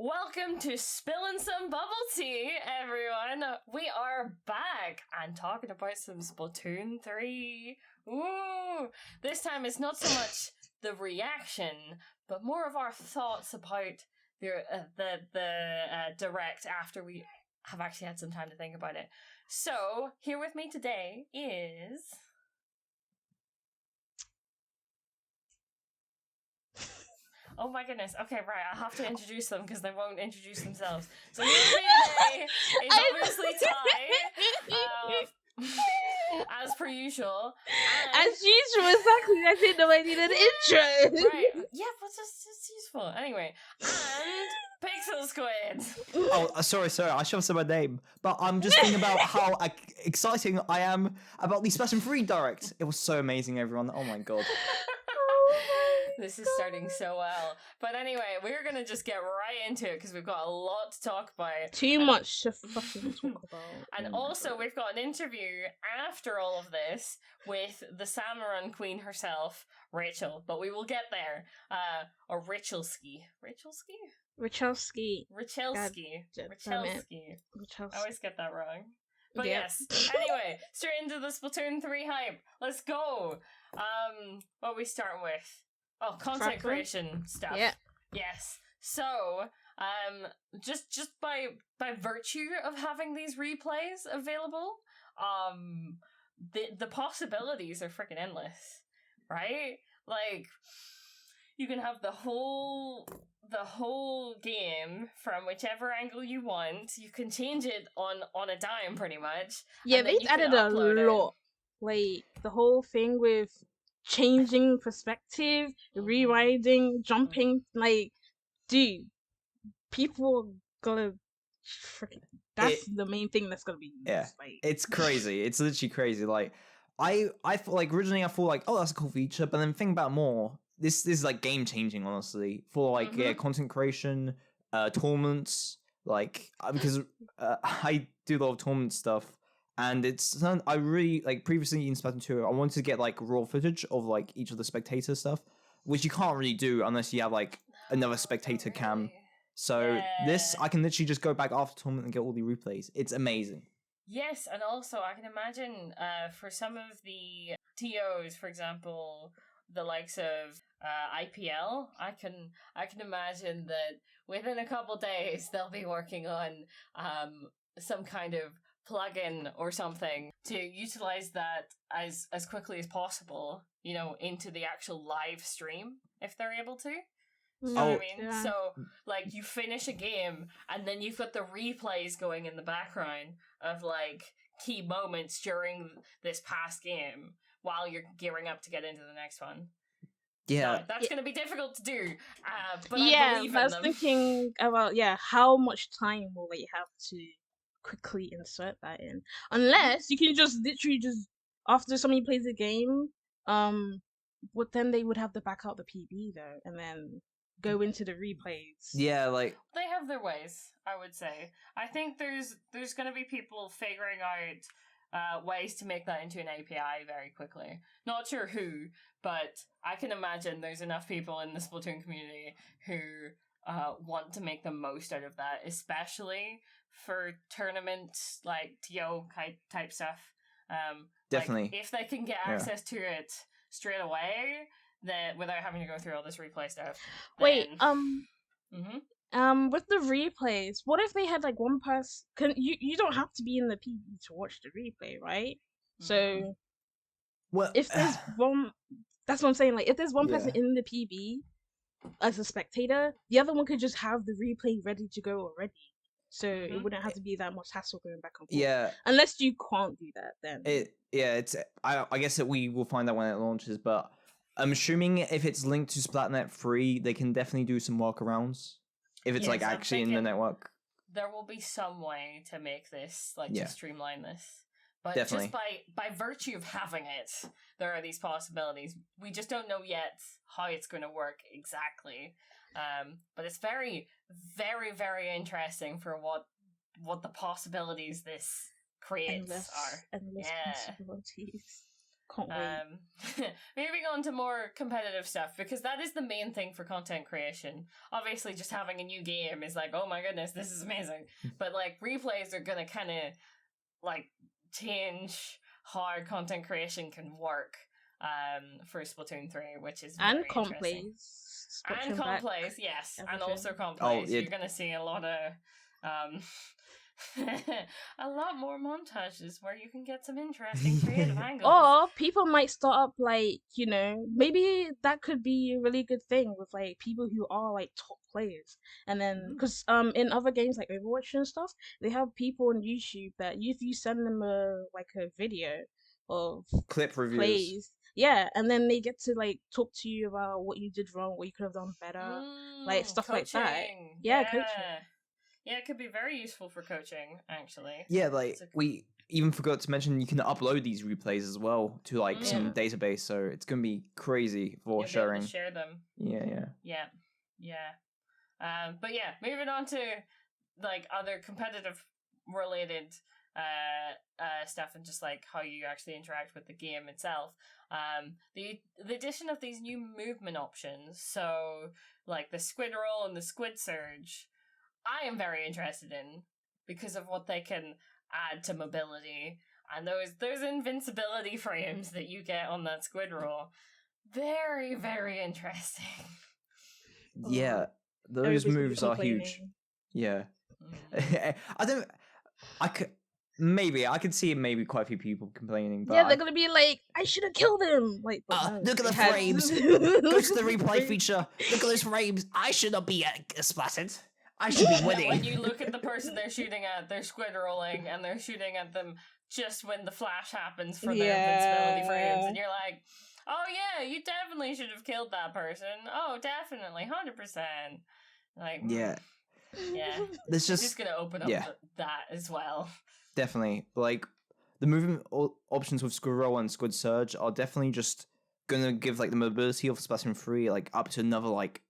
Welcome to Spillin some Bubble Tea, everyone. We are back and talking about some Splatoon 3. Ooh! This time it's not so much the reaction, but more of our thoughts about the direct after we have actually had some time to think about it. So, here with me today is... Oh my goodness. Okay, right. I have to introduce them because they won't introduce themselves. So here with me today is obviously Ty, as per usual. As usual, exactly. I didn't know I needed an intro. Right. Yeah, but it's useful. Anyway. And PixelSquid. Oh, sorry. I should have said my name. But I'm just thinking about how exciting I am about the Splatoon 3 Direct. It was so amazing, everyone. Oh my god. This is starting so well. But anyway, we're going to just get right into it because we've got a lot to talk about. Too much to fucking talk about. And also, we've got an interview after all of this with the Salmon Run Queen herself, Rachel. But we will get there. Or Rachelskiiiiiiii. Rachelskiiiiiiii. I always get that wrong. But yes. Anyway, straight into the Splatoon 3 hype. Let's go. What are we starting with? Oh, content creation stuff. Yeah. Yes. So, just by virtue of having these replays available, the possibilities are freaking endless, right? Like, you can have the whole game from whichever angle you want. You can change it on a dime, pretty much. Yeah, they've added a lot. Like, the whole thing with changing perspective, rewinding, jumping, like, dude, people gonna freaking. That's the main thing that's gonna be used. Yeah, like. It's crazy. It's literally crazy. Like, I thought, like, originally I thought, like, oh, that's a cool feature, but then think about more. This is like game changing, honestly, for like content creation, tournaments, like because I do a lot of tournament stuff. And it's I really like previously in Splatoon 2, I wanted to get like raw footage of like each of the spectator stuff, which you can't really do unless you have like another spectator cam. So this I can literally just go back after tournament and get all the replays. It's amazing. Yes, and also I can imagine for some of the TOs, for example, the likes of IPL, I can imagine that within a couple days they'll be working on some kind of plugin or something to utilize that as quickly as possible, you know, into the actual live stream if they're able to. You know what I mean? Yeah. So, like, you finish a game and then you've got the replays going in the background of, like, key moments during this past game while you're gearing up to get into the next one. Yeah. So that's going to be difficult to do, but I believe in was them. thinking about, how much time will they have to quickly insert that in? Unless you can just literally after somebody plays the game, but then they would have to back out the PB though, and then go into the replays. Yeah, like they have their ways, I would say. I think there's going to be people figuring out ways to make that into an API very quickly. Not sure who, but I can imagine there's enough people in the Splatoon community who want to make the most out of that, especially for tournament, like TO type stuff. Definitely. Like, if they can get access to it straight away, then without having to go through all this replay stuff. Wait, with the replays, what if they had like one person? You don't have to be in the PB to watch the replay, right? So, well, if there's one, that's what I'm saying. Like, if there's one person in the PB as a spectator, the other one could just have the replay ready to go already. So it wouldn't have to be that much hassle going back and forth. Yeah. Unless you can't do that, then. I guess that we will find out when it launches, but I'm assuming if it's linked to Splatnet 3, they can definitely do some workarounds. If it's like actually in the network. There will be some way to make this, like, to streamline this. But definitely. Just by virtue of having it, there are these possibilities. We just don't know yet how it's going to work exactly. But it's very, very, very interesting for what the possibilities this creates are. Endless possibilities. Can't wait. Moving on to more competitive stuff, because that is the main thing for content creation. Obviously, just having a new game is like, oh my goodness, this is amazing. But like replays are gonna kind of like change how content creation can work for Splatoon 3, which is very interesting. And comp plays, yes, Everything. and also comp Oh, plays. yeah. You're gonna see a lot of a lot more montages where you can get some interesting creative angles. Or people might start up like, maybe that could be a really good thing with like people who are like top players. And then because in other games like Overwatch and stuff, they have people on YouTube that if you send them a video of Clip reviews. plays, yeah, and then they get to like talk to you about what you did wrong, what you could have done better, like stuff coaching. like that. Yeah, coaching. Yeah, it could be very useful for coaching, actually. Yeah, like we even forgot to mention you can upload these replays as well to like some database, so it's gonna be crazy for sharing. Share them. Yeah. But yeah, moving on to like other competitive related stuff and just like how you actually interact with the game itself. The addition of these new movement options, so like the squid roll and the squid surge, I am very interested in because of what they can add to mobility and those invincibility frames that you get on that squid roll. Very, very interesting. Yeah, those moves are huge. Yeah. I could see maybe quite a few people complaining, but they're gonna be like, I should have killed him. Like, look at the frames. Go to the replay feature. Look at those frames. I should not be splattered. I should be winning. When you look at the person they're shooting at, they're squid rolling, and they're shooting at them just when the flash happens for their invincibility frames, and you're like, oh yeah, you definitely should have killed that person. Oh, definitely, 100%. Like, yeah. It's just gonna open up that as well. Definitely, like the movement options with Squid Roll and Squid Surge are definitely just gonna give like the mobility of Splatoon 3 like up to another like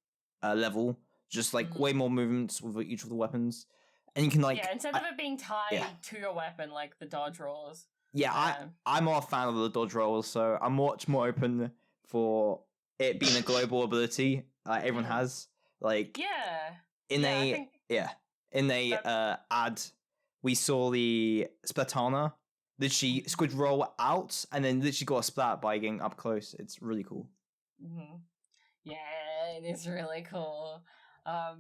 level. Just like way more movements with each of the weapons, and you can like instead of it being tied to a weapon like the dodge rolls. Yeah, I'm more a fan of the dodge rolls, so I'm much more open for it being a global ability everyone has. Like in a ad, we saw the Splatana. Did she squid roll out and then literally got a splat by getting up close? It's really cool. Mm-hmm. Yeah, it is really cool. I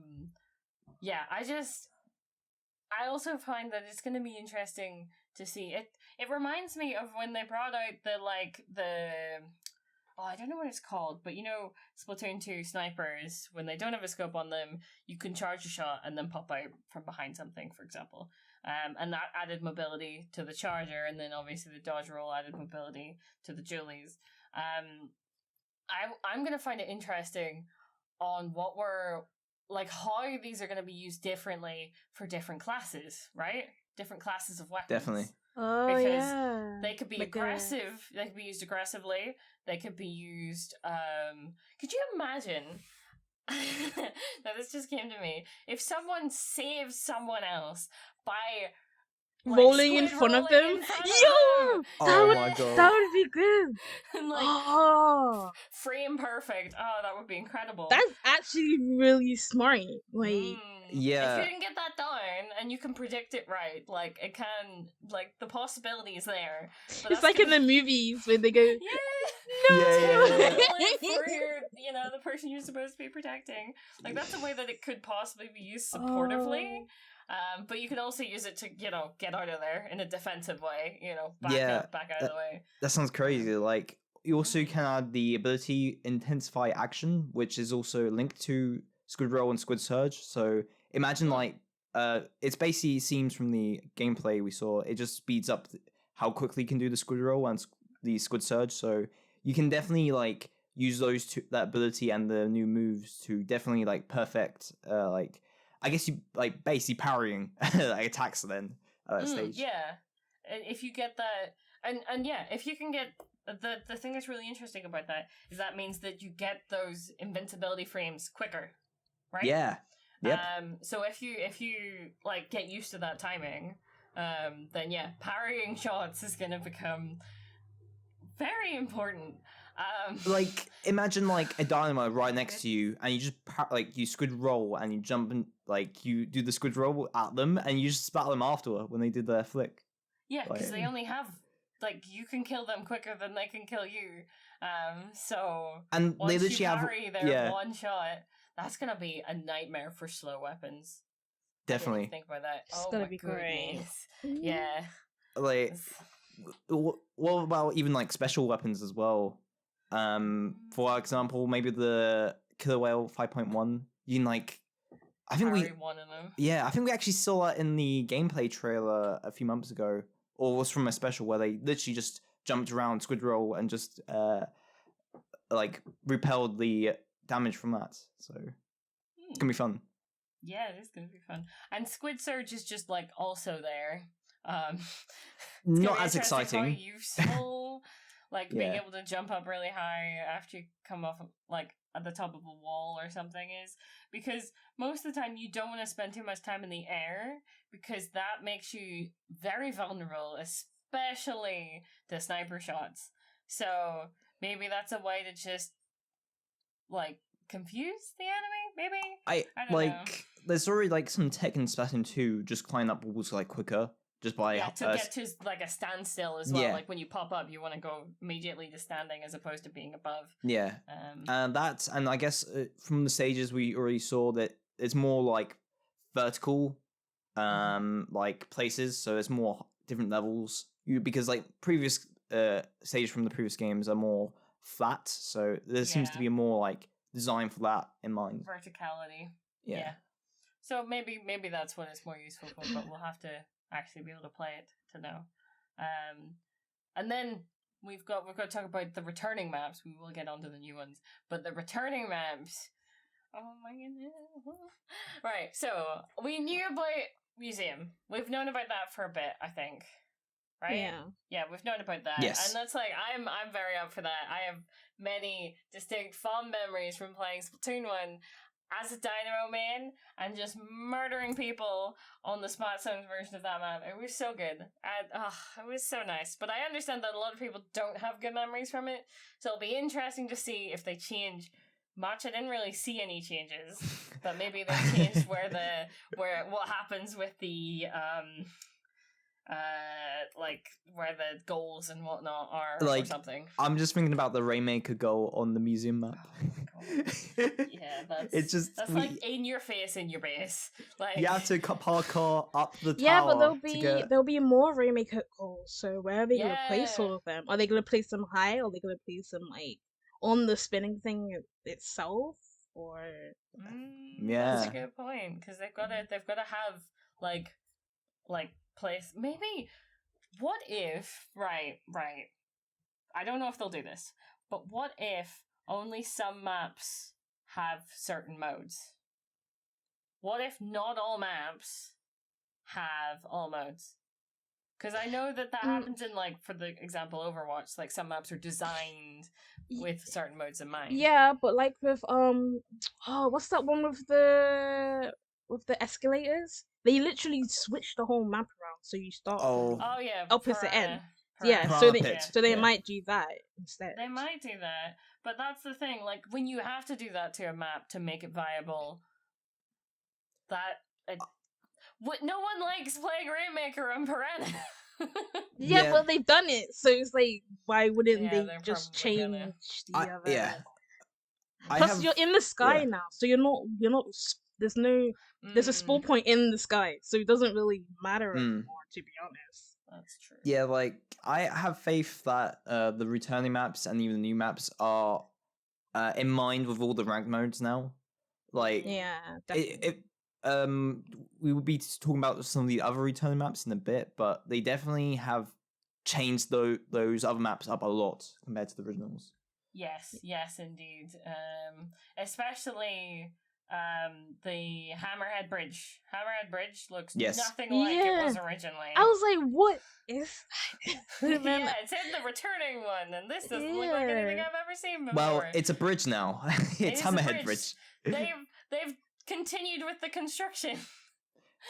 also find that it's going to be interesting to see it. It reminds me of when they brought out I don't know what it's called, but Splatoon 2 snipers, when they don't have a scope on them, you can charge a shot and then pop out from behind something, for example. And that added mobility to the charger, and then obviously the dodge roll added mobility to the Julies. I'm going to find it interesting on how these are going to be used differently for different classes, right? Different classes of weapons. Definitely. Oh, because they could be aggressive. They could be used aggressively. They could be used. Could you imagine? Now this just came to me. If someone saves someone else by rolling in front of them, oh my god, that would be good. And frame perfect. Oh, that would be incredible. That's actually really smart. Yeah. If you can get that down and you can predict it right, it can, the possibility is there. But it's like in the movies when they go, no! Yeah. For your, the person you're supposed to be protecting. That's a way that it could possibly be used supportively. But you can also use it to, get out of there in a defensive way, back out of the way. That sounds crazy. You also can add the ability Intensify Action, which is also linked to Squid Roll and Squid Surge. So imagine it's basically seems from the gameplay we saw, it just speeds up how quickly you can do the Squid Roll and the Squid Surge. So you can definitely use that ability and the new moves to definitely perfect I guess you basically parrying attacks then at that stage. Yeah, if you get that, and if you can get the thing that's really interesting about that is that means that you get those invincibility frames quicker, right? Yeah. Yep. So if you get used to that timing, then parrying shots is going to become Very important. Like, imagine like a dynamo right next to you, and you just like you squid roll, and you jump and like you do the squid roll at them, and you just spat them afterward when they did their flick. Yeah, because Like- they only have like you can kill them quicker than they can kill you. So And once they literally you have parry their one shot, that's gonna be a nightmare for slow weapons. I didn't definitely even think about that. It's Oh gonna my be great. goodness. Yeah. like. It's- What about even like special weapons as well? For example, maybe the Killer Whale 5.1. You can like, I think parry one of them. I think we actually saw that in the gameplay trailer a few months ago, or was from a special where they literally just jumped around squid roll and just like repelled the damage from that. So it's gonna be fun. Yeah, it is gonna be fun. And Squid Surge is just like also there. It's gonna Not be as interesting how exciting. useful, like being Yeah. able to jump up really high after you come off like at the top of a wall or something is, because most of the time you don't want to spend too much time in the air because that makes you very vulnerable, especially to sniper shots. So maybe that's a way to just like confuse the enemy. Maybe I don't like. know. There's already like some tech in Splatoon 2 just climb up walls like quicker, just by Yeah, to get to like a standstill as well. yeah. Like when you pop up, you want to go immediately to standing as opposed to being above. yeah. And I guess from the stages we already saw that it's more like vertical, like places, so it's more different levels. Because like previous stages from the previous games are more flat, so there seems to Yeah. be a more like design for that in mind. Verticality. Yeah. So maybe that's what it's more useful for, but we'll have to actually be able to play it to know. And then we've got to talk about the returning maps. We will get onto the new ones, but the returning maps. Oh my goodness! Right, so we knew about Museum. We've known about that for a bit, I think. Right? Yeah, we've known about that. Yes. And that's like I'm very up for that. I have many distinct fond memories from playing Splatoon 1 as a Dynamo main and just murdering people on the Spot Zones version of that map. It was so good. It was so nice. But I understand that a lot of people don't have good memories from it, so it'll be interesting to see if they change much. I didn't really see any changes, but maybe they changed where what happens with the like where the goals and whatnot are, Like, or something. I'm just thinking about the Rainmaker goal on the museum map. Yeah, it's just like in your face, in your base. Like you have to parkour up the tower. Yeah, but to there'll be more Rainmaker goals. So where are they gonna place Yeah. all of them? Are they gonna place them high? Or are they gonna place them like on the spinning thing itself? Or that's a good point, because they've got to have like place. Maybe what if right? I don't know if they'll do this, but what if only some maps have certain modes? What if not all maps have all modes? Because I know that happens in, like, for the example, Overwatch. Like, some maps are designed with certain modes in mind. yeah, but like with what's that one with the escalators? They literally switch the whole map around, so you start Oh yeah, opposite end. Piranha. Yeah, Piranha so they yeah. might do that instead. They might do that, but that's the thing. Like, when you have to do that to a map to make it viable, no one likes playing Rainmaker on Piranha. Yeah, but they've done it, so it's like, why wouldn't they they're just probably change gonna. the other? Yeah. Plus, you're in the sky now, so you're not. There's a spawn point in the sky, so it doesn't really matter anymore, to be honest. That's true. Yeah, like I have faith that the returning maps and even the new maps are in mind with all the ranked modes now. Like, yeah, definitely. We will be talking about some of the other returning maps in a bit, but they definitely have changed those other maps up a lot compared to the originals. Yes, indeed. Especially the Hammerhead Bridge. Hammerhead Bridge looks nothing like it was originally. I was like, what is that? Yeah, it's in the returning one, and this doesn't look like anything I've ever seen before. Well, it's a bridge now. It's Hammerhead Bridge. They've continued with the construction.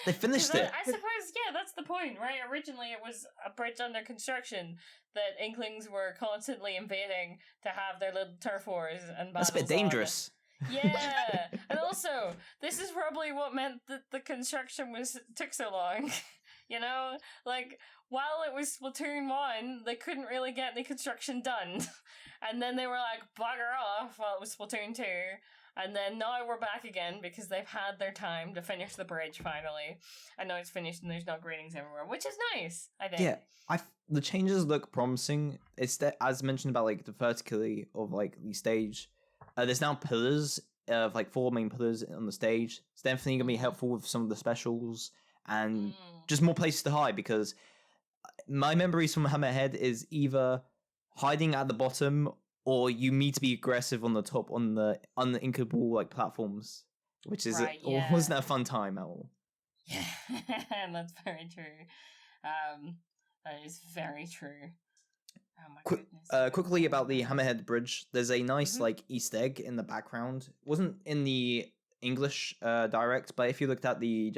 They finished it. I suppose, yeah, that's the point, right? Originally, it was a bridge under construction that Inklings were constantly invading to have their little turf wars and battles. That's a bit dangerous. Yeah, and also, this is probably what meant that the construction took so long. You know, like, while it was Splatoon 1, they couldn't really get any construction done. And then they were like, bugger off while it was Splatoon 2. And then now we're back again because they've had their time to finish the bridge finally. And now it's finished and there's no gradings everywhere, which is nice, I think. Yeah, the changes look promising. It's that, as mentioned about like the verticality of like the stage. There's now pillars of like 4 main pillars on the stage. It's definitely gonna be helpful with some of the specials and just more places to hide, because my memories from Hammerhead is either hiding at the bottom or you need to be aggressive on the top on the uninkable like platforms, which is wasn't a fun time at all. Yeah, that's very true. That is very true. Oh my goodness. Quickly about the Hammerhead Bridge, there's a nice like Easter egg in the background. It wasn't in the English direct, but if you looked at the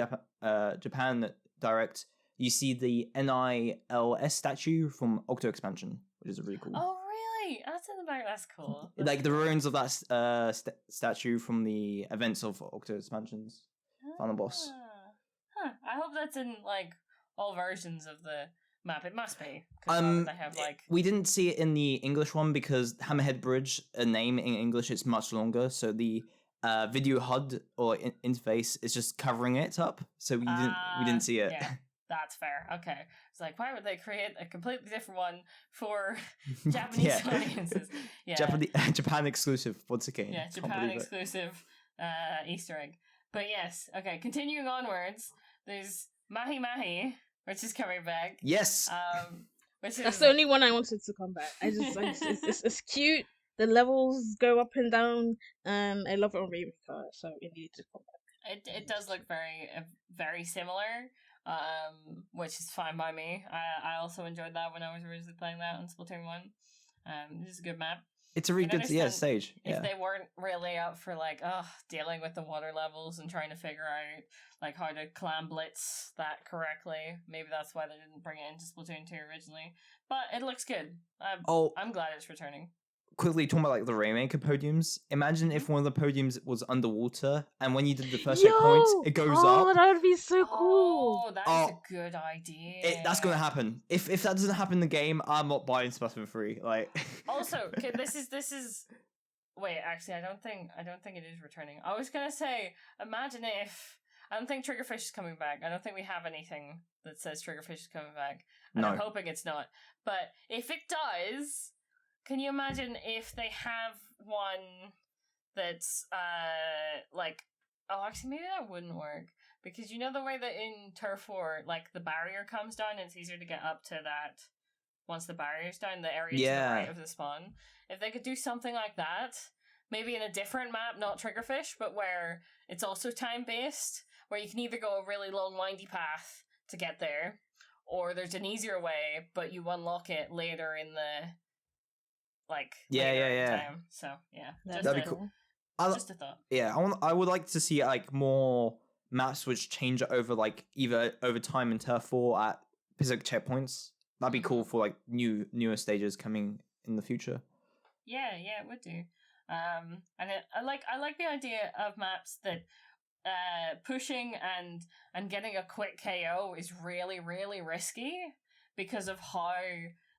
Japan direct, you see the NILS statue from Octo Expansion, which is really cool. Oh, really? That's in the back. That's cool. Like the ruins of that statue from the events of Octo Expansion's final boss. Huh. I hope that's in like all versions of the map. It must be. They have like. We didn't see it in the English one because Hammerhead Bridge, a name in English, is much longer. So the video HUD or interface is just covering it up. So we didn't see it. Yeah. That's fair. Okay. It's like, why would they create a completely different one for Japanese audiences? Yeah. Japan exclusive, once again. Yeah, Japan exclusive Easter egg. But yes, okay, continuing onwards, there's Mahi Mahi, which is coming back. Yes. That's the only one I wanted to come back. It's cute. The levels go up and down. I love it on Ravencar, so it needed to come back. It does look very similar. Which is fine by me. I also enjoyed that when I was originally playing that on Splatoon 1. This is a good map. It's a really good stage. If they weren't really up for like dealing with the water levels and trying to figure out like how to clam blitz that correctly, maybe that's why they didn't bring it into Splatoon 2 originally. But it looks good. I'm glad it's returning. Quickly talking about like the Rainmaker podiums. Imagine if one of the podiums was underwater, and when you did the first checkpoint, it goes up. Oh, that would be so cool. Oh, that's a good idea. That's gonna happen. If that doesn't happen in the game, I'm not buying Splatoon 3. Like. Also, okay, this is. Wait, actually, I don't think it is returning. I was gonna say, imagine if. I don't think Triggerfish is coming back. I don't think we have anything that says Triggerfish is coming back. And I'm hoping it's not. But if it does. Can you imagine if they have one that's, actually, maybe that wouldn't work. Because you know the way that in Turf 4, like, the barrier comes down and it's easier to get up to that once the barrier's down, the area to the right of the spawn? If they could do something like that, maybe in a different map, not Triggerfish, but where it's also time-based, where you can either go a really long, windy path to get there, or there's an easier way, but you unlock it later in the... time. So that'd be cool. Just a thought. Yeah, I would like to see like more maps which change over like either over time in Turf 4 at specific checkpoints. That'd be cool for like newer stages coming in the future. Yeah, it would do. And I like the idea of maps that pushing and getting a quick KO is really, really risky because of how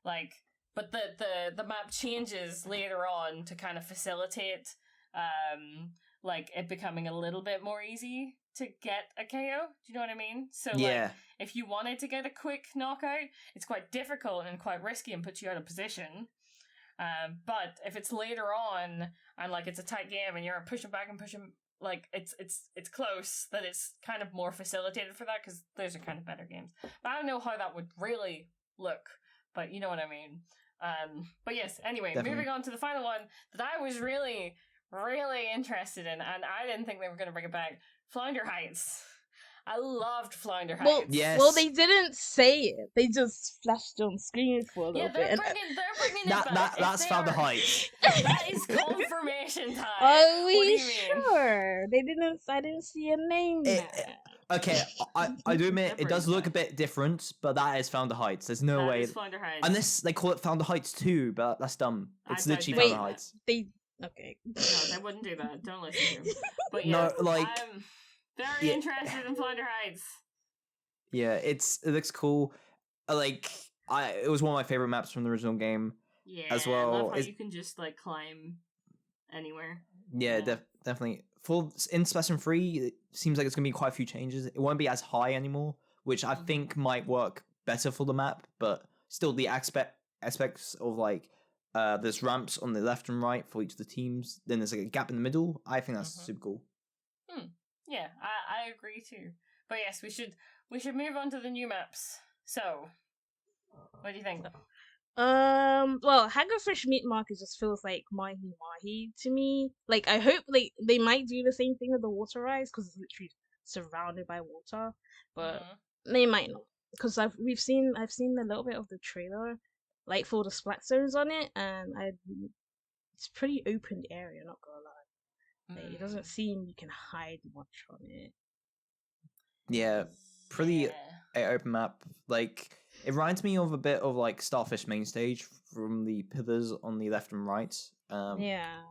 like. But the map changes later on to kind of facilitate it becoming a little bit more easy to get a KO. Do you know what I mean? So if you wanted to get a quick knockout, it's quite difficult and quite risky and puts you out of position. But if it's later on and like it's a tight game and you're pushing back and pushing like it's close, that it's kind of more facilitated for that because those are kind of better games. But I don't know how that would really look, but you know what I mean. But yes, anyway, Definitely. Moving on to the final one that I was really, really interested in, and I didn't think they were going to bring it back. Flounder Heights. I loved Flounder Heights. Well, they didn't say it. They just flashed on screen for a little bit. They're bringing it back. That's Flounder Heights. That is confirmation time. Are we sure? I didn't see a name there. Okay, I do admit They're it does pretty look a fun. bit different, but that is Founder Heights. There's no That way. is Flounder Heights. Unless they call it Founder Heights 2, but that's dumb. I It's thought literally they Founder did Heights. They okay. No, they wouldn't do that. Don't listen to him. But No, yeah, like- I'm very Yeah. interested in Flounder Heights. Yeah, it looks cool. It was one of my favorite maps from the original game. Yeah, As I well, love how it's- you can just like climb anywhere. Yeah, Yeah. definitely. In Splatoon 3, it seems like it's going to be quite a few changes. It won't be as high anymore, which I Mhm. think might work better for the map, but still the aspects of like there's ramps on the left and right for each of the teams, then there's like a gap in the middle. I think that's Mhm. super cool. Yeah, I agree too. But yes, we should move on to the new maps. So, what do you think? Well, Haggerfish Meat Market just feels like Mahi Mahi to me. Like, I hope they might do the same thing with the water rise because it's literally surrounded by water, but Mhm. they might not because I've seen a little bit of the trailer, like for the splat zones on it, and it's pretty open area. Not gonna lie, like, it doesn't seem you can hide much on it. Yeah, pretty Yeah. open map. Like it reminds me of a bit of like Starfish main stage from the pillars on the left and right. Yeah.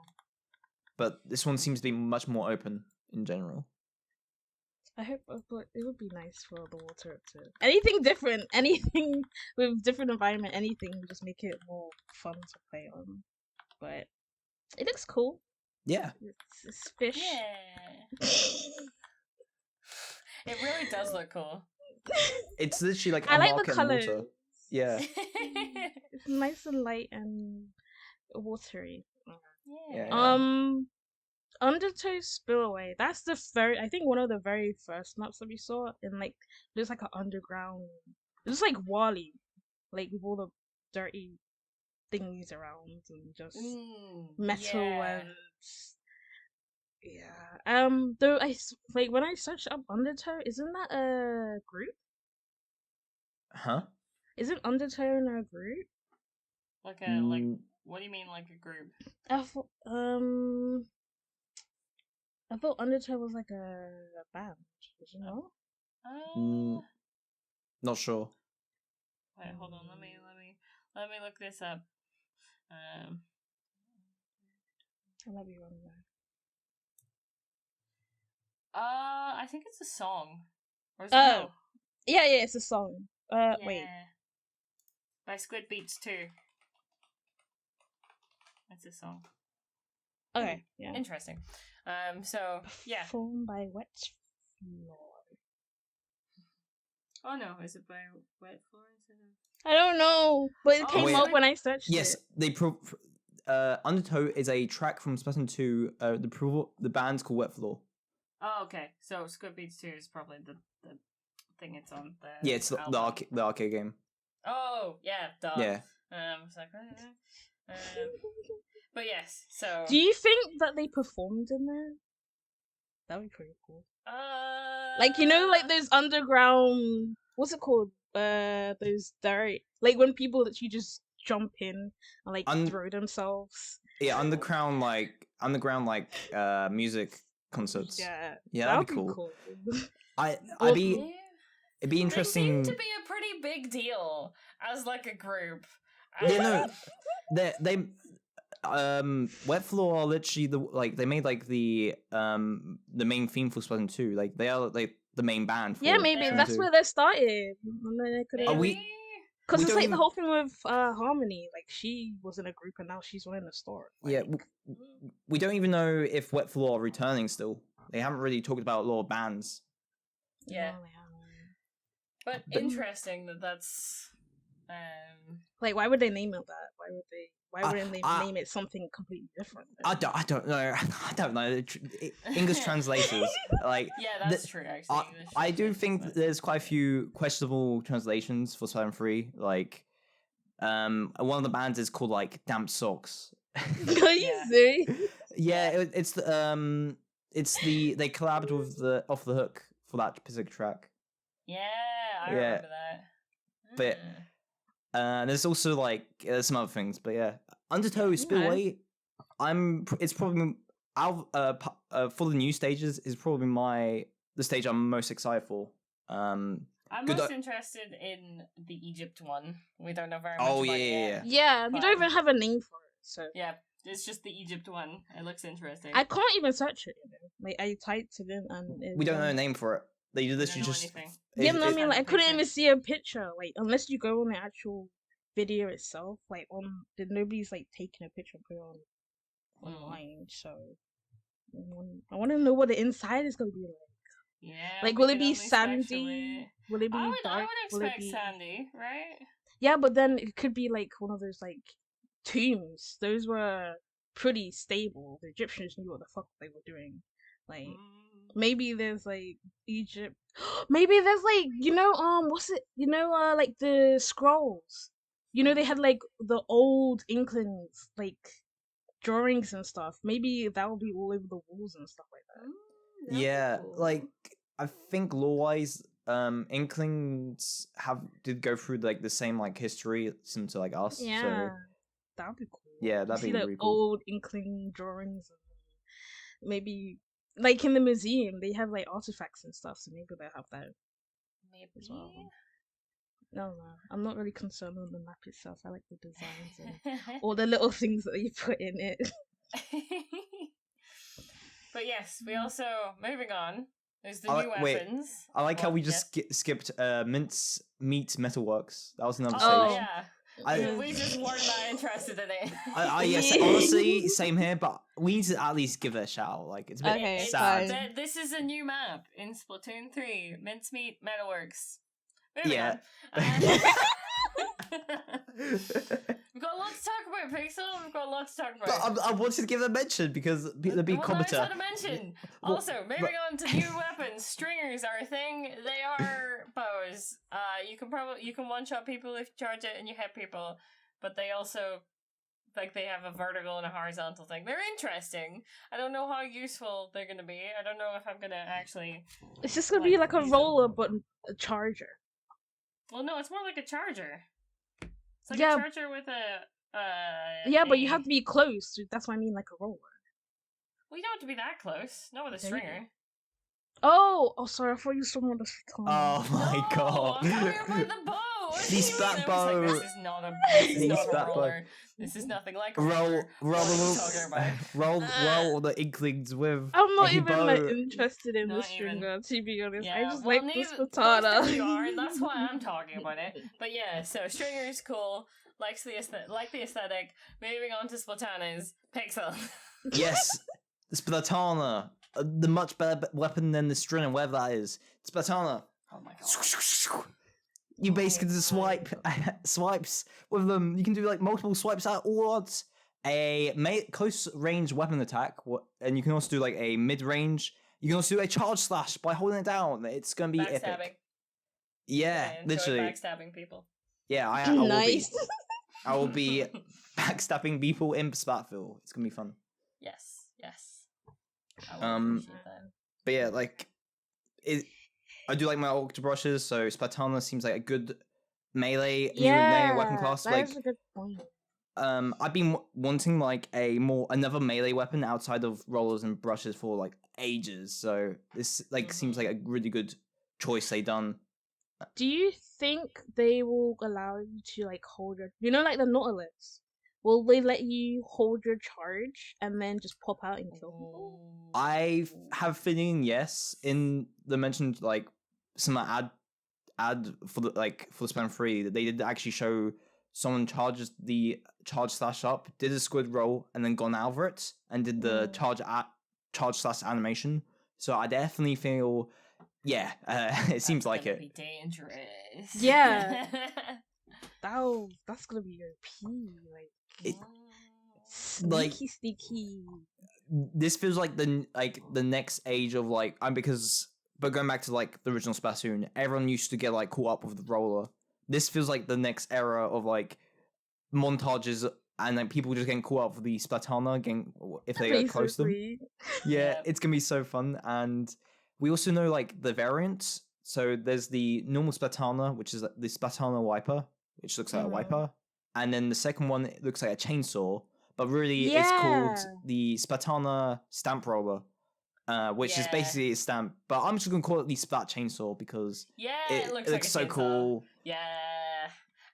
But this one seems to be much more open in general. I hope, but it would be nice for the water to anything different, anything with different environment, anything would just make it more fun to play on. But it looks cool. Yeah. It's fish. Yeah. It really does look cool. It's literally like I a like the market in colors. water. Yeah. It's nice and light and watery. Yeah. Undertow Spillaway. That's I think one of the very first maps that we saw in like there's like an underground. It's like Wally, like with all the dirty things around and just metal yeah. and though like when I searched up Undertow, isn't that a group? Huh? Isn't Undertow in a group? Like what do you mean like a group? I thought Undertow was like a band. Did you know? Not sure. Wait, hold on. Let me look this up. I might be wrong there. I think it's a song. Or is it Oh. Yeah, it's a song. Wait. By Squid Beats 2. It's a song. Okay, yeah. Interesting. So yeah. Performed by Wet Floor. Oh no, is it by Wet Floor? I don't know, but it Oh, came wait. up when I searched Yes, it. Undertow is a track from Splatoon 2. The band's called Wet Floor. Oh, okay. So Squid Beats 2 is probably the thing it's on. Yeah, it's the arcade game. Oh, yeah, duh. Yeah. It's like, but yes, so. Do you think that they performed in there? That'd be pretty cool. Like, you know, like those underground. What's it called? Those Zari. Like when people that you just jump in and like throw themselves. Yeah, underground music concerts. Yeah, that'd be cool. It'd be interesting. They seem to be a pretty big deal as like a group. Yeah, no, they Wet Floor are literally they made like the main theme for Splatoon 2. Like they are like the main band. For yeah, maybe Splatoon that's 2. where they started. And then they could. Because it's like the whole thing with Harmony. Like she was in a group and now she's running a store. Like, yeah, we don't even know if Wet Floor are returning still. They haven't really talked about a lot of bands. Yeah. But interesting that's like why would they name it that? Why wouldn't they name it something completely different? I don't know. I don't know. English translators, like yeah, that's true. Actually, I do think there's quite a few questionable translations for Splatoon 3. Like, one of the bands is called like Damp Socks. Are you serious? Yeah, it's they collabed with the Off the Hook for that specific track. Yeah, I remember that. But there's also like some other things, but yeah, Undertow Spillway. It's probably for the new stages is probably my the stage I'm most excited for. I'm Good most interested in the Egypt one. We don't know very much Oh, about it yeah, yet. Yeah, we don't But- even have a name for it, so Yeah, it's just the Egypt one. It looks interesting. I can't even search it. You know? Like I typed it in and we don't know a name for it. They We literally don't know just anything. Yeah, no, I it- mean, like, I Send a couldn't picture. even see a picture. Like, unless you go on the actual video itself, like, nobody's like taking a picture and put it on online. So, I want to know what the inside is gonna be like. Yeah. Like, we will it can be only sandy? speculate. Will it be I dark? would Will it expect be... sandy, right? Yeah, but then it could be like one of those like tombs. Those were pretty stable. The Egyptians knew what the fuck they were doing. Like, maybe there's like Egypt. Maybe there's like, you know, what's it? You know, like the scrolls. You know, they had like the old Inklings like drawings and stuff. Maybe that will be all over the walls and stuff like that. That'd be yeah, cool. like I think lore-wise, Inklings did go through like the same like history similar to like us. Yeah, So that'd be cool. yeah, that'd See be the really cool. old Inkling drawings. And maybe like in the museum, they have like artifacts and stuff. So maybe they'll have that Maybe. as well. No, I'm not really concerned with the map itself. I like the designs and all the little things that you put in it. But yes, we also moving on. There's the I new like- wait, weapons. I like how What? we just skipped Mince Meat Metalworks. That was another Oh stage. yeah. I- We just weren't that interested in it. Yes, honestly, same here. But we need to at least give it a shout. Like it's a bit Okay, sad. fine. This is a new map in Splatoon 3. Mincemeat Metalworks. Moving Yeah. on. We've got a lot to talk about, Pixel. We've got a lot to talk about. But I wanted to give it a mention because they're being Well, no, it's commenter. not a mention. Well, Also, moving on to new weapons. Stringers are a thing. They are bows. You can one shot people if you charge it and you hit people, but they also they have a vertical and a horizontal thing. They're interesting. I don't know how useful they're gonna be. I don't know if I'm gonna actually. It's just gonna be like a use them. roller, but a charger. Well, no, it's more like a charger. It's like Yeah. a charger with a. Yeah, but you have to be close. That's what I mean, like a roller. Well, you don't have to be that close. Not with a Okay. stringer. Oh, sorry. I thought you were talking about the phone. Oh my No, god. I'm talking about the bow. What The do you splat mean? I was bow. like, this is not a The splat bow. roller. This is nothing like a roll, roller. roll, What are you talking about? roll the Inklings with. I'm not a even bow. like interested in Not the stringer, to be honest. I Yeah, just well, like this neither- katana. both of you are, and that's why I'm talking about it. But yeah, so stringer is cool. Likes the aesthetic. Moving on to Splatanas. Pixel. Yes, the Splatana, the much better weapon than the Stringer, whatever that is. Splatana. Oh my god. You basically just swipes with them. You can do like multiple swipes at all odds. A close range weapon attack, and you can also do like a mid range. You can also do a charge slash by holding it down. It's gonna be Backstabbing. epic. Yeah, I enjoy literally. backstabbing people. Yeah, I will be. Nice. I will be backstabbing people in Splatville. It's gonna be fun. Yes. I will appreciate that. But yeah, like I do like my octa brushes, so Splatana seems like a good melee melee weapon class. Like that's a good point. I've been wanting like another melee weapon outside of rollers and brushes for like ages. So this seems like a really good choice they done. Do you think they will allow you to like hold your, you know, like the Nautilus? Will they let you hold your charge and then just pop out and kill people? I have a feeling yes. In the mentioned like some ad for the Splatoon 3, that they did actually show someone charges the charge slash up, did a squid roll, and then gone over it and did the charge slash animation. So I definitely feel it seems like it. Be dangerous. Yeah. That's gonna be OP. Like Like- sneaky. This feels like the next age of but going back to like the original Splatoon, everyone used to get like caught up with the roller. This feels like the next era of like montages and like people just getting caught up with the Splatana if they get close to them. Basically. Yeah, Yeah. it's gonna be so fun. And we also know like the variants. So there's the normal Splatana, which is the Splatana wiper, which looks like a wiper, and then the second one it looks like a chainsaw, but really it's called the Splatana stamp roller. which is Yeah. basically a stamp. But I'm just gonna call it the Splat Chainsaw because it looks like a so chainsaw. cool. Yeah.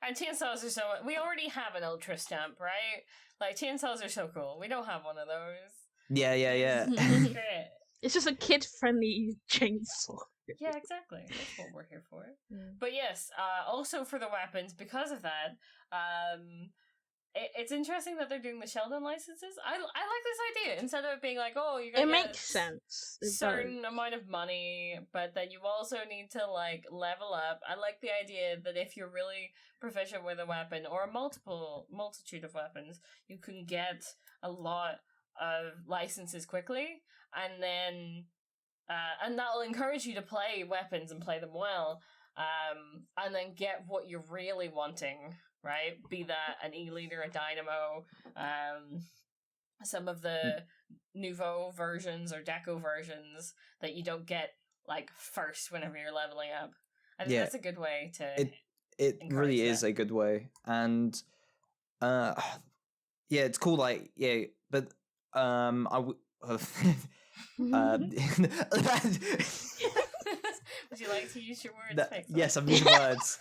And chainsaws are so... We already have an ultra stamp, right? Like, chainsaws are so cool. We don't have one of those. Yeah. It's great. It's just a kid-friendly chainsaw. Yeah, exactly. That's what we're here for. Mm. But yes, also for the weapons, because of that, it's interesting that they're doing the Sheldon licenses. I like this idea. Instead of it being like, oh, you're gonna It get makes sense. It certain does. amount of money, but then you also need to like level up. I like the idea that if you're really proficient with a weapon or a multitude of weapons, you can get a lot of licenses quickly, and then and that'll encourage you to play weapons and play them well, and then get what you're really wanting, right? Be that an E-liter, a dynamo, some of the nouveau versions or deco versions that you don't get like first whenever you're leveling up. I think that's a good way to it really that. is a good way. And it's cool, like, but would you like to use your words? Yes, I'm using words.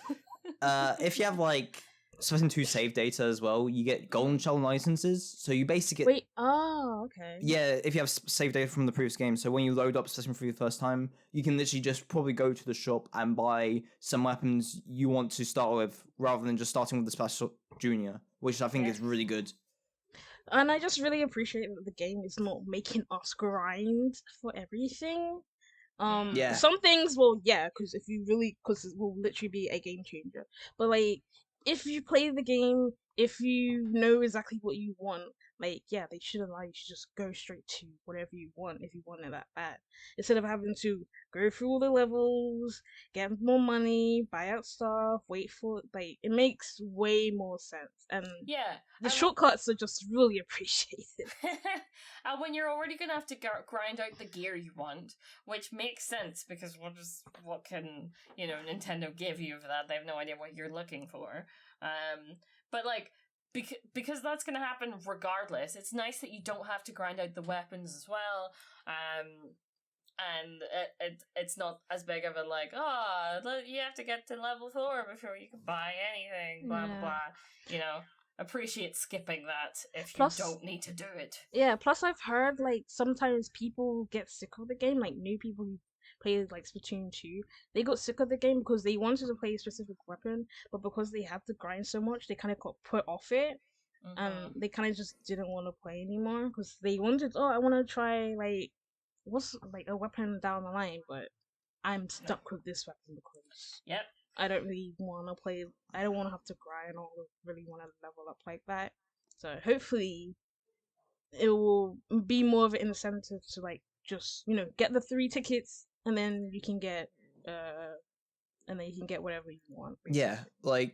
If you have like Splatoon 2 save data as well, you get golden shell licenses. So you basically get okay. Yeah, if you have save data from the previous game, so when you load up Splatoon 3 the first time, you can literally just probably go to the shop and buy some weapons you want to start with, rather than just starting with the Splash Junior, which I think is really good. And I just really appreciate that the game is not making us grind for everything. Some things because it will literally be a game changer. But like, if you play the game, if you know exactly what you want, like, they should allow you to just go straight to whatever you want if you want it that bad, instead of having to go through all the levels, get more money, buy out stuff, wait for it makes way more sense. And the shortcuts are just really appreciated. And when you're already gonna have to grind out the gear you want, which makes sense because what can Nintendo give you for that? They have no idea what you're looking for. But like, because that's going to happen regardless, it's nice that you don't have to grind out the weapons as well. And it's not as big of a like, you have to get to level 4 before you can buy anything, blah, blah, blah. Appreciate skipping that if you don't need to do it. Yeah, plus I've heard, like, sometimes people get sick of the game, like, new people who played, like, Splatoon 2, they got sick of the game because they wanted to play a specific weapon, but because they had to grind so much, they kind of got put off it, and they kind of just didn't want to play anymore, because they wanted, I want to try, like, what's, like, a weapon down the line, but I'm stuck with this weapon because I don't really want to play, I don't want to have to grind or really want to level up like that, so hopefully it will be more of an incentive to, like, just, get the 3 tickets, and then you can get whatever you want. Basically.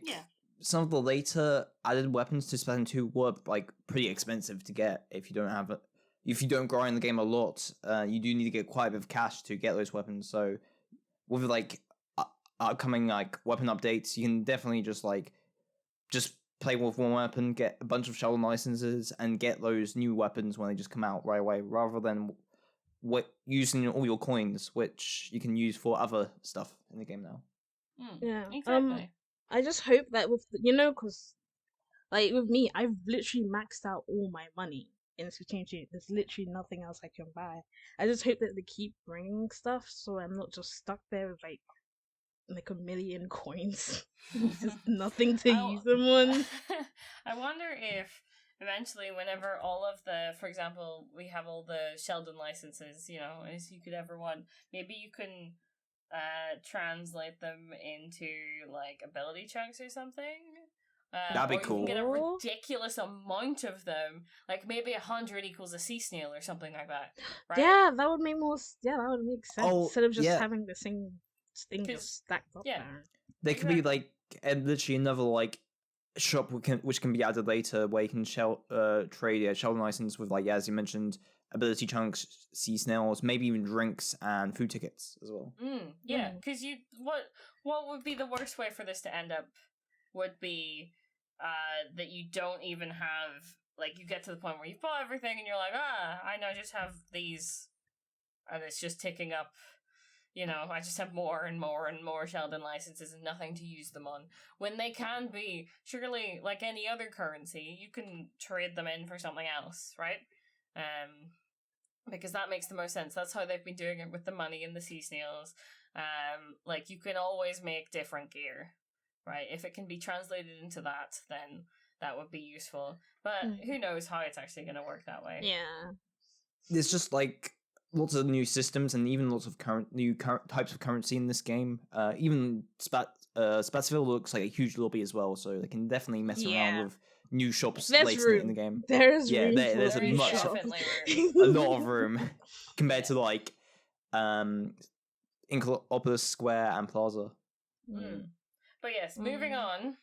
Some of the later added weapons to Splatoon 2 were like pretty expensive to get if you don't have it. If you don't grind the game a lot, you do need to get quite a bit of cash to get those weapons. So with like upcoming like weapon updates, you can definitely just play with one weapon, get a bunch of Sheldon licenses, and get those new weapons when they just come out right away, rather than using all your coins, which you can use for other stuff in the game now. Exactly. I just hope that with because like with me, I've literally maxed out all my money in Splatoon 2. There's literally nothing else I can buy. I just hope that they keep bringing stuff, so I'm not just stuck there with like a million coins. Just nothing to use them on. I wonder if eventually, whenever all of for example, we have all the Sheldon licenses, as you could ever want, maybe you can translate them into like ability chunks or something. That'd be cool. You can get a ridiculous amount of them, like maybe 100 equals a sea snail or something like that. Right? Yeah, that would make that would make sense instead of just having the same thing just stacked up there. There could be like literally another like shop which can be added later where you can trade a Sheldon license with, like, as you mentioned, ability chunks, sea snails, maybe even drinks and food tickets as well. Because what would be the worst way for this to end up would be that you don't even have, like, you get to the point where you've bought everything and you're like, I now just have these and it's just ticking up. I just have more and more and more Sheldon licenses and nothing to use them on. When they can be, surely, like any other currency, you can trade them in for something else, right? Because that makes the most sense. That's how they've been doing it with the money in the sea snails. Like, you can always make different gear, right? If it can be translated into that, then that would be useful. But who knows how it's actually going to work that way. Yeah. There's just like lots of new systems and even lots of new types of currency in this game. Even Spatsville looks like a huge lobby as well, so they can definitely mess around with new shops later in the game. There's room. There's room. a lot of room compared to like Inclopolis Square and Plaza. But yes, moving on.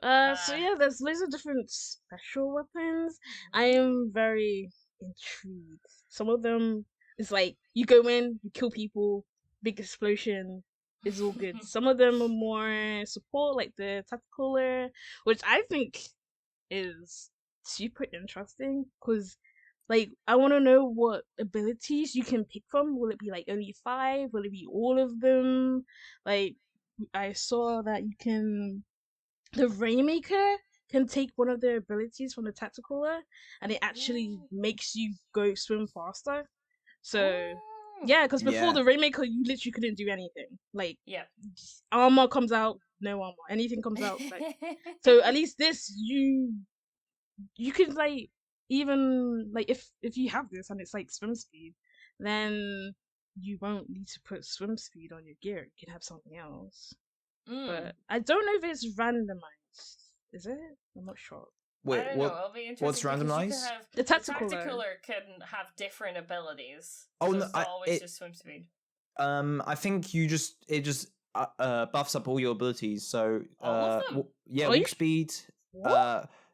So yeah, there's loads of different special weapons. I am very intrigued. Some of them is like you go in, you kill people, big explosion, it's all good. Some of them are more support, like the tacticaler, which I think is super interesting because like I want to know what abilities you can pick from. Will it be like only 5? Will it be all of them? Like I saw that the Rainmaker can take one of their abilities from the tacticaler and it actually makes you go swim faster. So yeah, because before the Rainmaker you literally couldn't do anything. Like armor comes out, no armor. Anything comes out. Like, so at least this you could like even like if you have this and it's like swim speed, then you won't need to put swim speed on your gear. You can have something else. But I don't know if it's randomized. Is it? I'm not sure. Wait, I don't know. It'll be interesting what's randomized? The tacticaler can have different abilities. Oh, so no, it's not always just swim speed. I think it just buffs up all your abilities. So all of them? walk speed.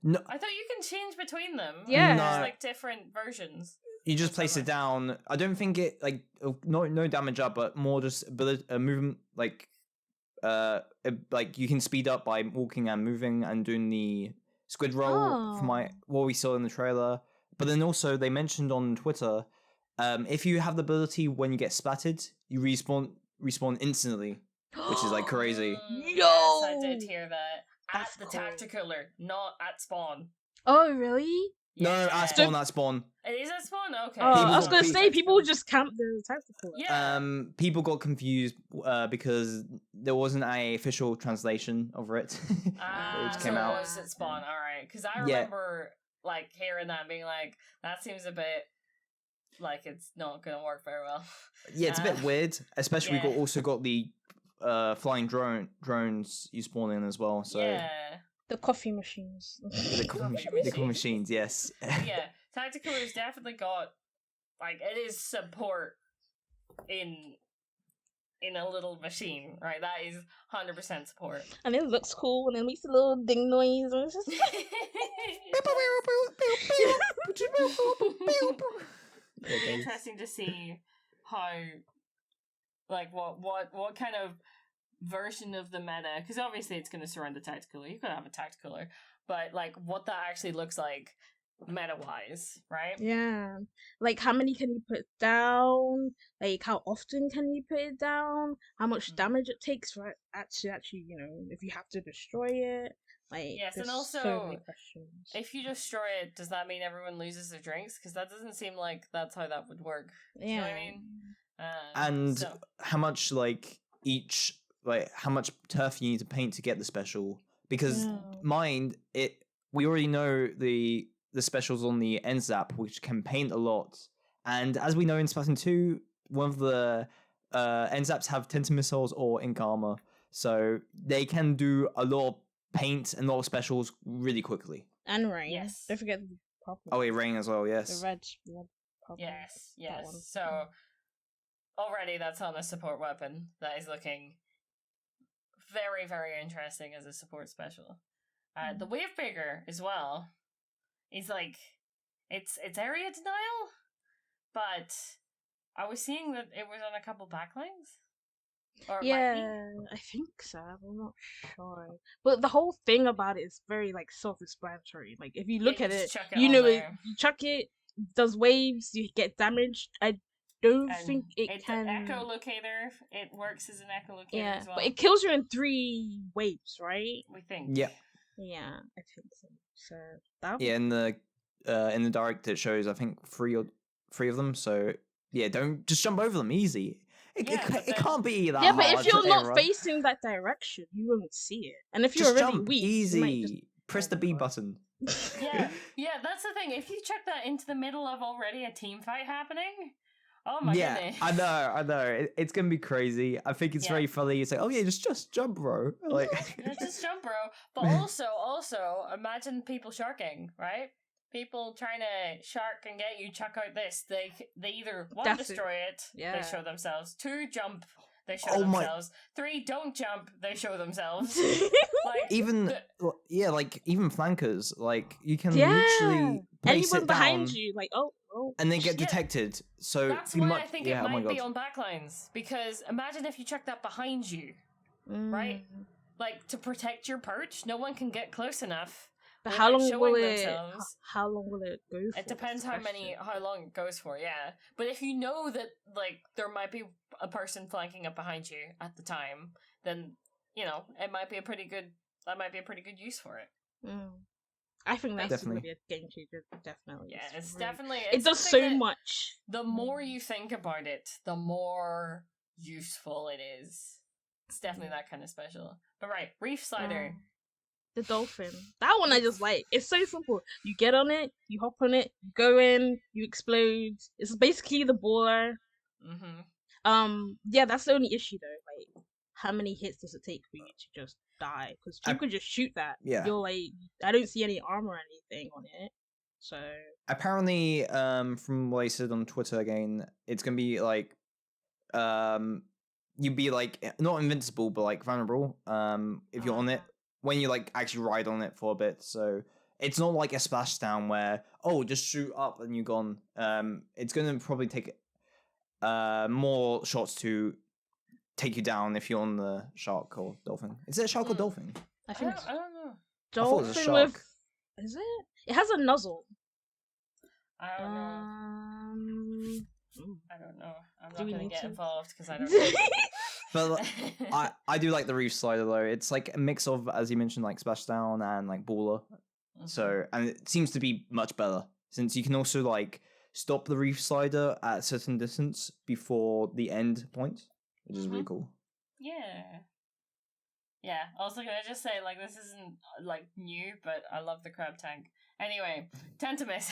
No, I thought you can change between them. Yeah, there's like different versions. You just place it down. I don't think it like no damage up, but more just ability movement like you can speed up by walking and moving and doing the squid roll from what we saw in the trailer. But then also they mentioned on Twitter, if you have the ability when you get splattered, you respawn instantly, which is like crazy. Yes, I did hear that. At the tacticaler, not at spawn. Oh, really? No, at spawn, at spawn. It is at spawn? Okay. I was going to say, people just camp the tacticaler. Yeah. People got confused because there wasn't an official translation of it. Which came out. It was at spawn, alright. Because I remember like hearing that and being like, that seems a bit like it's not going to work very well. Yeah, it's a bit weird. Especially we also got the flying drones you spawn in as well. So the coffee machines. The coffee machines, yes. Yeah, Tacticaler's definitely got like it is support in a little machine, right? That is 100% support. And it looks cool and it makes a little ding noise. And it's just It'd be interesting to see how like what kind of version of the meta, because obviously it's going to surround the tacticaler. You could have a tacticaler, but like what that actually looks like meta wise, right? Yeah, like how many can you put down? Like how often can you put it down? How much damage it takes for it actually, you know, if you have to destroy it. Like yes, and also so many questions. If you destroy it, does that mean everyone loses their drinks? Because that doesn't seem like that's how that would work. Yeah, you know what I mean. And how much how much turf you need to paint to get the special, because we already know the specials on the NZAP, which can paint a lot, and as we know in Splatoon 2, one of the NZAPs have Tenta missiles or ink armor, so they can do a lot of paint and a lot of specials really quickly. And rain. Yes. Don't forget the purple. Oh, yeah, rain as well, yes. The red purple. Yes. So already that's on a support weapon that is looking very, very interesting as a support special. The Wave Breaker as well is like it's area denial, but I was seeing that it was on a couple backlines. I think so. I'm not sure, but the whole thing about it is very like self-explanatory. Like if you look at it, you know it. You chuck it, does waves, you get damaged. don't And think it it's can. an echolocator. It works as an echolocator Yeah, as well. but it kills you in 3 waves, right? We think. Yep. Yeah, I think so. So that. Yeah, in the direct it shows I think three of them. So yeah, don't just jump over them easy. Yeah, but It then- can't be that Yeah, hard. but if you're to not run. facing that direction, you won't see it. And if you're just already jump weak, easy. you might just... Press the B button. Yeah, that's the thing. If you chuck that into the middle of already a team fight happening, oh my goodness. I know. It's gonna be crazy. I think it's very funny. It's like, oh yeah, just jump, bro. Like, yeah, just jump, bro. But also, imagine people sharking, right? People trying to shark and get you. Chuck out this. They either one destroy it. They show themselves. 2 jump. They show themselves. 3 don't jump. They show themselves. Like even even flankers, like you can literally place anyone it behind down you, like and they get detected. So that's why I think it might be on backlines, because imagine if you chuck that behind you, right? Like to protect your perch, no one can get close enough. But how long will it go for? It depends how long it goes for, yeah. But if you know that like there might be a person flanking up behind you at the time, then it might be a pretty good use for it. I think that's definitely really a game changer, definitely. Yeah, it's definitely it does so much. The more you think about it, the more useful it is. It's definitely that kind of special. But right, Reef Slider. The dolphin. That one I just like. It's so simple. You get on it, you hop on it, you go in, you explode. It's basically the baller. Yeah, that's the only issue though. Like, how many hits does it take for you to just die? Because you could just shoot that. Yeah. You're like, I don't see any armor or anything on it. So apparently, from what I said on Twitter again, it's gonna be like, you'd be like not invincible, but like vulnerable. If you're on it. When you like actually ride on it for a bit, so it's not like a splashdown where just shoot up and you're gone. It's gonna probably take more shots to take you down if you're on the shark or dolphin. Is it a shark or dolphin? I think I don't know. Dolphin with is it? It has a nozzle. I don't know. I don't know. I'm not gonna get involved because I don't know. But I do like the Reef Slider though. It's like a mix of, as you mentioned, like Splashdown and like Baller. So, and it seems to be much better since you can also like stop the Reef Slider at a certain distance before the end point, which is really cool. Yeah. Also, can I just say, like, this isn't like new, but I love the crab tank. Anyway, Tentamis.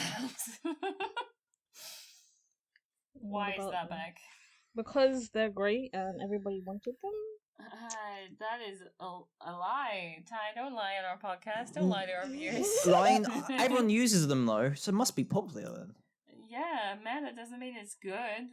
Why is that back? Because they're great and everybody wanted them. That is a lie. Ty, don't lie on our podcast. Don't lie to our viewers. Lying. Everyone uses them though, so it must be popular then. Yeah, meta doesn't mean it's good.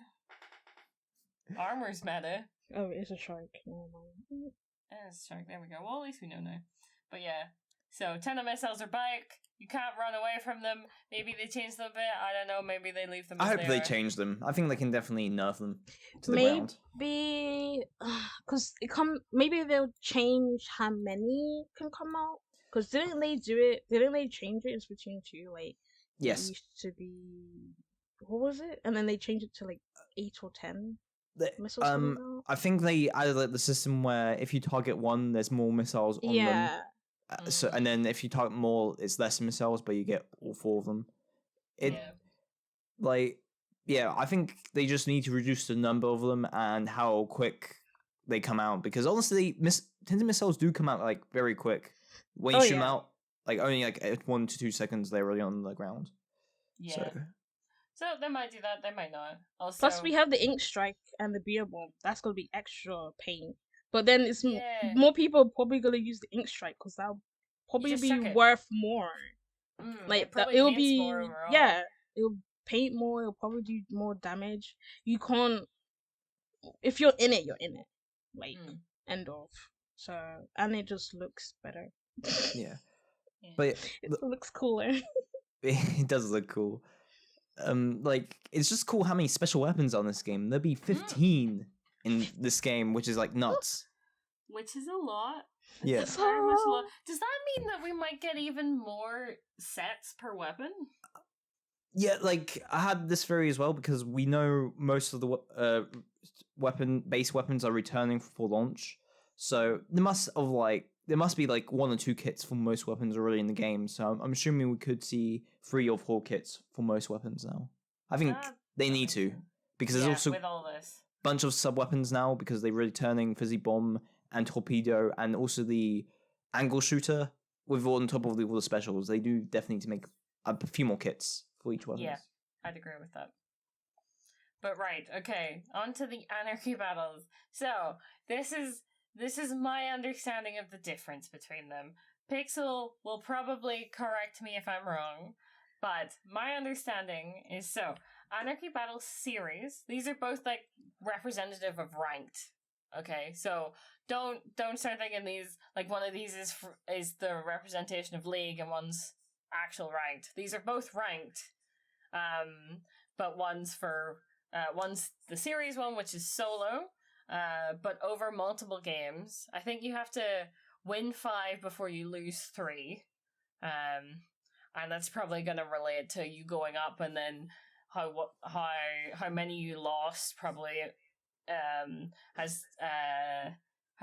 Armor's meta. Oh, it's a shark. It's a shark. There we go. Well, at least we know now. But yeah. So, Tentamis are back. You can't run away from them. Maybe they change them a bit. I don't know. Maybe they leave them. I hope they change them. I think they can definitely nerf them to the ground. Maybe because maybe they'll change how many can come out. Because didn't they do it? Didn't they change it in Splatoon 2? Like, yes, it used to be, what was it? And then they changed it to like 8 or 10 missiles. I think they added like the system where if you target one, there's more missiles on them. So and then if you target more, it's less missiles, but you get all 4 of them. I think they just need to reduce the number of them and how quick they come out, because honestly, tinted missiles do come out like very quick. When you shoot them out, like only like 1 to 2 seconds, they're already on the ground. Yeah. So they might do that, they might not. Also, plus, we have the ink strike and the beer bomb. That's gonna be extra pain. But then it's more people probably gonna use the ink strike because that'll probably be worth more. Like it'll be it'll paint more. It'll probably do more damage. You can't if you're in it, you're in it. Like end of. So and it just looks better. Yeah. But it looks cooler. It does look cool. Like it's just cool how many special weapons are on this game. There'll be 15 in this game, which is like nuts. Which is a lot. Yes. Very much a lot. Does that mean that we might get even more sets per weapon? Yeah, like I had this theory as well because we know most of the base weapons are returning for launch, so there must be like 1 or 2 kits for most weapons already in the game. So I'm assuming we could see 3 or 4 kits for most weapons now. I think they need to because there's also with all this bunch of sub weapons now because they're returning Fizzy Bomb and Torpedo and also the angle shooter with on top of all the specials. They do definitely need to make a few more kits for each weapon. Yeah, I'd agree with that. But right, okay, on to the anarchy battles. So this is my understanding of the difference between them. Pixel will probably correct me if I'm wrong, but my understanding is so Anarchy Battle series. These are both like representative of ranked. Okay, so don't start thinking these like one of these is the representation of League and one's actual ranked. These are both ranked, but one's the series one, which is solo, but over multiple games. I think you have to win 5 before you lose 3, and that's probably going to relate to you going up, and then how many you lost probably has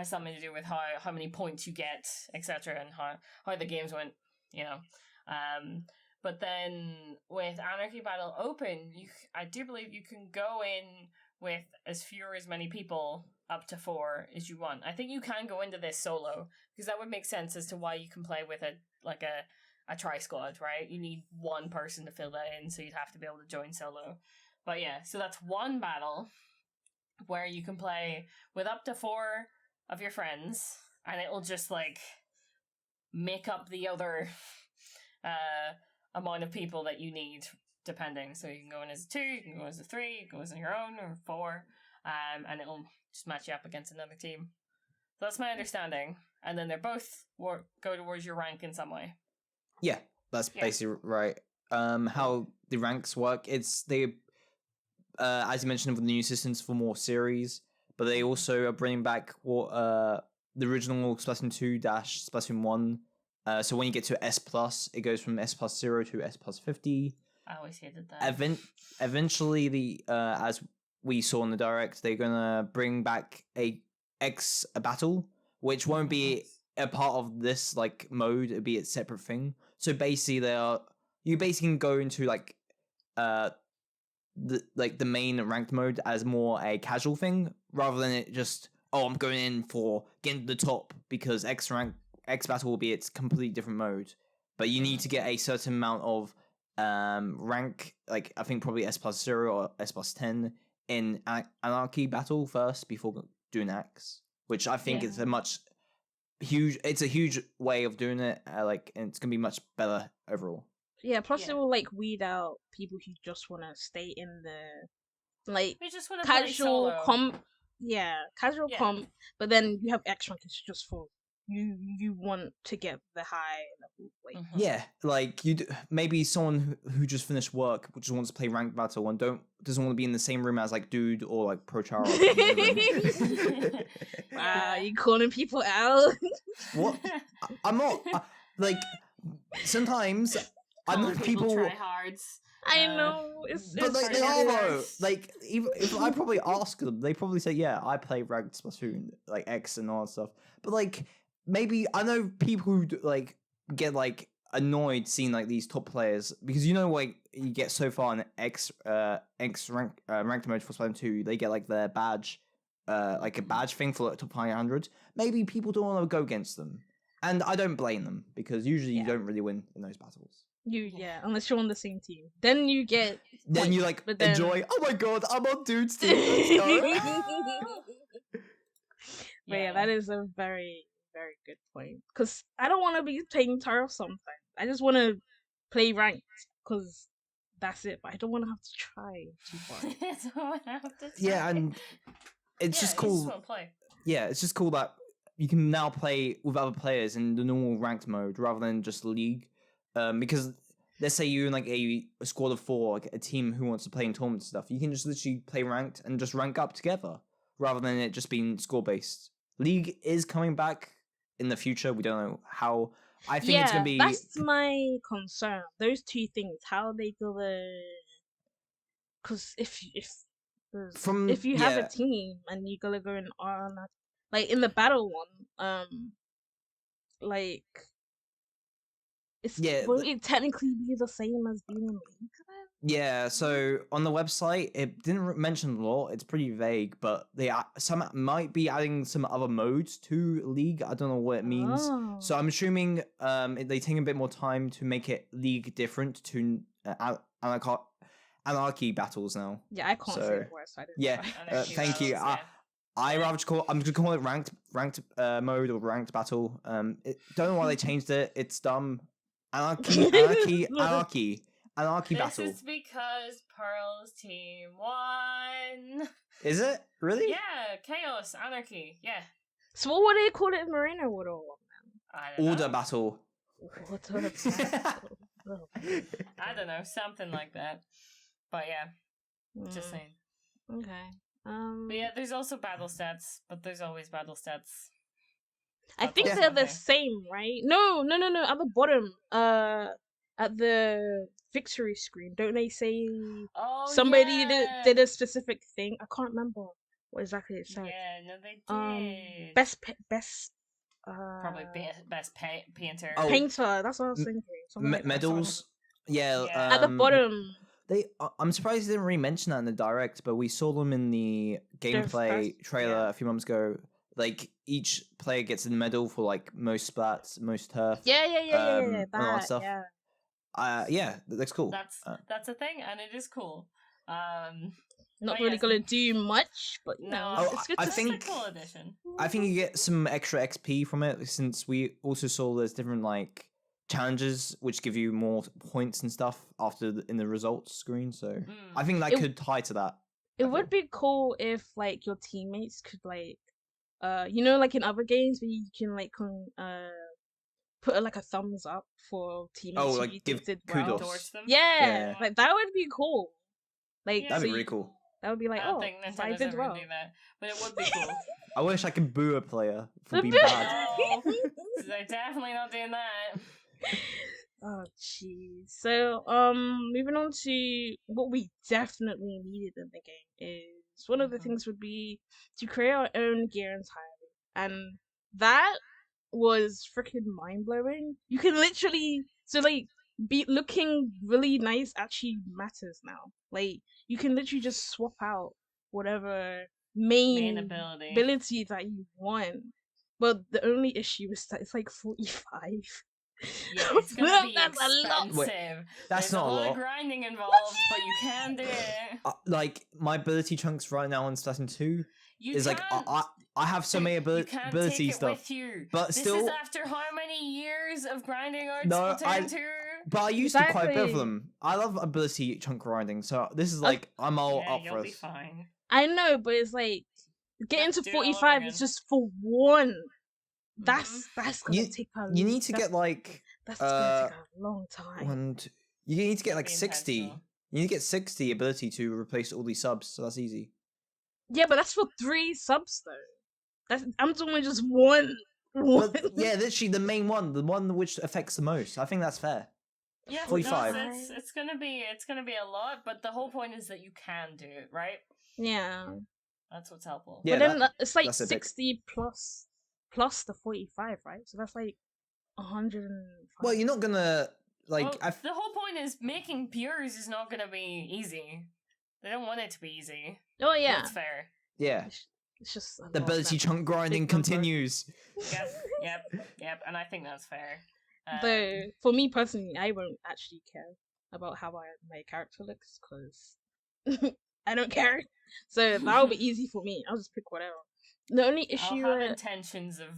something to do with how many points you get, etc., and how the games went, you know. But then with Anarchy Battle Open, I do believe you can go in with as few or as many people, up to 4 as you want. I think you can go into this solo because that would make sense as to why you can play with a tri-squad, right? You need one person to fill that in, so you'd have to be able to join solo. But yeah, so that's one battle where you can play with up to 4 of your friends, and it'll just like make up the other amount of people that you need, depending. So you can go in as a 2, you can go as a 3, you can go as on your own, or 4, and it'll just match you up against another team. So that's my understanding. And then they're both go towards your rank in some way. Yeah, that's basically right. How the ranks work, it's they, as you mentioned, with the new systems for more series, but they also are bringing back the original Splatoon 2 - Splatoon 1. So when you get to S+, it goes from S+ 0 to S+ 50. I always hated that. Eventually, as we saw in the direct, they're gonna bring back a X battle, which won't be a part of this like mode. It'll be a separate thing. So basically, you basically can go into like the main ranked mode as more a casual thing rather than it just I'm going in for getting to the top because X battle will be its completely different mode. But you need to get a certain amount of rank, like I think probably S+ 0 or S+ 10 in Anarchy Battle first before doing X, which I think is it's a huge way of doing it, and it's gonna be much better overall. Yeah, plus it will like weed out people who just want to stay in the like casual comp. Yeah, casual comp, but then you have X rank. It's just for you want to get the high level. Yeah, like maybe someone who just finished work just wants to play ranked battle and doesn't want to be in the same room as like Dude or like Pro Chara. Wow, you calling people out? What? I'm not. Sometimes I know people try hards. I know, but like they are though. Like even if I probably ask them, they probably say, "Yeah, I play ranked Splatoon, like X and all that stuff." But like maybe I know people who like get like annoyed seeing like these top players because like you get so far in X ranked mode for Splatoon 2, they get like their badge, like a badge thing for like top 500. Maybe people don't want to go against them, and I don't blame them because usually you don't really win in those battles. Unless you're on the same team. Then you get then points, you like enjoy, oh my god, I'm on Dude's team, let's go. But yeah, that is a very, very good point. Because I don't want to be playing turf sometimes. I just want to play ranked because that's it. But I don't want to have to try too hard. Yeah, and it's just cool. Yeah, it's just cool that you can now play with other players in the normal ranked mode rather than just League. Because let's say you're in like a squad of 4, like a team who wants to play in tournament stuff, you can just literally play ranked and just rank up together rather than it just being score based. League is coming back in the future. We don't know how. I think it's gonna be. That's my concern. Those two things, how they gonna? Because if you have a team and you gotta go in on like in the battle one, like will it technically be the same as being in League? Yeah, so on the website, it didn't mention a lot. It's pretty vague, but some might be adding some other modes to League. I don't know what it means. So I'm assuming they take a bit more time to make it League different to Anarchy battles now. Yeah, I can't say the words. Yeah, thank you. I'm just gonna call it ranked mode or ranked battle. Don't know why they changed it. It's dumb. Anarchy battle. This is because Pearl's team won. Is it? Really? Yeah, chaos, anarchy, yeah. So what would they call it in Marina Order? Order battle. Order battle. I don't know, something like that. But yeah, just saying. Okay. But yeah, there's also battle stats, but there's always battle stats. I think they're the same, right? No. At the bottom, at the victory screen, don't they say somebody did a specific thing? I can't remember what exactly it said. Yeah, no, they did. Best. Probably best painter. Oh, painter. That's what I was thinking. Like medals. Yeah. At the bottom. I'm surprised they didn't really mention that in the direct, but we saw them in the gameplay trailer a few months ago. Like each player gets a medal for like most splats, most turf. Yeah. And all that stuff. Yeah. That looks cool. That's a thing, and it is cool. Not really gonna do much, but no, it's good to see. It's a cool addition. I think you get some extra XP from it, since we also saw there's different like challenges which give you more points and stuff in the results screen. So I think that could tie to that. It would be cool if like your teammates could like, like in other games where you can like put like a thumbs up for teammates. Oh, like give kudos. Well. Yeah, like that would be cool. Like that'd be really cool. That would be like, I don't think Nintendo's ever gonna do that, but it would be cool. I wish I could boo a player for being bad. No, they're definitely not doing that. Oh jeez. So moving on to what we definitely needed in the game is one of the things would be to create our own gear entirely, and that was freaking mind blowing. You can literally be looking really nice actually matters now. Like you can literally just swap out whatever main ability that you want. But the only issue is that it's like 45. Yeah, it's gonna be expensive. A lot. Wait, that's There's not a lot of grinding involved, but you can do it. Like my ability chunks right now on Splatoon 2 is like I have so many ability stuff. With you. But this still, is after how many years of grinding on no, Splatoon 2? But I used to quite a bit of them. I love ability chunk grinding, so this is like I'm all up for you'll it. be fine. I know, but it's like getting to 45 is just for one. That's gonna take a long. You need to get like that's gonna take a long time. And you need to get like 60. You need to get 60 ability to replace all these subs, so that's easy. Yeah, but that's for 3 subs though. I'm talking just one. But, yeah, literally the main one, the one which affects the most. I think that's fair. Yeah, 45. No, it's gonna be a lot, but the whole point is that you can do it, right? Yeah, that's what's helpful. Yeah, but then it's like 60 plus the 45, right? So that's like 105. Well, you're not gonna like. Well, the whole point is making pures is not gonna be easy. They don't want it to be easy. Oh yeah, that's fair. Yeah, it's just the ability chunk grinding continues. Yep, and I think that's fair. Though for me personally, I won't actually care about how my character looks because I don't care. So that'll be easy for me. I'll just pick whatever. The only issue I'll have intentions of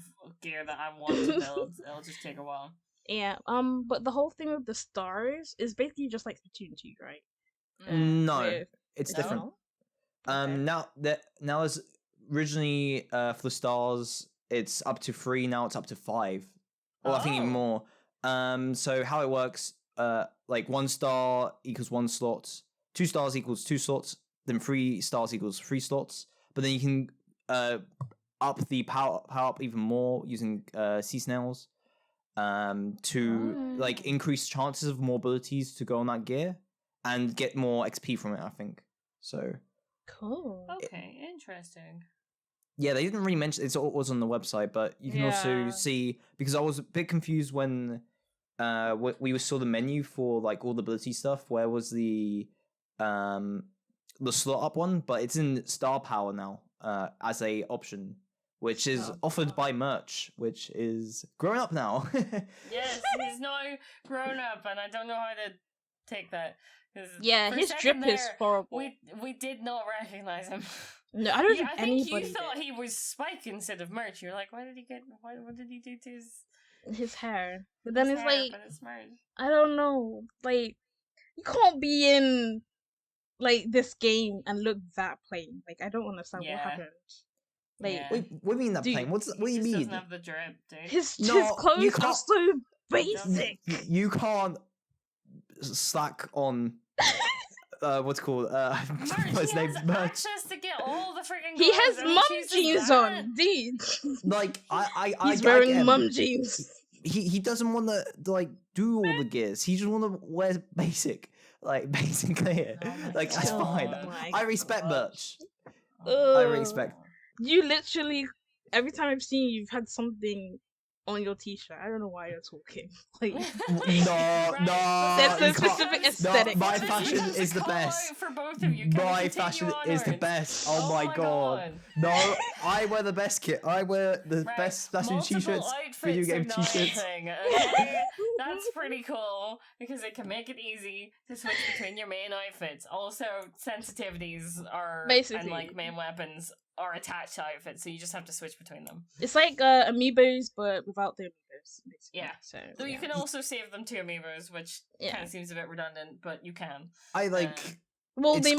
gear that I want to build. It'll just take a while. Yeah. But the whole thing with the stars is basically just like Splatoon 2, right? No, it's different. Now there's originally for the stars it's up to 3. Now it's up to 5. Or I think even more. So how it works, like 1 star equals 1 slot, 2 stars equals 2 slots, then 3 stars equals 3 slots. But then you can up the power up even more using sea snails. to like increase chances of more abilities to go on that gear and get more XP from it, I think. So Cool. Okay, interesting. yeah, they didn't really mention it was on the website, but you can also see, because I was a bit confused when we saw the menu for like all the ability stuff. Where was the slot up one? But it's in star power now as a option, which is offered by Merch, which is grown up now. Yes, he's now grown up, and I don't know how to take that. Yeah, his drip is horrible. We did not recognize him. No, I don't think I think anybody you thought did. he was Spike instead of Merch. You're like, what did he do to his hair? But then it's hair, like, but it's Merch. I don't know, like, you can't be in like this game and look that plain. Like, I don't understand what happened. Like, Wait, what do you mean that plain? What do you mean? Doesn't have the drip, dude. His clothes are so basic. You can't slack on what's called what's his name's Merch. Access to get all the freaking He has clothes, mum jeans on, dude. Like He's wearing mum jeans. He doesn't want to like do all the gears. He just want to wear basic, like basic gear. Like that's fine. I respect Merch. I respect. You literally, every time I've seen you, you've had something on your t-shirt. I don't know why you're talking. Like, no. There's a specific aesthetic. No, my fashion is the best. For both of you. My fashion is the best. Oh my god. No, I wear the best kit. I wear the best Splatoon t-shirts, video game t-shirts. Okay? That's pretty cool because it can make it easy to switch between your main outfits. Also, sensitivities are basically, and like main weapons are attached to outfits, so you just have to switch between them. It's like amiibos, but without the amiibos. Basically. Yeah. So you can also save them to amiibos, which kind of seems a bit redundant, but you can. I like. Well, they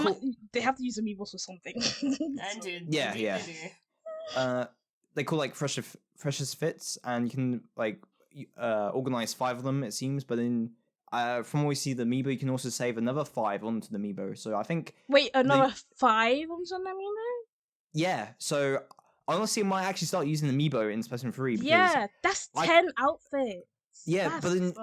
have to use amiibos for something. And dude, yeah. They call like freshest fits, and you can like organize 5 of them. It seems, but then. From what we see, the amiibo, you can also save another 5 onto the amiibo. So I think. Wait, another 5 onto the amiibo? Yeah. So honestly, I might actually start using the amiibo in Splatoon 3. Yeah, that's 10 outfits. Yeah, that's but then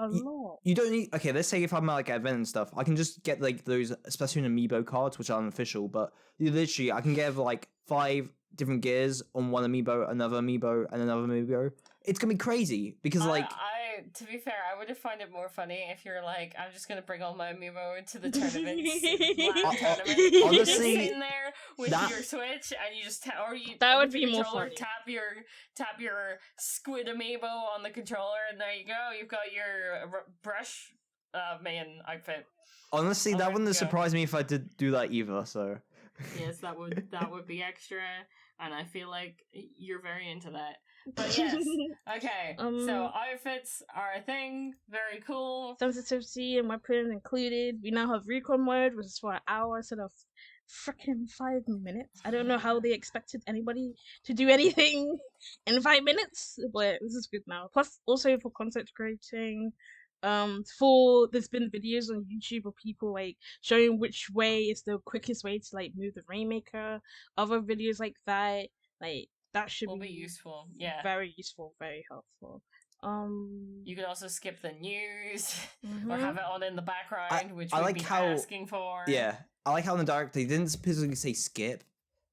you don't need. Okay, let's say if I'm at like an event and stuff, I can just get like those Splatoon amiibo cards, which are unofficial. But literally, I can get like 5 different gears on one amiibo, another amiibo, and another amiibo. It's gonna be crazy because like. To be fair, I would have found it more funny if you're like, I'm just gonna bring all my amiibo to the tournaments. Honestly, sitting there with your Switch, and you just that would be more funny. Tap your squid amiibo on the controller, and there you go. You've got your brush main outfit. Honestly, that wouldn't surprise me if I did do that either. So. Yes, that would be extra, and I feel like you're very into that. But yes, okay. So outfits are a thing. Very cool. Sensitivity and weapon included. We now have recon mode, which is for an hour instead of freaking 5 minutes. I don't know how they expected anybody to do anything in 5 minutes, but this is good now. Plus, also for content creating. There's been videos on YouTube of people like showing which way is the quickest way to like move the Rainmaker. Other videos like that, like that should be useful. Yeah, very useful, very helpful. You can also skip the news or have it on in the background, which I we'd like be how, asking for. Yeah, I like how in the direct they didn't specifically say skip.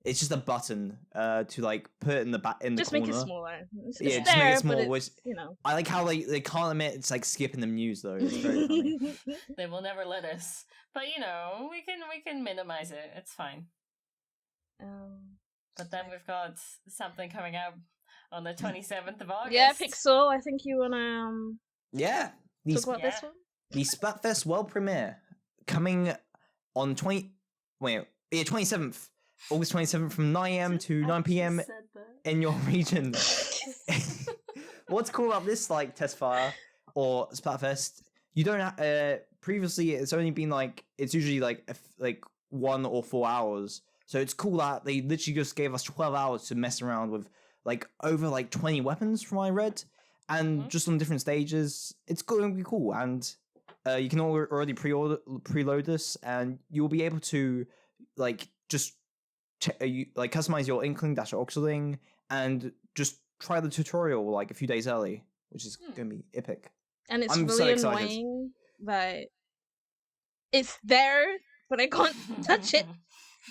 It's just a button to like put it in the corner. Just make it smaller. It's just there, make it small. but Which, you know. I like how they can't admit it's like skipping the news though. It's very funny. They will never let us, but you know we can minimize it. It's fine. But then we've got something coming out on the 27th of August. Yeah, Pixel. I think you wanna talk about this one. The Splatfest world premiere coming on 27th. August 27th from 9 a.m. to 9 p.m. in your region. What's cool about this like test fire or Splatfest? You don't have, previously it's only been like it's usually like 1 or 4 hours. So it's cool that they literally just gave us 12 hours to mess around with like over like 20 weapons from what I read, and just on different stages. It's going to be cool, and you can already preload this, and you'll be able to like just customize your Inkling -- Oxling and just try the tutorial like a few days early. which is gonna be epic. And it's I'm really so excited. annoying that it's there, but I can't touch it.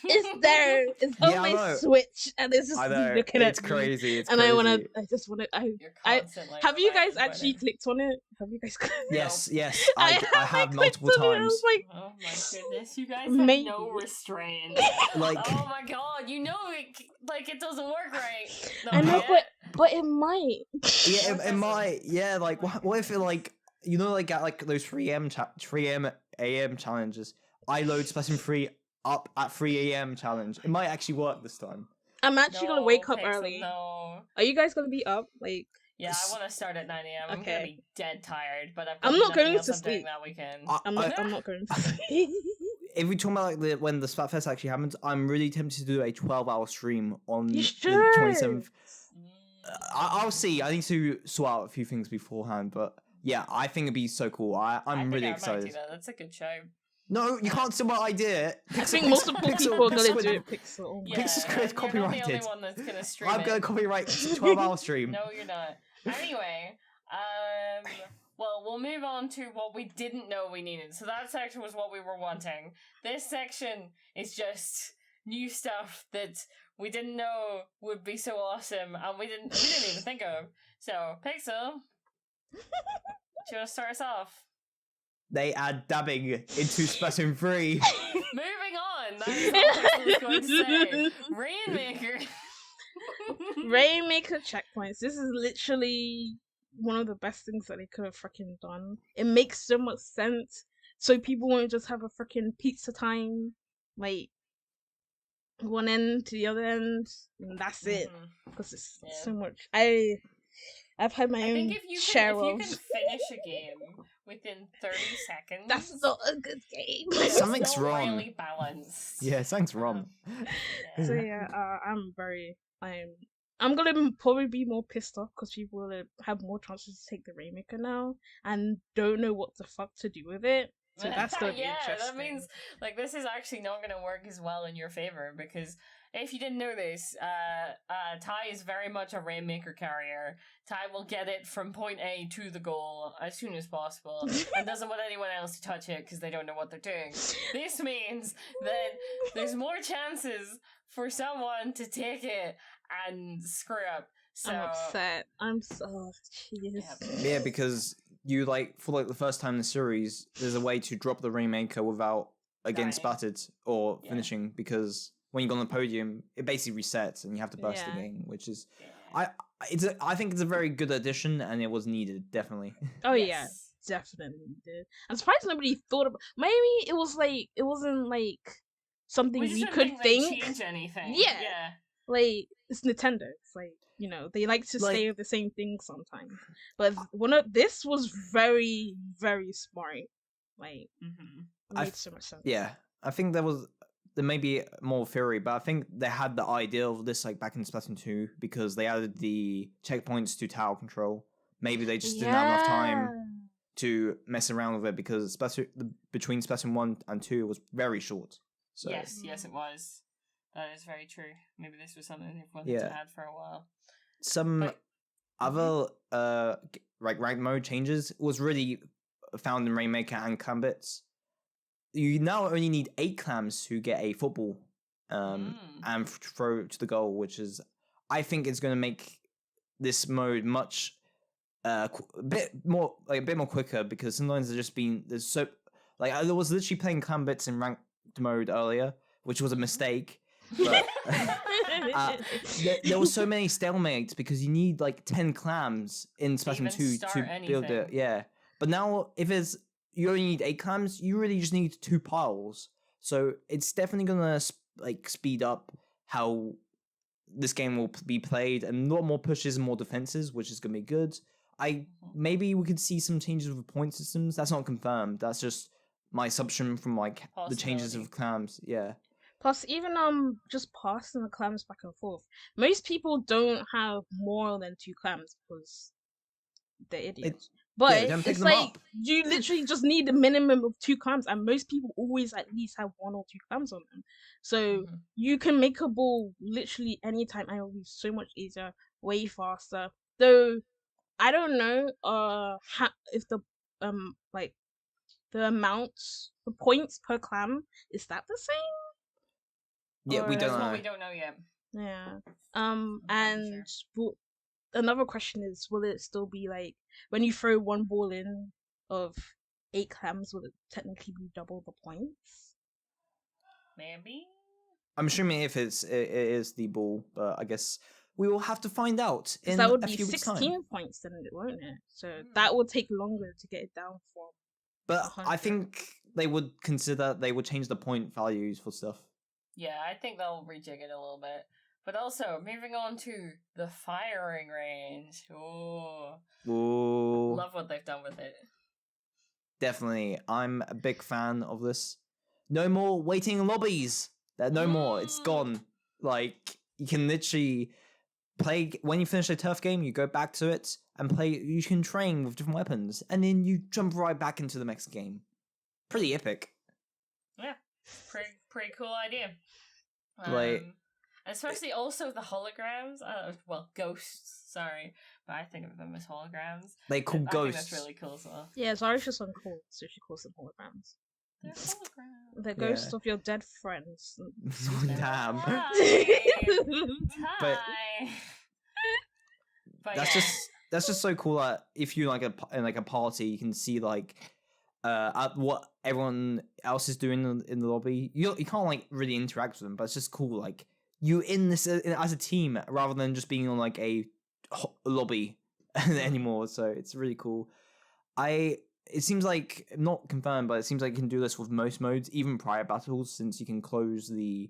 It's there. It's on Yeah, I my know. Switch, and it's just I know, looking at it's me. crazy. It's And crazy. I just wanna. You're I constantly have you guys reminded by actually it. clicked on it? Have you guys? Yes, yes, I I have clicked multiple on it. I times. was like, Oh my goodness, you guys have Maybe. no restraint. Like, Oh my god, you know it doesn't work right. No, I know, yeah. but it might. yeah, What's it this? might. Yeah, like what if it like like at like those 3 a.m. challenges? I load Splatoon 3 up at 3 a.m. challenge. It might actually work this time. I'm actually gonna No, wake up Pixel, early. No. Are you guys gonna be up? Like, Yeah, I want to start at 9 a.m. I'm gonna Okay. be dead tired, but I'm not nothing going else to I'm doing sleep. that weekend. I'm not going to sleep. If we talk about like when the Splatfest actually happens, I'm really tempted to do a 12-hour stream on You the should. 27th. I'll see. I need to sort out a few things beforehand, but yeah, I think it'd be so cool. I'm really excited. Might do that. That's a good show. No, you can't steal my idea. I think multiple people are gonna do it. Pixel. Yeah, PixelSquid you're not the copyrighted. only one that's gonna stream I'm it. gonna copyright 12-hour stream. No, you're not. Anyway, well, we'll move on to what we didn't know we needed. So that section was what we were wanting. This section is just new stuff that we didn't know would be so awesome, and we didn't even think of. So, Pixel, do you want to start us off? They add dabbing into Splatoon 3. Moving on. That is all Pixel was going to say. Rainmaker. Rainmaker checkpoints. This is literally one of the best things that they could have freaking done. It makes so much sense. So people won't just have a freaking pizza time, like one end to the other end, and that's it. Because it's so much. I've had my own share of. If you can finish a game within 30 seconds, that's not a good game. Something's wrong. Really balanced. Yeah, something's wrong. So yeah, I'm gonna probably be more pissed off because people will have more chances to take the Rainmaker now and don't know what the fuck to do with it. So that's gonna be interesting. That means like this is actually not gonna work as well in your favor because if you didn't know this, Ty is very much a Rainmaker carrier. Ty will get it from point A to the goal as soon as possible and doesn't want anyone else to touch it because they don't know what they're doing. This means that there's more chances for someone to take it and screw up. So I'm upset. I'm so jeez. Yeah, because you for the first time in the series, there's a way to drop the Rainmaker without getting splattered or finishing because when you go on the podium, it basically resets and you have to burst the game, which is I think it's a very good addition and it was needed, definitely. Oh yeah, definitely needed. I'm surprised nobody thought about. Maybe it wasn't like something we could think. Change anything. Yeah. Like it's Nintendo. It's like they like to stay with the same thing sometimes. But this was very very smart. Like it made so much sense. Yeah, I think there may be more theory, but I think they had the idea of this back in Splatoon 2 because they added the checkpoints to tower control. Maybe they just didn't have enough time to mess around with it because between Splatoon 1 and 2 was very short. So. Yes, it was. That is very true. Maybe this was something they've wanted to add for a while. Some other ranked mode changes was really found in Rainmaker and Clambits. You now only need 8 clams to get a football and throw to the goal, which is, I think, it's going to make this mode much a bit more quicker because sometimes I was literally playing Clambits in ranked mode earlier, which was a mistake. But there were so many stalemates because you need 10 clams in Splatoon 2 to build it. Yeah, but now if you only need 8 clams, you really just need 2 piles. So it's definitely gonna speed up how this game will be played, and a lot more pushes and more defenses, which is gonna be good. Maybe we could see some changes with point systems. That's not confirmed. That's just my assumption from the changes of clams. Yeah. Plus, even just passing the clams back and forth, most people don't have more than 2 clams because they're idiots. But it's you literally just need a minimum of 2 clams, and most people always at least have 1 or 2 clams on them. So you can make a ball literally anytime, and it'll be so much easier, way faster. Though I don't know if the like the amounts, the points per clan, is that the same? Yeah, we Or- That's don't what know. we don't know yet. Yeah. not And another question is, will it still be like when you throw one ball in of 8 clams, will it technically be double the points? Maybe. I'm assuming if it is the ball, but I guess we will have to find out Because in that would a be few weeks' 16 time. points, then, won't it? So that will take longer to get it down from. But 100. I think they would change the point values for stuff. Yeah, I think they'll rejig it a little bit. But also, moving on to the firing range. Ooh. Ooh. Love what they've done with it. Definitely. I'm a big fan of this. No more waiting lobbies. No more. It's gone. Like, you can literally play. When you finish a turf game, you go back to it and play. You can train with different weapons. And then you jump right back into the next game. Pretty epic. Yeah. Pretty cool idea. Like, especially also the holograms. Ghosts. Sorry, but I think of them as holograms. they call I ghosts. think that's really cool as well. Yeah, Zari's just uncool, so she calls them holograms. They're holograms. The ghosts of your dead friends. Damn. Hi. But Hi. But that's yeah. just so cool that if you in a party, you can see like what everyone else is doing in the lobby. You can't like really interact with them, but it's just cool. Like you in this as a team rather than just being on like a lobby anymore. So it's really cool. It seems like, not confirmed, but it seems like you can do this with most modes, even private battles, since you can close the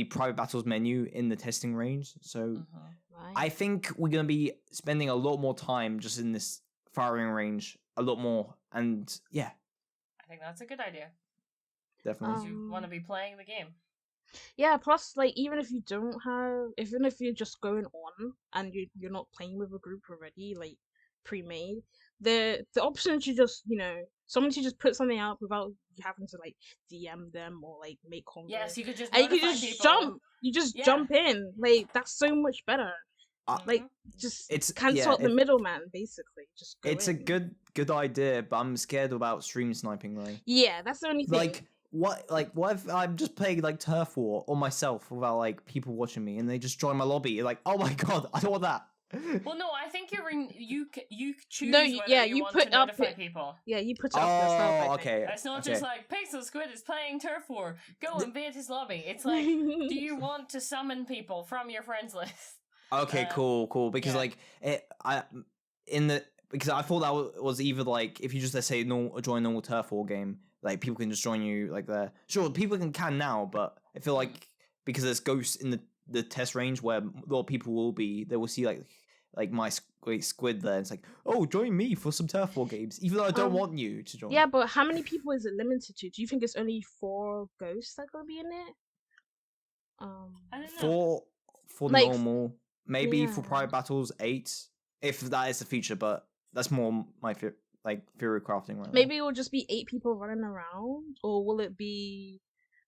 private battles menu in the testing range. So I think we're gonna be spending a lot more time just in this firing range, a lot more, and yeah, I think that's a good idea. definitely. You want to be playing the game. Yeah, plus, like, even if you're just going on and you're not playing with a group already, like, pre-made, the option to just, someone to just put something out without you having to, like, DM them or, like, make convo. Yes, you could just and you notify can just people. jump. You just jump in. Like, that's so much better. Like, just cancel out the middleman, basically. Just go It's in. a good idea, but I'm scared about stream sniping, though. Yeah, that's the only thing. What if I'm just playing like Turf War on myself without like people watching me and they just join my lobby? Like, oh my god, I don't want that. Well, no, I think you choose No, whether yeah, you you want put to notify up people. Yeah, you put it up yourself. I think. Okay. It's not just like PixelSquid is playing Turf War. Go invade his lobby. It's like, do you want to summon people from your friends list? Okay, cool. Because because I thought that was either like if you just let's say join a normal Turf War game, like people can just join you like there. Sure, people can now, but I feel like because there's ghosts in the test range where a lot of people will be, they will see like my great squid there. It's like, oh, join me for some Turf War games, even though I don't want you to join. Yeah, but how many people is it limited to? Do you think it's only 4 ghosts that are gonna be in it? I don't know. For like, normal, maybe for private battles 8, if that is the feature, but that's more my theory crafting right maybe it will just be 8 people running around, or will it be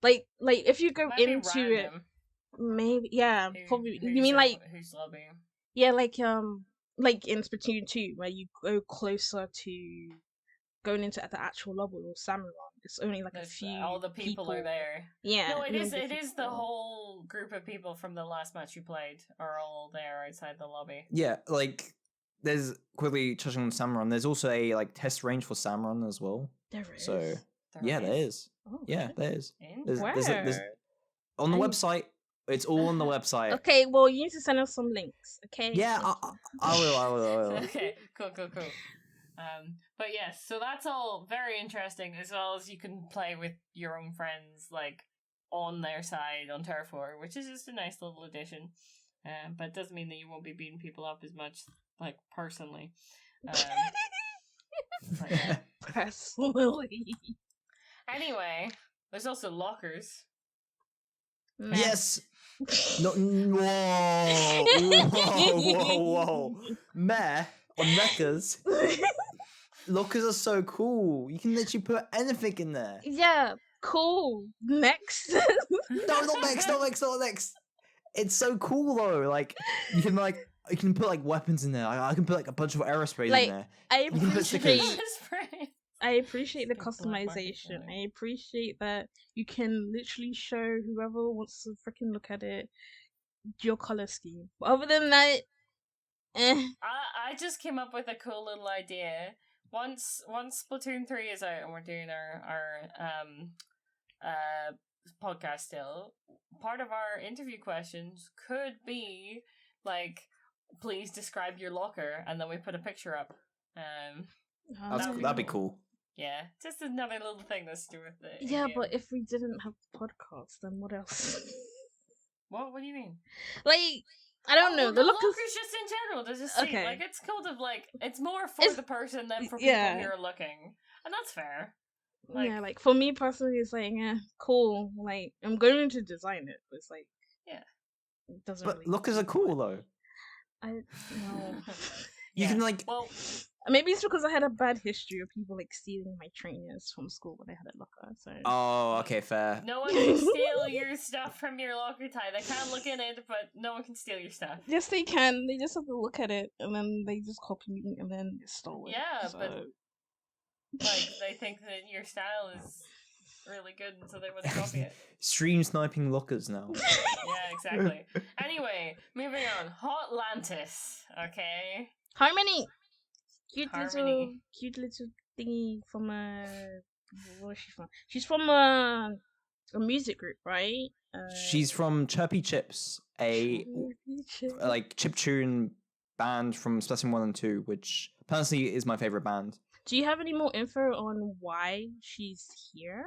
like if you go into it? Maybe probably. You mean like who's lobbying? Yeah, like in Splatoon 2, where you go closer to going into the actual lobby or Salmon Run. It's only like a few. All the people are there. Yeah. No, it is the whole group of people from the last match you played are all there outside the lobby. Yeah, like there's quickly touching on Salmon Run. There's also a like test range for Salmon Run as well. There is. So there is. Oh, yeah, there is. There's on the website. It's all on the website. Okay, well, you need to send us some links. Okay. Yeah, I will. Okay, cool. But yes, so that's all very interesting, as well as you can play with your own friends, like, on their side on Turf War, which is just a nice little addition. But it doesn't mean that you won't be beating people up as much, like, personally. Personally. Anyway, there's also lockers. Yes. No, whoa. Meh on Mechas. Lockers are so cool. You can literally put anything in there. Yeah, cool. Next. No, not next. It's so cool though. Like you can like you can put like weapons in there. I can put like a bunch of aerospace Like, in there. I You can put appreciate stickers. I appreciate the Big black market customization. for I appreciate that you can literally show whoever wants to freaking look at it your color scheme. But other than that, I just came up with a cool little idea. Once Splatoon 3 is out and we're doing our podcast still, part of our interview questions could be like, please describe your locker, and then we put a picture up. That'd be cool. Yeah, just another little thing that's to do with it. Yeah, but if we didn't have the podcast, then what else? What do you mean? Like, I don't know. The lookers just in general to just see, Okay. like, it's kind of like, it's more for It's- the person than for yeah. people who are looking, and that's fair. Like, yeah, like for me personally, it's like, cool. Like, I'm going to design it, but it's like, Yeah. it doesn't. But really lookers are cool though. I no. You Yeah. can like. well, Maybe it's because I had a bad history of people like stealing my trainers from school when I had a locker. So Oh, okay, fair. no one can steal your stuff from your locker tie. They can't look in it, but no one can steal your stuff. yes, they can. They just have to look at it, and then they just copy me, and then it's stolen. Yeah, so... but like they think that your style is really good, and so they want to copy it. Stream sniping lookers now. Yeah, exactly. Anyway, moving on. Hotlantis. Okay. Harmony, Harmony. cute little thingy from where is she from? She's from a music group, right? She's from Chirpy Chips, a like chiptune band from Splatoon 1 and 2, which personally is my favorite band. Do you have any more info on why she's here?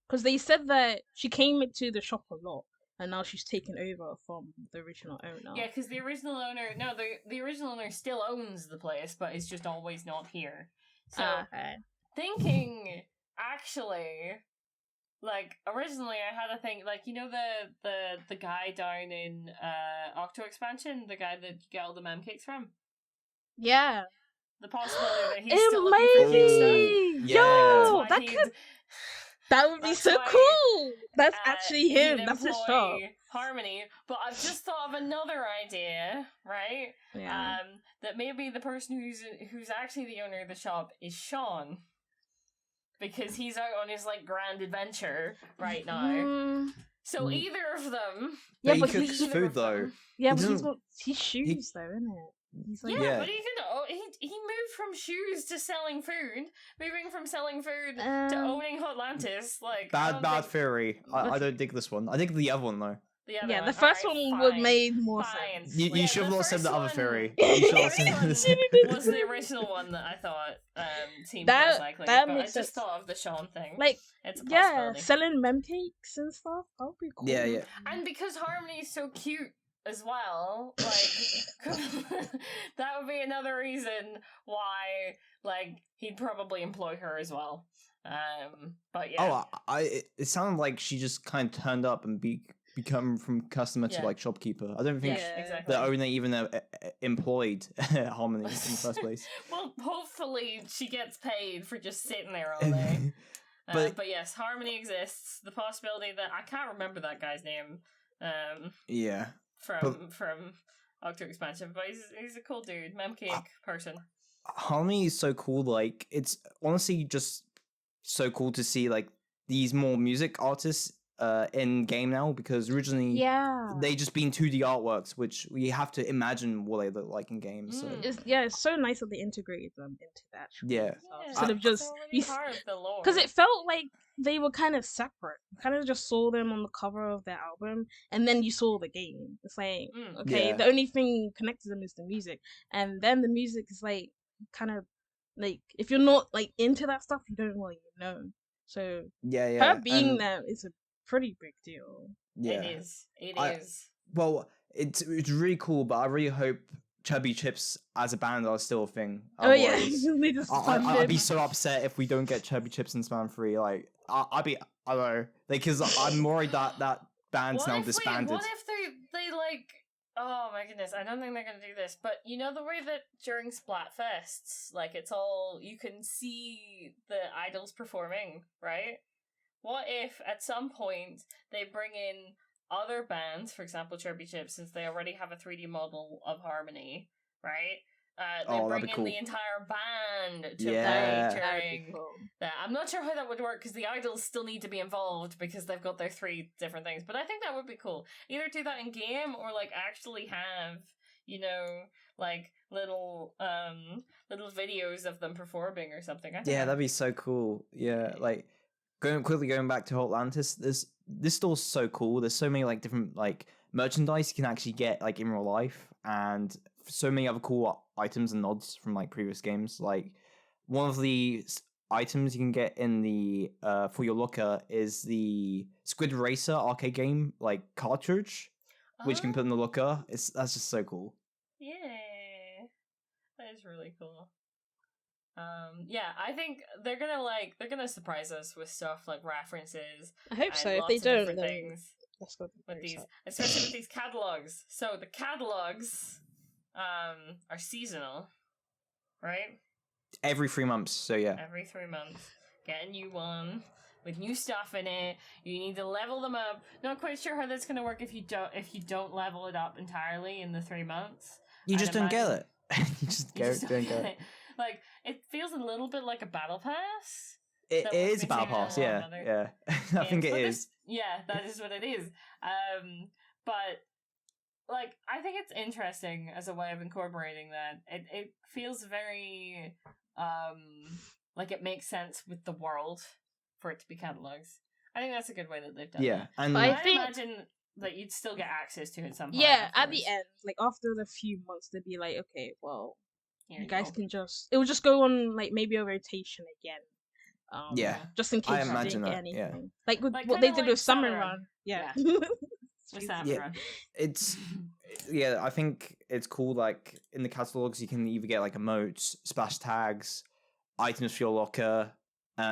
Because they said that she came into the shop a lot, and now she's taken over from the original owner. Yeah, because the original owner, the original owner still owns the place, but is just always not here. So, Okay. thinking, actually, like, originally I had a thing, like, you know the guy down in Octo Expansion, the guy that you get all the mem cakes from? Yeah. The possibility that he's It still might looking for cute be. stuff. Yo, Yeah. that would be That's so why, cool. That's actually him. he'd That's his employ shop. Harmony, but I've just thought of another idea, right? Yeah. That maybe the person who's actually the owner of the shop is Sean, because he's out on his like grand adventure right now. Mm, So either of them, yeah, But he but cooks he's food though. yeah, He but doesn't- he's shoes though, isn't it? He's like yeah, Yeah. but he can. He moved from shoes to selling food, moving from selling food to Um, owning Hotlantis. Like I don't Bad think- theory. I don't dig this one. I dig the other one though. The other yeah, one. the first Alright, one would fine. made more Fine. sense. You Yeah, should have the not said the first other one- theory. the You should have first said one this. was the original one that I thought seemed That- most likely. that but makes I just sense. thought of the Sean thing. Like, It's a yeah, possibility. selling mem cakes and stuff. That would be cool. Yeah, yeah. And because Harmony is so cute as well, like that would be another reason why, like, he'd probably employ her as well. But yeah. Oh, it sounded like she just kind of turned up and become from customer to Yeah. like shopkeeper. I don't think Yeah, Yeah. exactly. the owner even employed Harmony in the first place. Well, hopefully she gets paid for just sitting there all day. But- But yes, Harmony exists. The possibility that I can't remember that guy's name. Yeah. From Octo Expansion, but he's a cool dude, mem cake person. Harmony is so cool. Like, it's honestly just so cool to see like these more music artists in game now, because originally Yeah. they just been 2D artworks, which we have to imagine what they look like in games. So It's so nice that they integrated them into the actual Yeah. game itself, instead of it's just already part of the lore. because it felt like they were kind of separate. Kind of just saw them on the cover of their album, and then you saw the game. It's like, Mm. okay, Yeah. the only thing connected them is the music, and then the music is like kind of like if you're not like into that stuff, you don't really know. So yeah. her being and- there is a pretty big deal. Yeah. It is. It I- is. Well, it's really cool, but I really hope Chubby Chips as a band are still a thing. Oh yeah, Otherwise, they just I'd funded. be so upset if we don't get Chubby Chips in Span 3. Like, I don't know, because I'm worried that band's now disbanded. What if they like? Oh my goodness! I don't think they're gonna do this. But you know the way that during Splatfests, like it's all you can see the idols performing, right? What if at some point they bring in other bands, for example, Chirpy Chip, since they already have a 3D model of Harmony, right? They Oh, that'd bring be in cool. the entire band to Yeah. play That'd be during cool. that. I'm not sure how that would work because the idols still need to be involved because they've got their 3 different things. But I think that would be cool. Either do that in game or like actually have, you know, like little videos of them performing or something. I think Yeah, that'd be so cool. Yeah, like going back to Atlantis, this store's so cool. There's so many like different like merchandise you can actually get like in real life, and so many other cool items and nods from like previous games. Like one of the items you can get in the for your locker is the Squid Racer arcade game like cartridge, which you can put in the locker. That's just so cool. Yeah, that is really cool. Yeah, I think they're gonna surprise us with stuff like references. I hope and so. If lots they of don't, different then things that's got with these, especially with these catalogs. So the catalogs, are seasonal, right? Every 3 months, so yeah. Every 3 months, get a new one with new stuff in it. You need to level them up. Not quite sure how that's gonna work if you don't level it up entirely in the 3 months. You just don't get imagine- it. You just don't get it. Like, it feels a little bit like a battle pass. It That is a we've been battle seeing in pass, a lot of yeah. other Yeah. I think games, it but is. Yeah, that is what it is. But like, I think it's interesting as a way of incorporating that. It feels very like it makes sense with the world for it to be catalogs. I think that's a good way that they've done Yeah. it. And But I I think- imagine that you'd still get access to it somehow. Yeah, at the end, like after the few months, they'd be like, okay, well, you guys can just, it will just go on like maybe a rotation again. Yeah, just in I case you imagine didn't get that, yeah. anything. Like with Like, what they kinda did like with Salmon Salmon Run. Run. Yeah. With Excuse me. Saffron. it's yeah, I think it's cool. Like in the catalogs, you can either get like emotes, splash tags, items for your locker,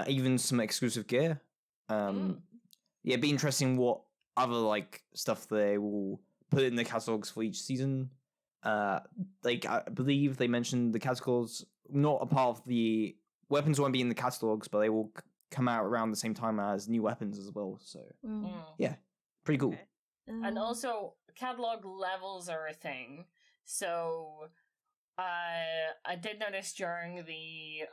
even some exclusive gear. Yeah, it'd be interesting what other like stuff they will put in the catalogs for each season. Like I believe they mentioned the catalogs not a part of the weapons won't be in the catalogs, but they will come out around the same time as new weapons as well. So yeah, pretty cool. Okay. And also, catalog levels are a thing. So, I did notice during the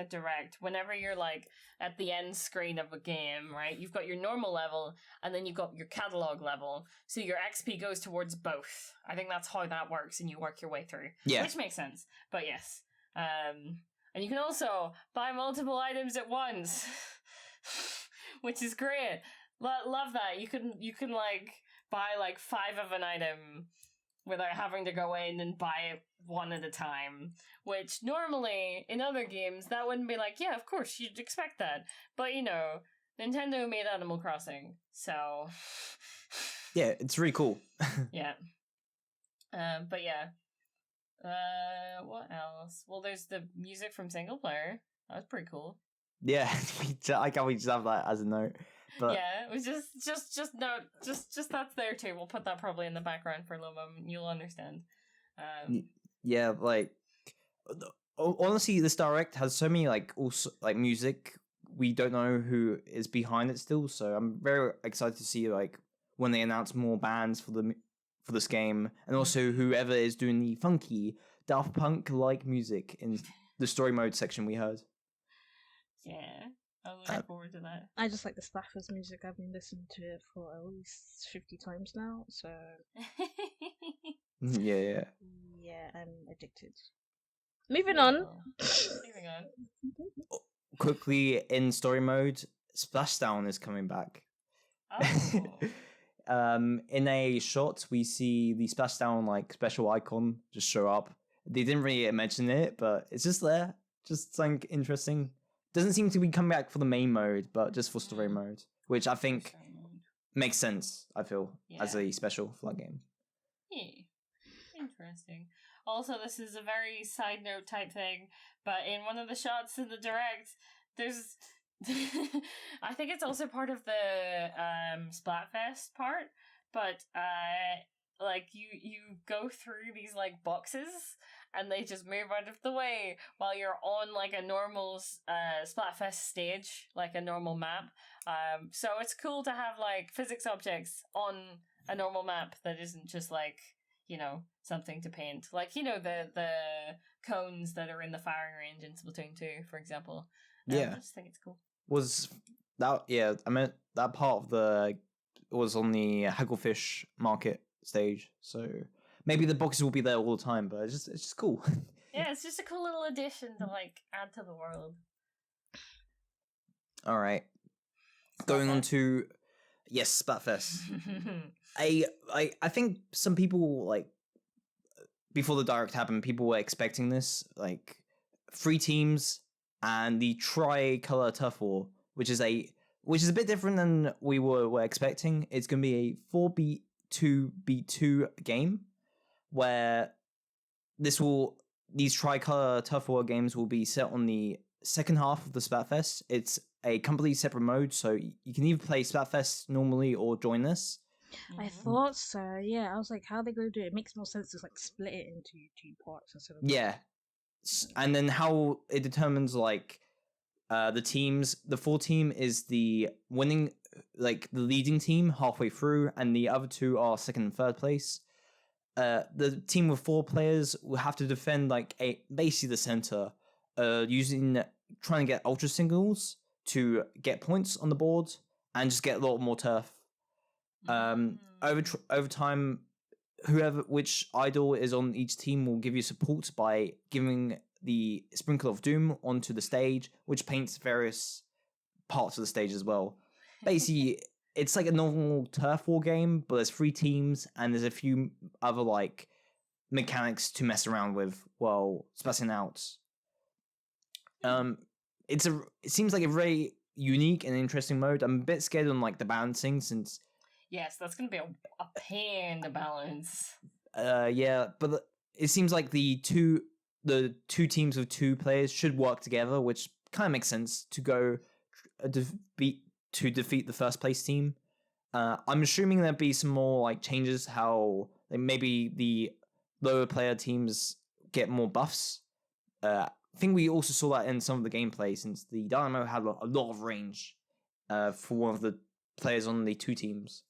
direct, whenever you're like at the end screen of a game, right? You've got your normal level, and then you've got your catalog level. So your XP goes towards both. I think that's how that works, and you work your way through. Yeah. Which makes sense. But yes, and you can also buy multiple items at once, which is great. Love that. You can like buy like 5 of an item without having to go in and buy it one at a time, which normally in other games that wouldn't be like, yeah, of course you'd expect that. But you know, Nintendo made Animal Crossing, so Yeah, it's really cool. yeah. But yeah. What else? Well, there's the music from single player. That was pretty cool. Yeah, I can't just have that as a note. But yeah, it was just that's there too. We'll put that probably in the background for a little moment. You'll understand. Yeah, like honestly, this direct has so many like also like music. We don't know who is behind it still, so I'm very excited to see like when they announce more bands for this game, and also whoever is doing the funky Daft Punk like music in the story mode section we heard. Yeah, I'm looking forward to that. I just like the Staffers music. I've been listening to it for at least 50 times now, so Yeah. yeah, I'm addicted. Moving on. Moving on. Quickly in story mode, Splashdown is coming back. Oh. In a shot, we see the Splashdown like special icon just show up. They didn't really mention it, but it's just there, just something interesting. Doesn't seem to be coming back for the main mode, but just for story mode, which I think makes sense. I feel as a special for that game. Yeah, interesting. Also, this is a very side note type thing, but in one of the shots in the direct, there's I think it's also part of the Splatfest part, but like you go through these like boxes and they just move out of the way while you're on like a normal Splatfest stage, like a normal map. So it's cool to have like physics objects on a normal map that isn't just like, you know, something to paint. Like, you know, the cones that are in the firing range in Splatoon 2, for example. Yeah. I just think it's cool. Was that, yeah, I meant that part of the was on the Hagglefish market stage, so maybe the boxes will be there all the time, but it's just cool. Yeah, it's just a cool little addition to like add to the world. All right, going on to Splatfest. I think some people, like, before the direct happened, people were expecting this, like 3 teams and the tri-color turf war, which is a bit different than we were expecting. It's going to be a 4v2 game where these tri-color turf war games will be set on the second half of the Splatfest. It's a completely separate mode, so you can either play Splatfest normally or join this. I thought so. Yeah, I was like, how are they going to do it? It makes more sense to like split it into 2 parts instead of and then how it determines like the teams. The 4 team is the winning, like the leading team halfway through, and the other 2 are second and third place. The team with 4 players will have to defend like basically the center, trying to get ultra singles to get points on the board and just get a lot more turf. Over time, which idol is on each team will give you support by giving the Sprinkle of Doom onto the stage, which paints various parts of the stage as well. Basically, it's like a normal turf war game, but there's 3 teams and there's a few other like mechanics to mess around with while spacing out. It seems like a very unique and interesting mode. I'm a bit scared on like the balancing since. Yes, that's going to be a pain to balance. Yeah, but it seems like the two teams of 2 players should work together, which kind of makes sense to go defeat the first place team. I'm assuming there'll be some more like changes, how like, maybe the lower player teams get more buffs. I think we also saw that in some of the gameplay, since the Dynamo had a lot of range for one of the players on the 2 teams.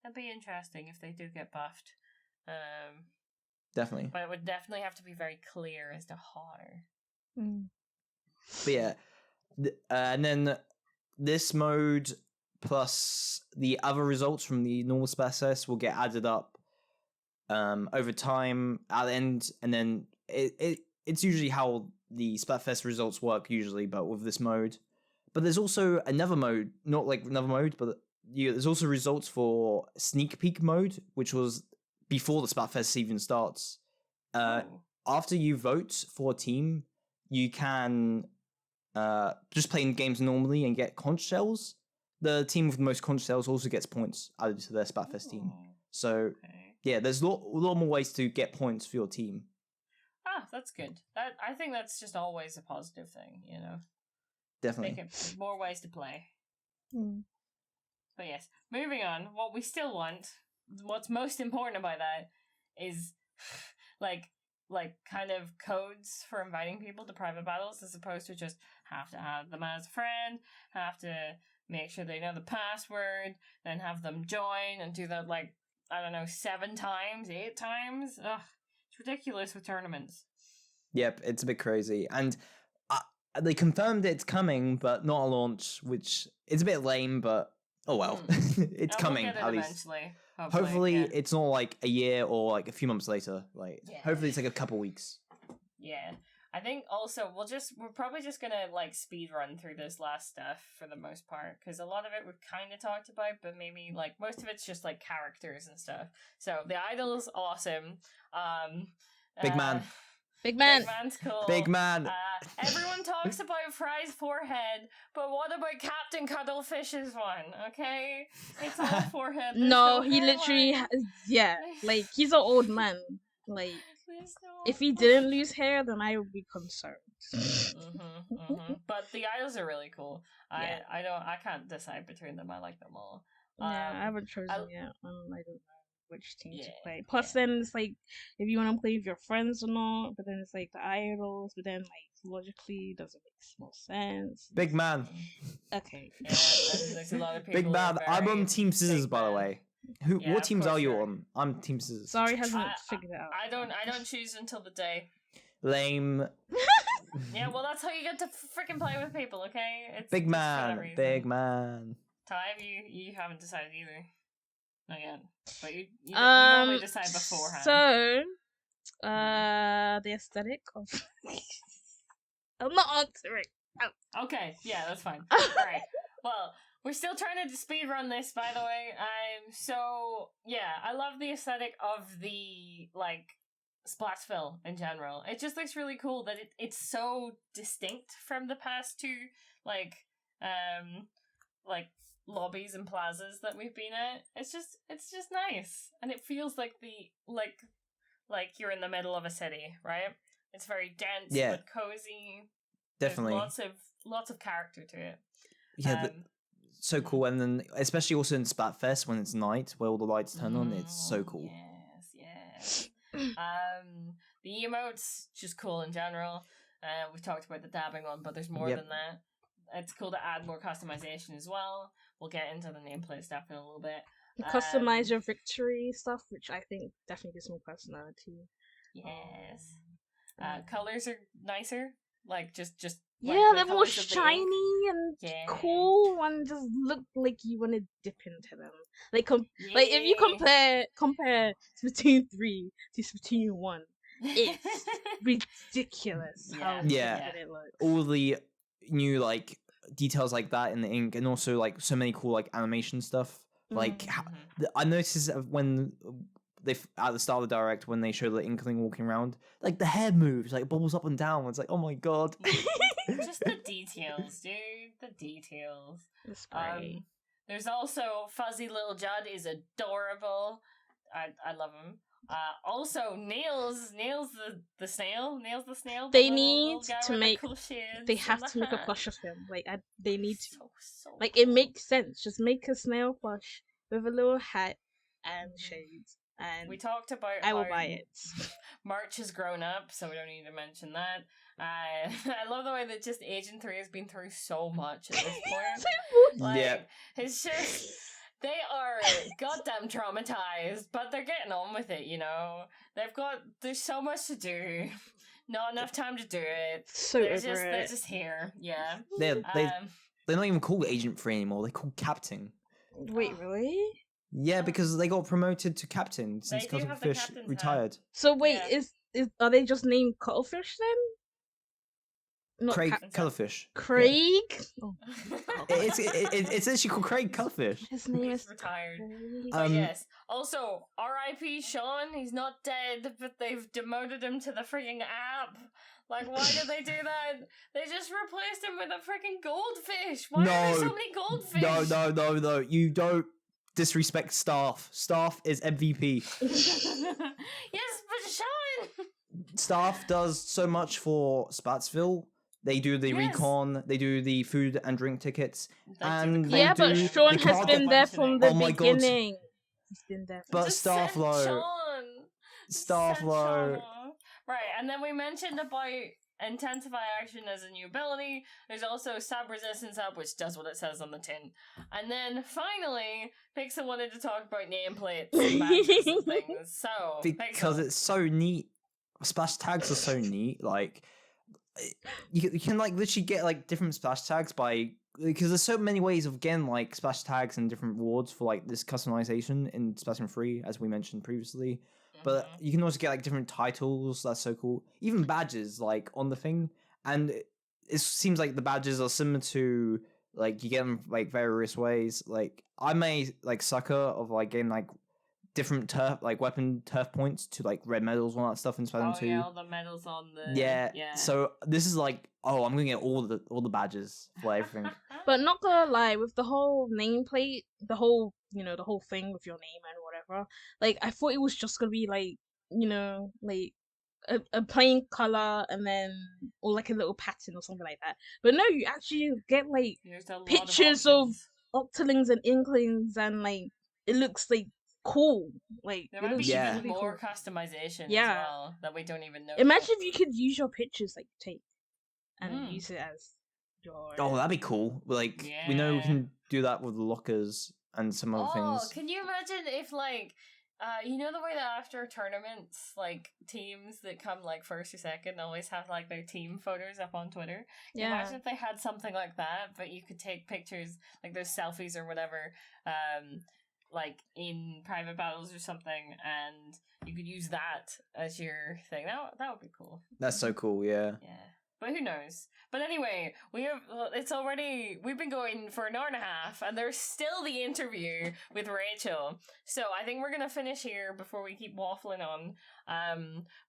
That'd be interesting if they do get buffed. Definitely. But it would definitely have to be very clear as to how. But yeah, and then this mode plus the other results from the normal Splatfest will get added up over time at the end, and then it's usually how the Splatfest results work usually, but with this mode. But there's also another mode, not like another mode, but there's also results for sneak peek mode, which was before the Splatfest even starts. After you vote for a team, you can just play in games normally and get conch shells. The team with the most conch shells also gets points added to their Splatfest team. So yeah, there's a lot more ways to get points for your team. That's good. I think that's just always a positive thing, you know. Definitely. Make it more ways to play. But yes, moving on. What we still want, what's most important about that is like kind of codes for inviting people to private battles, as opposed to just have to add them as a friend, have to make sure they know the password, then have them join and do that like, I don't know, 7 times, 8 times. Ugh, it's ridiculous with tournaments. Yep, it's a bit crazy. And they confirmed it's coming, but not a launch, which is a bit lame, but oh well. It's coming, we'll get it at least. Eventually. Hopefully yeah. it's not like a year or like a few months later. Like hopefully it's like a couple weeks. Yeah. I think also we're probably just gonna like speed run through this last stuff for the most part, because a lot of it we've kind of talked about, but maybe like most of it's just like characters and stuff. So the idol's awesome. Big man. Big man. Big man's cool. Big man. Everyone talks about Fry's forehead, but what about Captain Cuddlefish's one? Okay, it's all forehead. No, he literally like he's an old man. Like if he didn't lose hair, then I would be concerned. But the idols are really cool. I can't decide between them. I like them all. Yeah, I haven't chosen yet. I don't know. which team to Yeah, play. Plus, then it's like if you want to play with your friends or not. But then it's like the idols. But then like logically, doesn't make more sense. Big man. Okay. Yeah, there's a lot of people. Big man. I'm on Team Scissors, by the way. Yeah, What teams are you you're... on? I'm Team Scissors. Zari hasn't figured it out. I don't choose until the day. Lame. Yeah, well, that's how you get to freaking play with people, okay? It's Big just for man. that reason. Big man. Time, you haven't decided either. Not yet. But you normally decide beforehand. So, the aesthetic of... I'm not answering. Oh. Okay, yeah, that's fine. Alright, well, we're still trying to speedrun this, by the way. So, yeah, I love the aesthetic of the, like, Splatsville in general. It just looks really cool that it's so distinct from the past two, like lobbies and plazas that we've been at. It's just nice, and it feels like like you're in the middle of a city, right? It's very dense, but cozy. Definitely, there's lots of character to it. Yeah, so cool, and then especially also in Splatfest when it's night, where all the lights turn on. It's so cool. Yes. The emotes just cool in general. We've talked about the dabbing one, but there's more than that. It's cool to add more customization as well. We'll get into the nameplate stuff in a little bit. Customize your victory stuff, which I think definitely gives more personality. Yes. Colors are nicer. Like just yeah, they're more shiny and cool, and just look like you want to dip into them. Like like if you compare Splatoon 3 to Splatoon 1, it's ridiculous how good it looks. All the new like details like that in the ink, and also like so many cool like animation stuff. Like I noticed when they at the start of the direct when they show the Inkling walking around, like the hair moves, like bobbles up and down. It's like, oh my god. Just the details, dude. The details. It's great. There's also Fuzzy Little Judd is adorable. I love him. Also Nails the snail. They need to make. They have to make a plush of him. Like they need to. So like cool. It makes sense. Just make a snail plush with a little hat and shades. And we talked about I will buy it. March has grown up, so we don't need to mention that. I love the way that just Agent 3 has been through so much at this point. Like, it's just, they are goddamn traumatized, but they're getting on with it, you know? There's so much to do. Not enough time to do it. So they're just here, yeah. They're not even called Agent 3 anymore, they're called Captain. Wait, really? Yeah, because they got promoted to captain since Cuttlefish retired. So wait, are they just named Cuttlefish then? Not Craig Cuttlefish. Craig? Yeah. Oh. It's actually called Craig Cuttlefish. His name is retired. But yes. Also, R.I.P. Sean. He's not dead, but they've demoted him to the freaking app. Like, why did they do that? They just replaced him with a freaking goldfish. Why are there so many goldfish? No. You don't disrespect Staff. Staff is MVP. Yes, but Sean! Staff does so much for Spatsville. They do the recon, they do the food and drink tickets, and but Sean has been there from the beginning. He's been there. But Staff low. Staff low. Right, and then we mentioned about Intensify Action as a new ability. There's also Stab Resistance up, which does what it says on the tin. And then finally, Pixel wanted to talk about nameplates and badges and things. So because it's so neat. Splash tags are so neat. Like you can like literally get like different splash tags because there's so many ways of getting like splash tags and different rewards for like this customization in Splatoon 3, as we mentioned previously. But you can also get like different titles. That's so cool. Even badges like on the thing, and it seems like the badges are similar to like you get them like various ways. Like I'm a like sucker of like getting like different turf like weapon turf points to like red medals and all that stuff in Splatoon 2. Yeah, all the medals on the yeah. So this is like I'm gonna get all the badges for everything. But not gonna lie, with the whole nameplate, the whole thing with your name and whatever, like I thought it was just gonna be like like a plain color and then or like a little pattern or something like that. But no, you actually get like pictures of Octolings and Inklings, and like it looks like cool. Like, There it might be looks Yeah. even really more cool. customization as Yeah. well that we don't even know. Imagine if you could use your pictures that you take and Mm. use it as your. Oh, that'd be cool. Like, we know we Yeah. can do that with the lockers and some other Oh, things. can you imagine if like you know the way that after tournaments, like teams that come like first or second always have like their team photos up on Twitter? Can you Yeah. imagine if they had something like that, but you could take pictures like those selfies or whatever, like in private battles or something, and you could use that as your thing. That would be cool. That's so cool, yeah. Yeah. But who knows? But anyway, we've been going for an hour and a half, and there's still the interview with Rachel. So I think we're gonna finish here before we keep waffling on.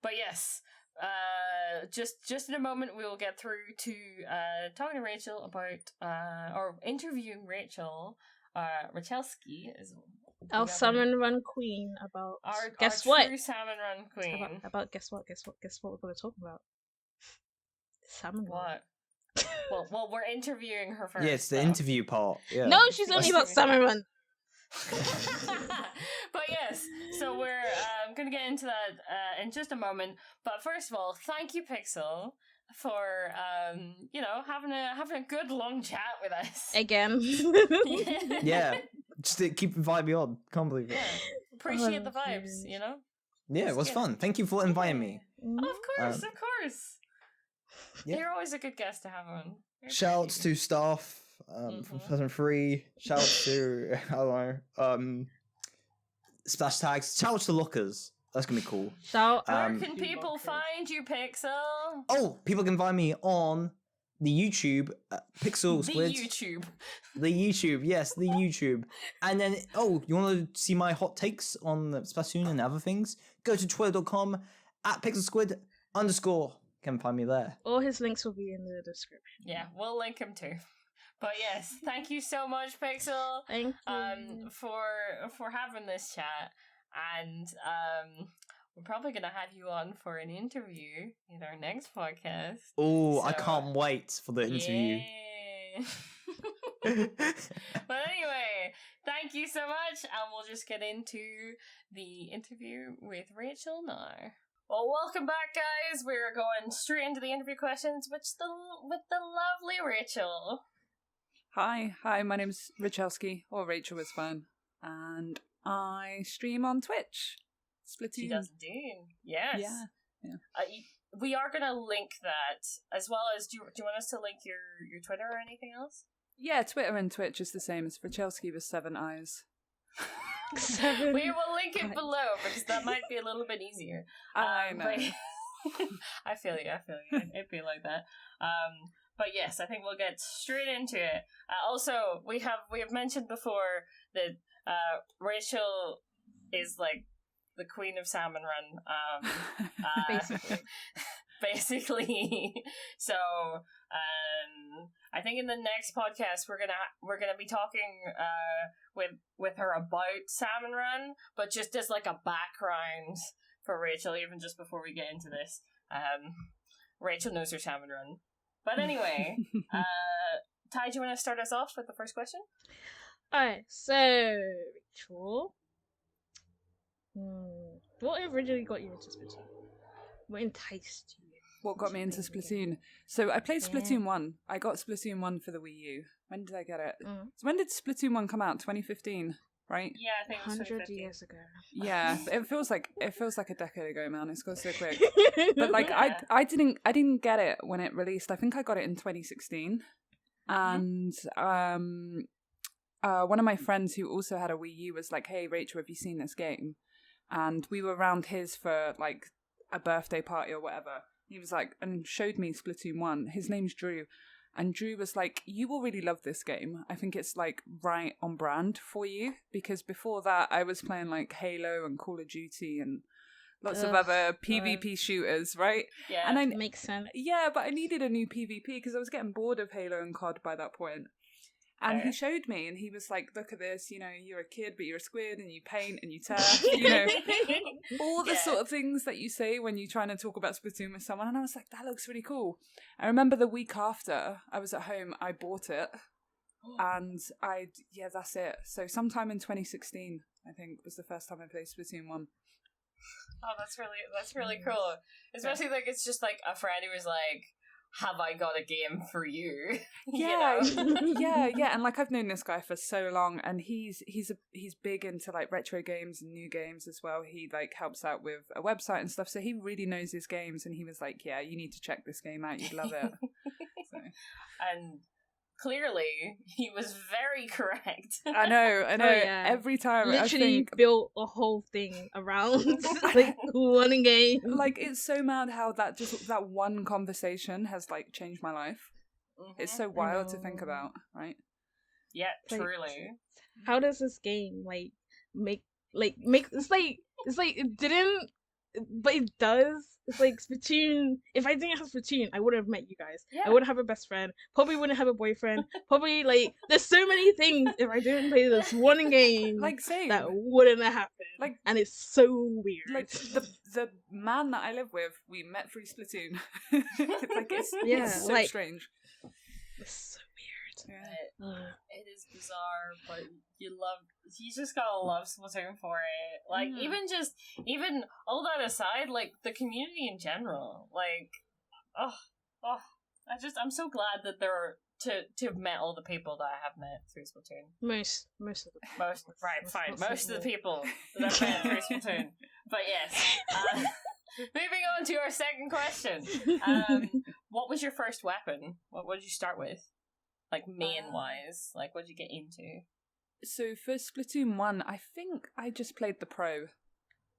But yes, just in a moment we will get through to talking to Rachel about or interviewing Rachel Rachelskiiiiiiii is Our Salmon Run Queen about. our Guess our what? true Salmon Run Queen. About guess what we're going to talk about. Salmon Run. What? Well, we're interviewing her first. Yeah, it's the so. interview part. Yeah. No, she's only about Salmon Run. But yes, so we're gonna get into that in just a moment. But first of all, thank you, Pixel, for having a good long chat with us Again. Yeah. Just to keep the vibe on. Can't believe it. Yeah. Appreciate the vibes, you know. Yeah, it was fun. Thank you for inviting me. Of course. Yeah. You're always a good guest to have on. Shouts to staff from Splatoon 3. Shouts to I don't know. Splash tags. Shouts to lockers. That's gonna be cool. Where can people find you, Pixel? Oh, people can find me on the YouTube, PixelSquid. The YouTube, yes, the YouTube. And then, you want to see my hot takes on Splatoon and other things? Go to twitter.com @PixelSquid_. Can find me there. All his links will be in the description. Yeah, we'll link him too. But yes, thank you so much, Pixel. Thank you. For having this chat. And we're probably gonna have you on for an interview in our next podcast. Oh, I can't wait for the interview. Yeah. But anyway, thank you so much, and we'll just get into the interview with Rachel now. Well, welcome back, guys. We're going straight into the interview questions, with the lovely Rachel. Hi, my name's Rachelskiiiiiiii, or Rachel is fine, and I stream on Twitch. Splatoon. She does indeed. Yes. Yeah. We are going to link that, as well as, do you want us to link your Twitter or anything else? Yeah, Twitter and Twitch is the same as Rachelskiiiiiiii with 7 eyes. We will link it below, because that might be a little bit easier. I know. I feel you. It'd be like that. But yes, I think we'll get straight into it. Also, we have mentioned before that Rachel is like the queen of Salmon Run. Basically. So, I think in the next podcast we're gonna be talking with her about Salmon Run, but just as like a background for Rachel, even just before we get into this. Rachel knows her Salmon Run. But anyway, Ty, do you want to start us off with the first question? Alright, so Rachel, what originally got you into Splatoon? What enticed you? What got me into Splatoon? So I played Splatoon 1. I got Splatoon 1 for the Wii U. When did I get it? So when did Splatoon 1 come out? 2015, right? Yeah, I think it was 100 years ago. Yeah, it feels like a decade ago, man. It's gone so quick. But like, I didn't get it when it released. I think I got it in 2016, and one of my friends who also had a Wii U was like, "Hey, Rachel, have you seen this game?" And we were around his for like a birthday party or whatever. He was like, and showed me Splatoon 1. His name's Drew. And Drew was like, you will really love this game. I think it's like right on brand for you. Because before that, I was playing like Halo and Call of Duty and lots of other PvP shooters, right? Yeah, and makes sense. Yeah, but I needed a new PvP because I was getting bored of Halo and COD by that point. And he showed me, and he was like, look at this, you know, you're a kid, but you're a squid, and you paint, and you turf, you know, all the sort of things that you say when you're trying to talk about Splatoon with someone. And I was like, that looks really cool. I remember the week after I was at home, I bought it, And that's it. So sometime in 2016, I think, was the first time I played Splatoon 1. Oh, that's really cool. Especially like it's just like a friend who was like, "Have I got a game for you?" Yeah, You know? yeah. And like I've known this guy for so long, and he's big into like retro games and new games as well. He like helps out with a website and stuff, so he really knows his games. And he was like, "Yeah, you need to check this game out. You'd love it." So. And clearly, he was very correct. I know. Oh, yeah. Every time, Literally I think, built a whole thing around like one game. like it's so mad how that one conversation has like changed my life. It's so wild to think about, right? Yeah, Like, truly. How does this game make it's like it didn't, but it does. It's like Splatoon. If I didn't have Splatoon, I wouldn't have met you guys. Yeah. I wouldn't have a best friend. Probably wouldn't have a boyfriend. Probably like there's so many things if I didn't play this one game Like same. that wouldn't have happened. Like- and it's so weird. Like the man that I live with, we met through Splatoon. It's so like- strange. It's so weird. Yeah. It is bizarre, but you just gotta love Splatoon for it. Like, even all that aside, like, the community in general, like, I'm so glad that there are, to have met all the people that I have met through Splatoon. Most of the Most of the people that I've met through Splatoon. But yes, moving on to our second question. What was your first weapon? What did you start with? Like, main-wise? Like, what did you get into? So for Splatoon 1, I think I just played the Pro,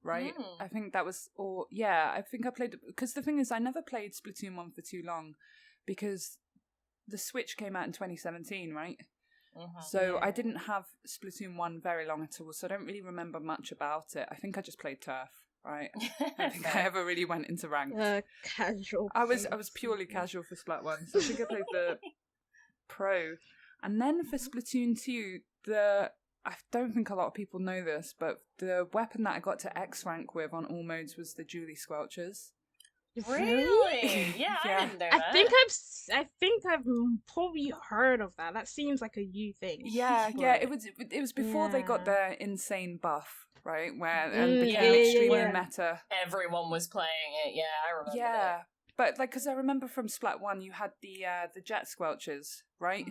right? I think that was, I think I played, because the thing is, I never played Splatoon 1 for too long, because the Switch came out in 2017, right? So I didn't have Splatoon 1 very long at all, so I don't really remember much about it. I think I just played Turf, right? I don't think I ever really went into ranked. casual. I was purely casual for Splat 1, so I think I played the Pro. And then for Splatoon 2, I don't think a lot of people know this, but the weapon that I got to X rank with on all modes was the Julie Squelchers. Really? Yeah, I Yeah. didn't know I that. think I've probably heard of that. That seems like a you thing. Yeah, Right. it was before they got their insane buff, right? Where Mm, became yeah, extremely yeah. meta. Everyone was playing it. Yeah, I remember Yeah. that. But like, because I remember from Splat 1, you had the Jet Squelchers, right?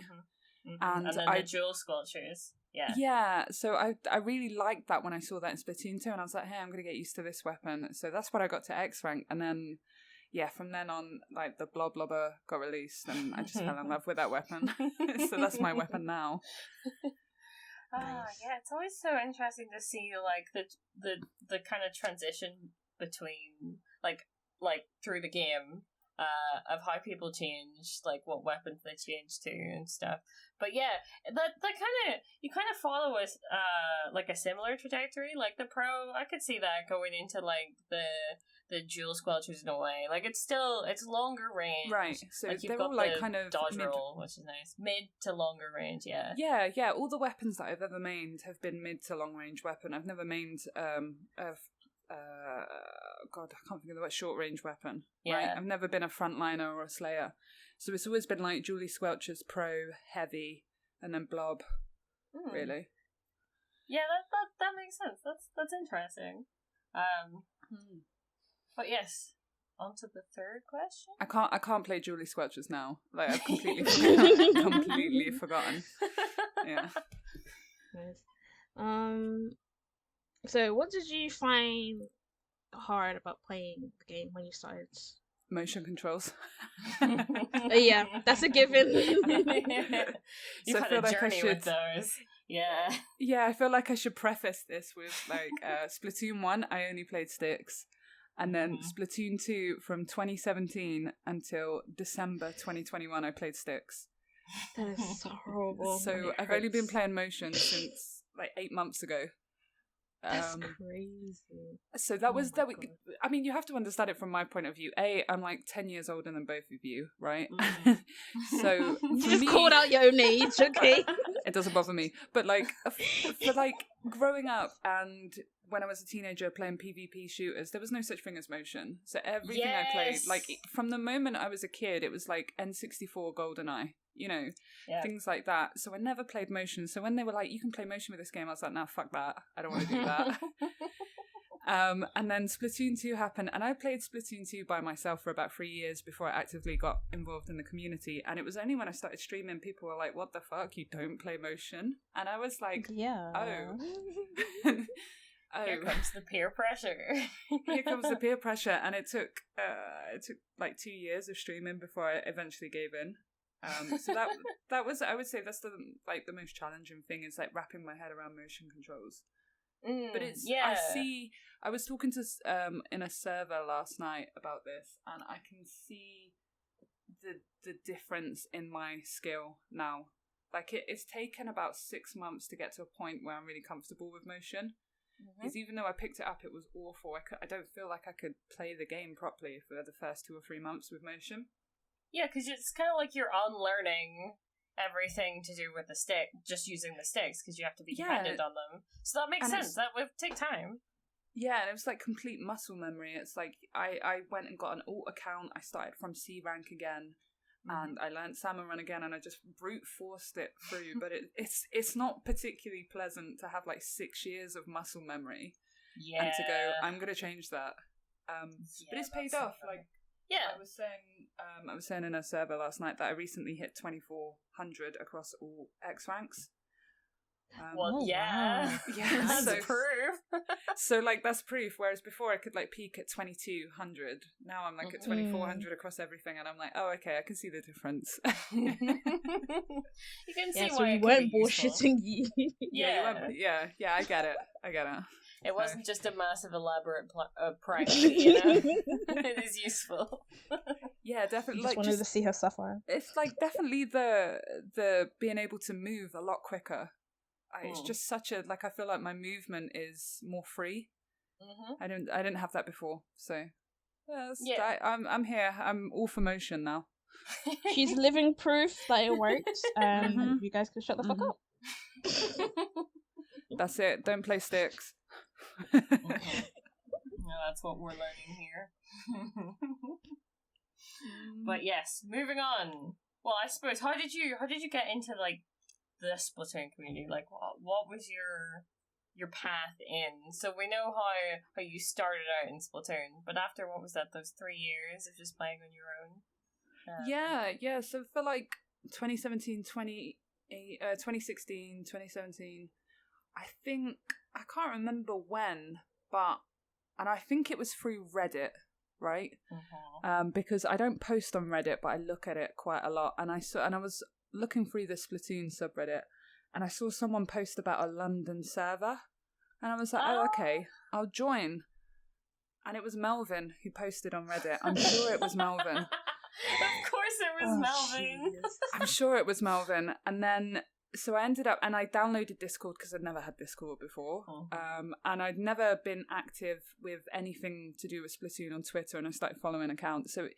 And And then I- the Jewel Squelchers. Yeah. Yeah, so I really liked that when I saw that in Splatoon 2, and I was like, hey, I'm going to get used to this weapon. So that's what I got to X rank, and then, from then on, like, the Blob Blobber got released, and I just fell in love with that weapon. So that's my weapon now. Yeah, it's always so interesting to see like the kind of transition between like through the game of how people change, like what weapons they change to and stuff. But yeah, that kind of you kind of follow like a similar trajectory. Like the Pro, I could see that going into like the Jewel Squelchers in a way. Like it's longer range, Right, so like you've they're got all like the kind of dodge mid. roll, which is nice, mid to longer range. Yeah. Yeah, all the weapons that I've ever mained have been mid to long range weapon. I've never mained God, I can't think of the word, short range weapon. Right? Yeah. I've never been a frontliner or a slayer. So it's always been like Julie Squelchers, Pro, Heavy, and then Blob. Really. Yeah, that makes sense. That's interesting. But yes, on to the third question. I can't play Julie Squelchers now. Like I've completely forgotten. Yeah. Nice. So what did you find hard about playing the game when you started? Motion controls. Yeah, that's a given. You've So I had feel a like I journey with should- those. Yeah. Yeah, I feel like I should preface this with like Splatoon 1, I only played sticks. And then Splatoon 2 from 2017 until December 2021 I played sticks. That is so horrible. So It I've only been hurts. playing motion since like 8 months ago. That's crazy. So that was my that. God. I mean, you have to understand it from my point of view. I'm like 10 years older than both of you, right? So You for just me, called out your own age, okay? it doesn't bother me. But like for like growing up and when I was a teenager playing PvP shooters, there was no such thing as motion. So everything I played, like from the moment I was a kid, it was like N64 GoldenEye, you know, things like that. So I never played motion. So when they were like, you can play motion with this game, I was like, nah, fuck that. I don't want to do that. And then Splatoon 2 happened, and I played Splatoon 2 by myself for about 3 years before I actively got involved in the community. And it was only when I started streaming, people were like, what the fuck, you don't play motion? And I was like, oh. Here comes the peer pressure. Here comes the peer pressure. And it took like 2 years of streaming before I eventually gave in. So that was, I would say that's the most challenging thing, is like wrapping my head around motion controls. But it's I was talking to in a server last night about this, and I can see the difference in my skill now. Like it's taken about 6 months to get to a point where I'm really comfortable with motion. Because even though I picked it up, it was awful. I don't feel like I could play the game properly for the first 2 or 3 months with motion. Yeah, because it's kind of like you're unlearning everything to do with the stick, just using the sticks, because you have to be dependent on them. So that makes sense. That would take time. Yeah, and it was like complete muscle memory. It's like I went and got an alt account. I started from C rank again, and I learned Salmon Run again, and I just brute forced it through. But it's not particularly pleasant to have like 6 years of muscle memory, and to go, I'm gonna change that. But it's paid off. Like I was saying in a server last night that I recently hit 2400 across all X ranks. Wow. That's proof. So like that's proof. Whereas before I could like peak at 2200. Now I'm like at 2400 across everything, and I'm like, oh, okay, I can see the difference. You can see so why we weren't bullshitting you. Yeah, I get it. It wasn't just a massive elaborate prank, you know. It is useful. Yeah, definitely. Just wanted to see her suffer. It's like definitely the being able to move a lot quicker. It's just such a I feel like my movement is more free. I didn't have that before, so I'm here. I'm all for motion now. She's living proof that it works, and you guys can shut the fuck up. That's it. Don't play sticks. No, that's what we're learning here. But yes, moving on. Well, I suppose how did you get into like the Splatoon community? Like, what was your path in? So we know how you started out in Splatoon, but after, what was that, those 3 years of just playing on your own? Yeah. So for like 2017, 2016, 2017, I think, I can't remember when, and I think it was through Reddit, right? Because I don't post on Reddit, but I look at it quite a lot, and I was looking through the Splatoon subreddit, and I saw someone post about a London server, and I was like, oh, okay, I'll join. And it was Melvin who posted on Reddit. I'm sure it was Melvin. Of course it was Melvin. I'm sure it was Melvin. And then, so I ended up, and I downloaded Discord because I'd never had Discord before. And I'd never been active with anything to do with Splatoon on Twitter, and I started following accounts. So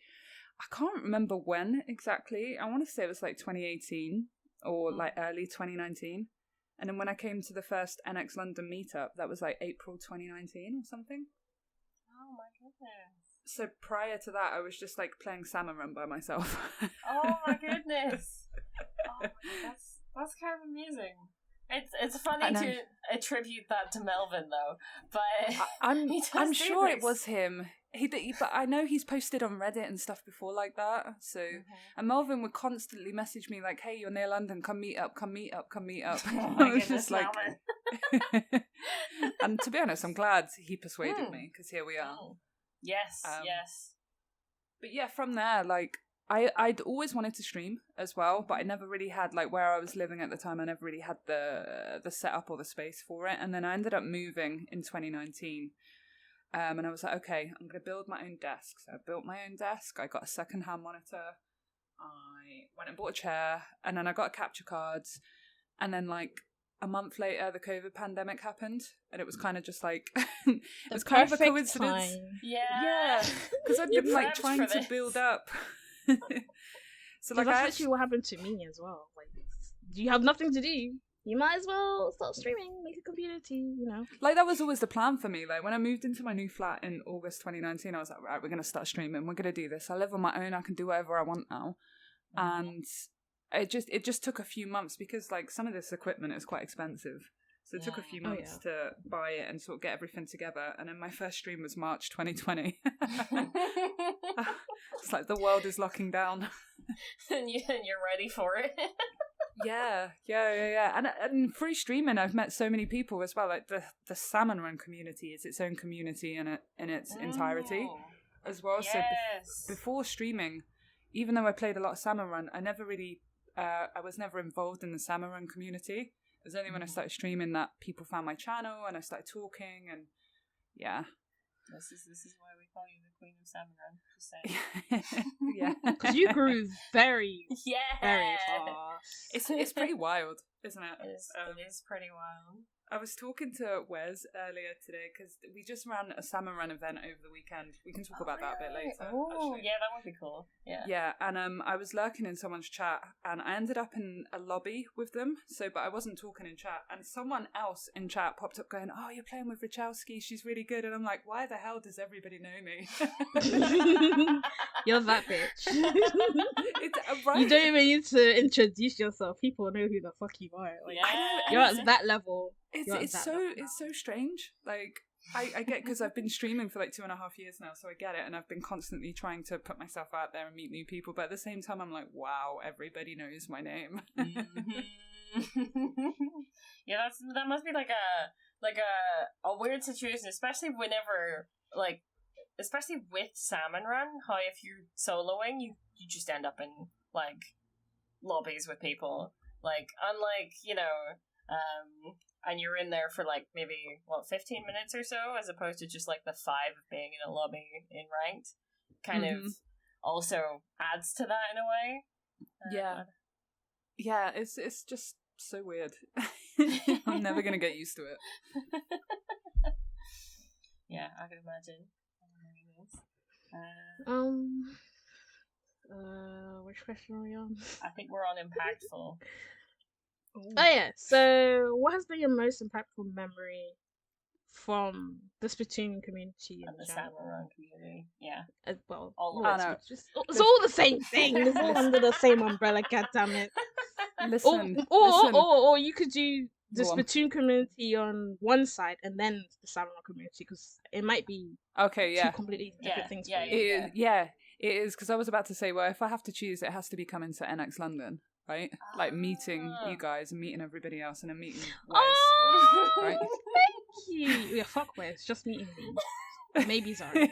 I can't remember when exactly. I want to say it was like 2018 or like early 2019. And then when I came to the first NX London meetup, that was like April 2019 or something. Oh my goodness. So prior to that, I was just like playing Salmon Run by myself. Oh my goodness. Oh, that's kind of amusing. It's funny to attribute that to Melvin though, but I'm sure it was him. But I know he's posted on Reddit and stuff before like that. So and Melvin would constantly message me like, "Hey, you're near London. Come meet up. Come meet up. Come meet up." Oh my goodness, just like, and to be honest, I'm glad he persuaded me, because here we are. Yes, yes. But yeah, from there, like I'd always wanted to stream as well, but I never really had, like, where I was living at the time, I never really had the setup or the space for it. And then I ended up moving in 2019. And I was like, okay, I'm going to build my own desk. So I built my own desk. I got a second-hand monitor. I went and bought a chair. And then I got capture cards. And then, like, a month later, the COVID pandemic happened. And it was kind of just like, it was kind of a coincidence. Time. Yeah. Because I'd been, like, trying to build up. So like, that's actually what happened to me as well. Like, you have nothing to do. you might as well start streaming, make a community, you know. Like, that was always the plan for me. Like, when I moved into my new flat in August 2019, I was like, right, we're going to start streaming. We're going to do this. I live on my own. I can do whatever I want now. And it just took a few months because, like, some of this equipment is quite expensive. So it took a few months to buy it and sort of get everything together. And then my first stream was March 2020. It's like the world is locking down. and you're ready for it. Yeah. And through streaming, I've met so many people as well. Like the Salmon Run community is its own community in its entirety as well. Yes. So before streaming, even though I played a lot of Salmon Run, I never really, I was never involved in the Salmon Run community. It was only when I started streaming that people found my channel and I started talking, and yeah. This is why we call you the Queen of Salmon Run. Just saying. Yeah. Because you grew very, Yeah. very fast. It's pretty wild, isn't it? It is pretty wild. I was talking to Wes earlier today because we just ran a Salmon Run event over the weekend. We can talk about that a bit later. Oh, actually. yeah, that would be cool. Yeah. Yeah, and I was lurking in someone's chat, and I ended up in a lobby with them. But I wasn't talking in chat, and someone else in chat popped up going, "Oh, you're playing with Rachelskiiiiiiii. She's really good." And I'm like, "Why the hell does everybody know me?" You're that bitch. It's, right? You don't even need to introduce yourself. People know who the fuck you are. Like, Yeah. you're at that level. It's so strange. Like, I get, because I've been streaming for like 2.5 years now, so I get it, and I've been constantly trying to put myself out there and meet new people, but at the same time I'm like, wow, everybody knows my name. Yeah, that must be like a weird situation, especially whenever, like, especially with Salmon Run, how if you're soloing, you just end up in, like, lobbies with people. Like, unlike, and you're in there for, like, maybe, 15 minutes or so, as opposed to just, like, the 5 of being in a lobby in ranked, kind of also adds to that in a way. Yeah, it's just so weird. I'm never going to get used to it. Yeah, I can imagine. Which question are we on? I think we're on impactful. Oh yeah. So, what has been your most impactful memory from the Splatoon community And the Salmon Run community? Yeah. as well? All Oh, of it. it's all the same thing. It's all under the same umbrella. God damn it. Listen. Or you could do the Go on. Splatoon community on one side and then the Salmon Run community, because it might be Okay, yeah. two completely different things. Yeah, for you. It is, because I was about to say, well, if I have to choose, it has to be coming to NX London, right? Like meeting you guys and meeting everybody else and then meeting Wes. Oh, Right? thank you. Yeah, fuck Wes, just meeting me. Maybe Zari.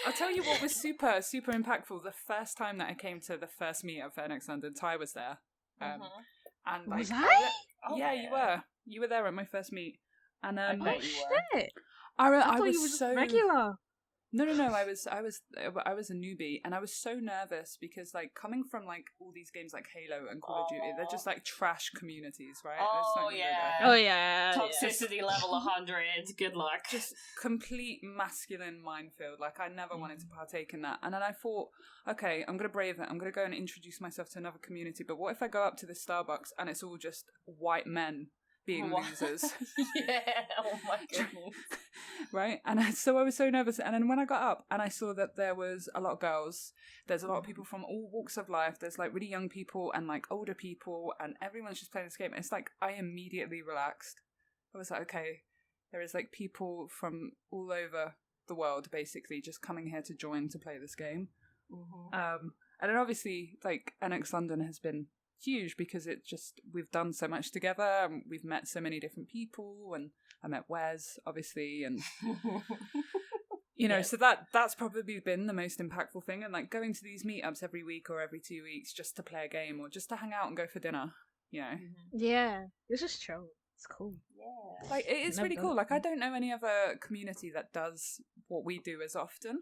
I'll tell you what was super, super impactful. The first time that I came to the first meetup for NX London, Ty was there. And like, Was I? Yeah, you were. You were there at my first meet. And I Oh bet you were. shit! I I thought was you were just so regular. No, I was a newbie, and I was so nervous because, like, coming from like all these games like Halo and Call of Duty, they're just like trash communities, right? It's Oh, not even yeah. good. Oh yeah. Toxicity level 100. Good luck. Just complete masculine minefield. Like, I never wanted to partake in that. And then I thought, okay, I'm gonna brave it. I'm gonna go and introduce myself to another community. But what if I go up to the Starbucks and it's all just white men being losers? Yeah. Oh my goodness. Right? And so I was so nervous. And then when I got up and I saw that there was a lot of girls, there's a lot of people from all walks of life, there's like really young people and like older people, and everyone's just playing this game. It's like I immediately relaxed. I was like, okay, there is like people from all over the world basically just coming here to join to play this game. And then obviously like NX London has been huge because we've done so much together and we've met so many different people, and I met Wes obviously, and so that's probably been the most impactful thing. And like going to these meetups every week or every 2 weeks just to play a game or just to hang out and go for dinner, Yeah, it's just chill. It's cool. Yeah. like it is Never really done cool. it. Like I don't know any other community that does what we do as often.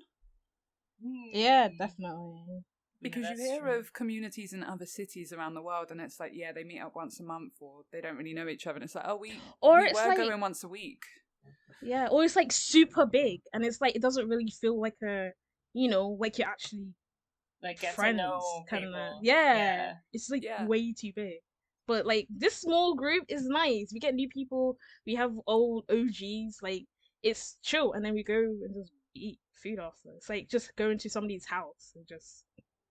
Yeah, definitely. Because you that's hear true. of communities in other cities around the world, and it's like, yeah, they meet up once a month, or they don't really know each other, and it's like, oh, we Or we it's were like- going once a week. Yeah, or it's like super big, and it's like it doesn't really feel like a, like you're actually like get to friends, know kind of. people. Yeah, it's like Yeah. way too big. But like this small group is nice. We get new people. We have old OGs. Like it's chill, and then we go and just eat food after. It's like just going to somebody's house and just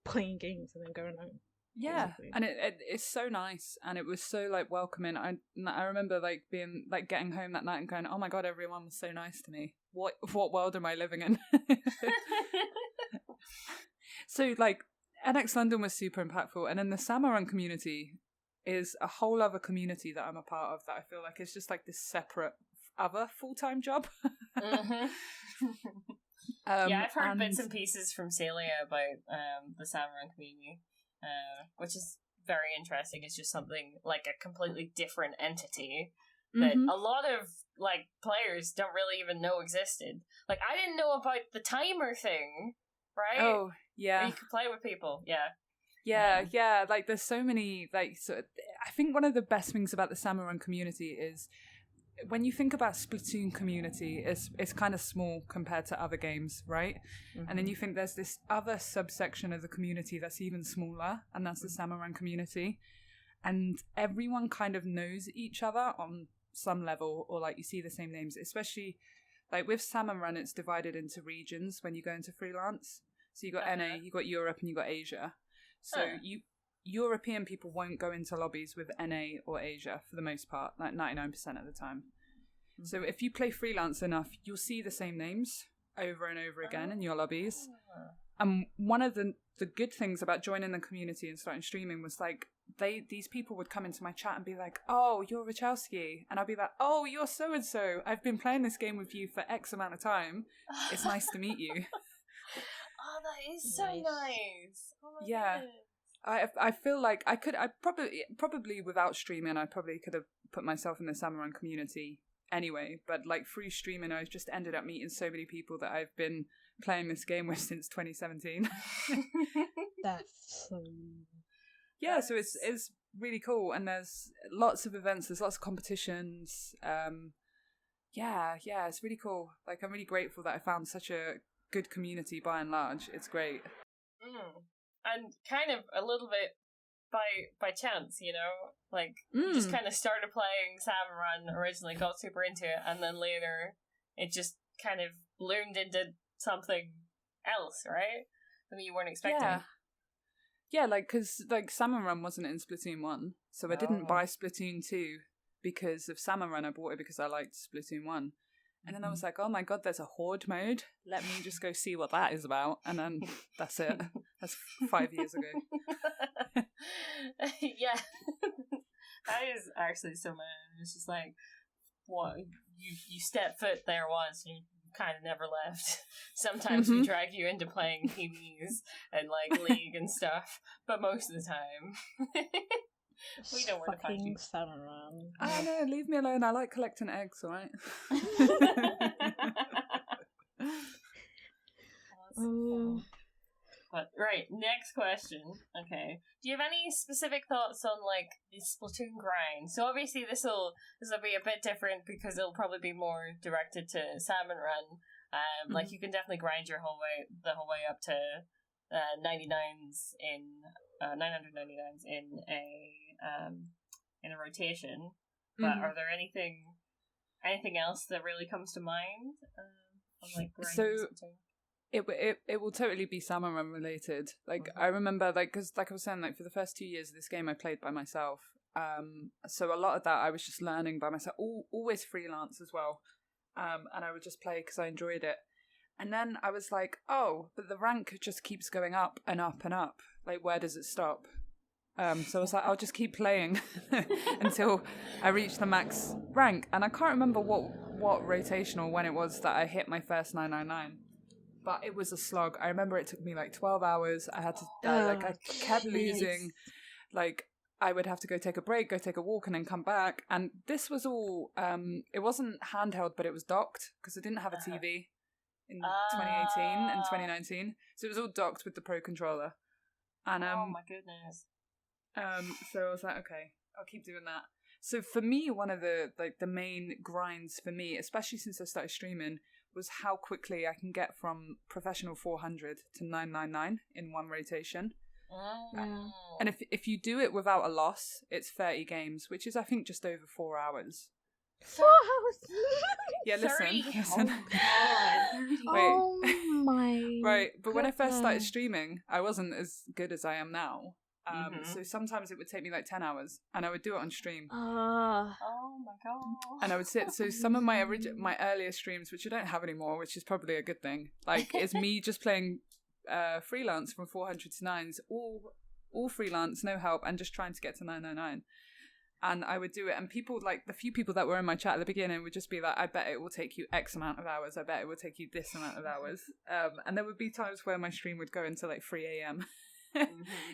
playing games and then going home. Yeah, basically. and it's so nice, and it was so like welcoming. I remember like being like getting home that night and going, oh my god, everyone was so nice to me. What world am I living in? So like NX London was super impactful, and then the Salmon Run community is a whole other community that I'm a part of that I feel like is just like this separate other full-time job. Yeah, I've heard bits and pieces from Celia about the Salmon Run community, which is very interesting. It's just something like a completely different entity that a lot of like players don't really even know existed. Like I didn't know about the timer thing, right? Oh yeah, where you could play with people. Yeah, like there's so many like so I think one of the best things about the Salmon Run community is when you think about Splatoon community, it's kind of small compared to other games, right? And then you think there's this other subsection of the community that's even smaller, and that's the Salmon Run community. And everyone kind of knows each other on some level, or like you see the same names, especially like with Salmon Run, it's divided into regions when you go into freelance. So you got NA, you got Europe, and you got Asia. So European people won't go into lobbies with NA or Asia for the most part, like 99% of the time. So if you play freelance enough, you'll see the same names over and over again in your lobbies. And one of the good things about joining the community and starting streaming was like these people would come into my chat and be like, oh, you're Rachelskiiiiiiii. And I'll be like, oh, you're so-and-so. I've been playing this game with you for X amount of time. It's nice to meet you. Oh, that is so nice. Oh my Yeah. goodness. I feel like I probably without streaming, I probably could have put myself in the Salmon Run community anyway. But like through streaming, I've just ended up meeting so many people that I've been playing this game with since 2017. That's so... Yeah, so it's really cool, and there's lots of events, there's lots of competitions. Yeah, it's really cool. Like I'm really grateful that I found such a good community by and large. It's great. And kind of a little bit by chance, you know? Like, you just kind of started playing Salmon Run originally, got super into it, and then later it just kind of bloomed into something else, right? Something you weren't expecting. Yeah, like, because like, Salmon Run wasn't in Splatoon 1, so I didn't buy Splatoon 2 because of Salmon Run. I bought it because I liked Splatoon 1. And then I was like, oh my god, there's a horde mode. Let me just go see what that is about. And then that's it. That's 5 years ago. Yeah. That is actually so mad. It's just like, what, you step foot there once and you kind of never left. Sometimes we drag you into playing PBs and like League and stuff, but most of the time we don't want to find you. Salmon Run. I know, leave me alone. I like collecting eggs, alright? But right, next question. Okay, do you have any specific thoughts on like the Splatoon grind? So obviously this will be a bit different because it'll probably be more directed to Salmon Run. Like you can definitely grind the whole way up to 99s in 999s in a rotation. But are there anything else that really comes to mind on like grinding Splatoon? It will totally be Salmon Run related. Like I remember, like because like I was saying, like for the first 2 years of this game, I played by myself. So a lot of that I was just learning by myself. Always freelance as well. And I would just play because I enjoyed it. And then I was like, oh, but the rank just keeps going up and up and up. Like where does it stop? So I was like, I'll just keep playing until I reach the max rank. And I can't remember what rotation or when it was that I hit my first 999. But it was a slog. I remember it took me like 12 hours. I had to, I kept losing. Like, I would have to go take a break, go take a walk, and then come back. And this was all, it wasn't handheld, but it was docked, because I didn't have a TV in 2018 and 2019. So it was all docked with the Pro Controller. And, oh my goodness. So I was like, okay, I'll keep doing that. So for me, one of the main grinds for me, especially since I started streaming, was how quickly I can get from professional 400 to 999 in one rotation. Oh. And if you do it without a loss, it's 30 games, which is I think just over 4 hours. 4 hours. Yeah, listen. Oh my. Right, but when I first started goodness. streaming, I wasn't as good as I am now. So sometimes it would take me like 10 hours, and I would do it on stream. Oh my god. And I would sit. So some of my my earlier streams, which I don't have anymore, which is probably a good thing, like is me just playing freelance from 400 to 9s, all freelance, no help, and just trying to get to 999. And I would do it, and people, like the few people that were in my chat at the beginning, would just be like, I bet it will take you X amount of hours, I bet it will take you this amount of hours. And there would be times where my stream would go into like 3 a.m.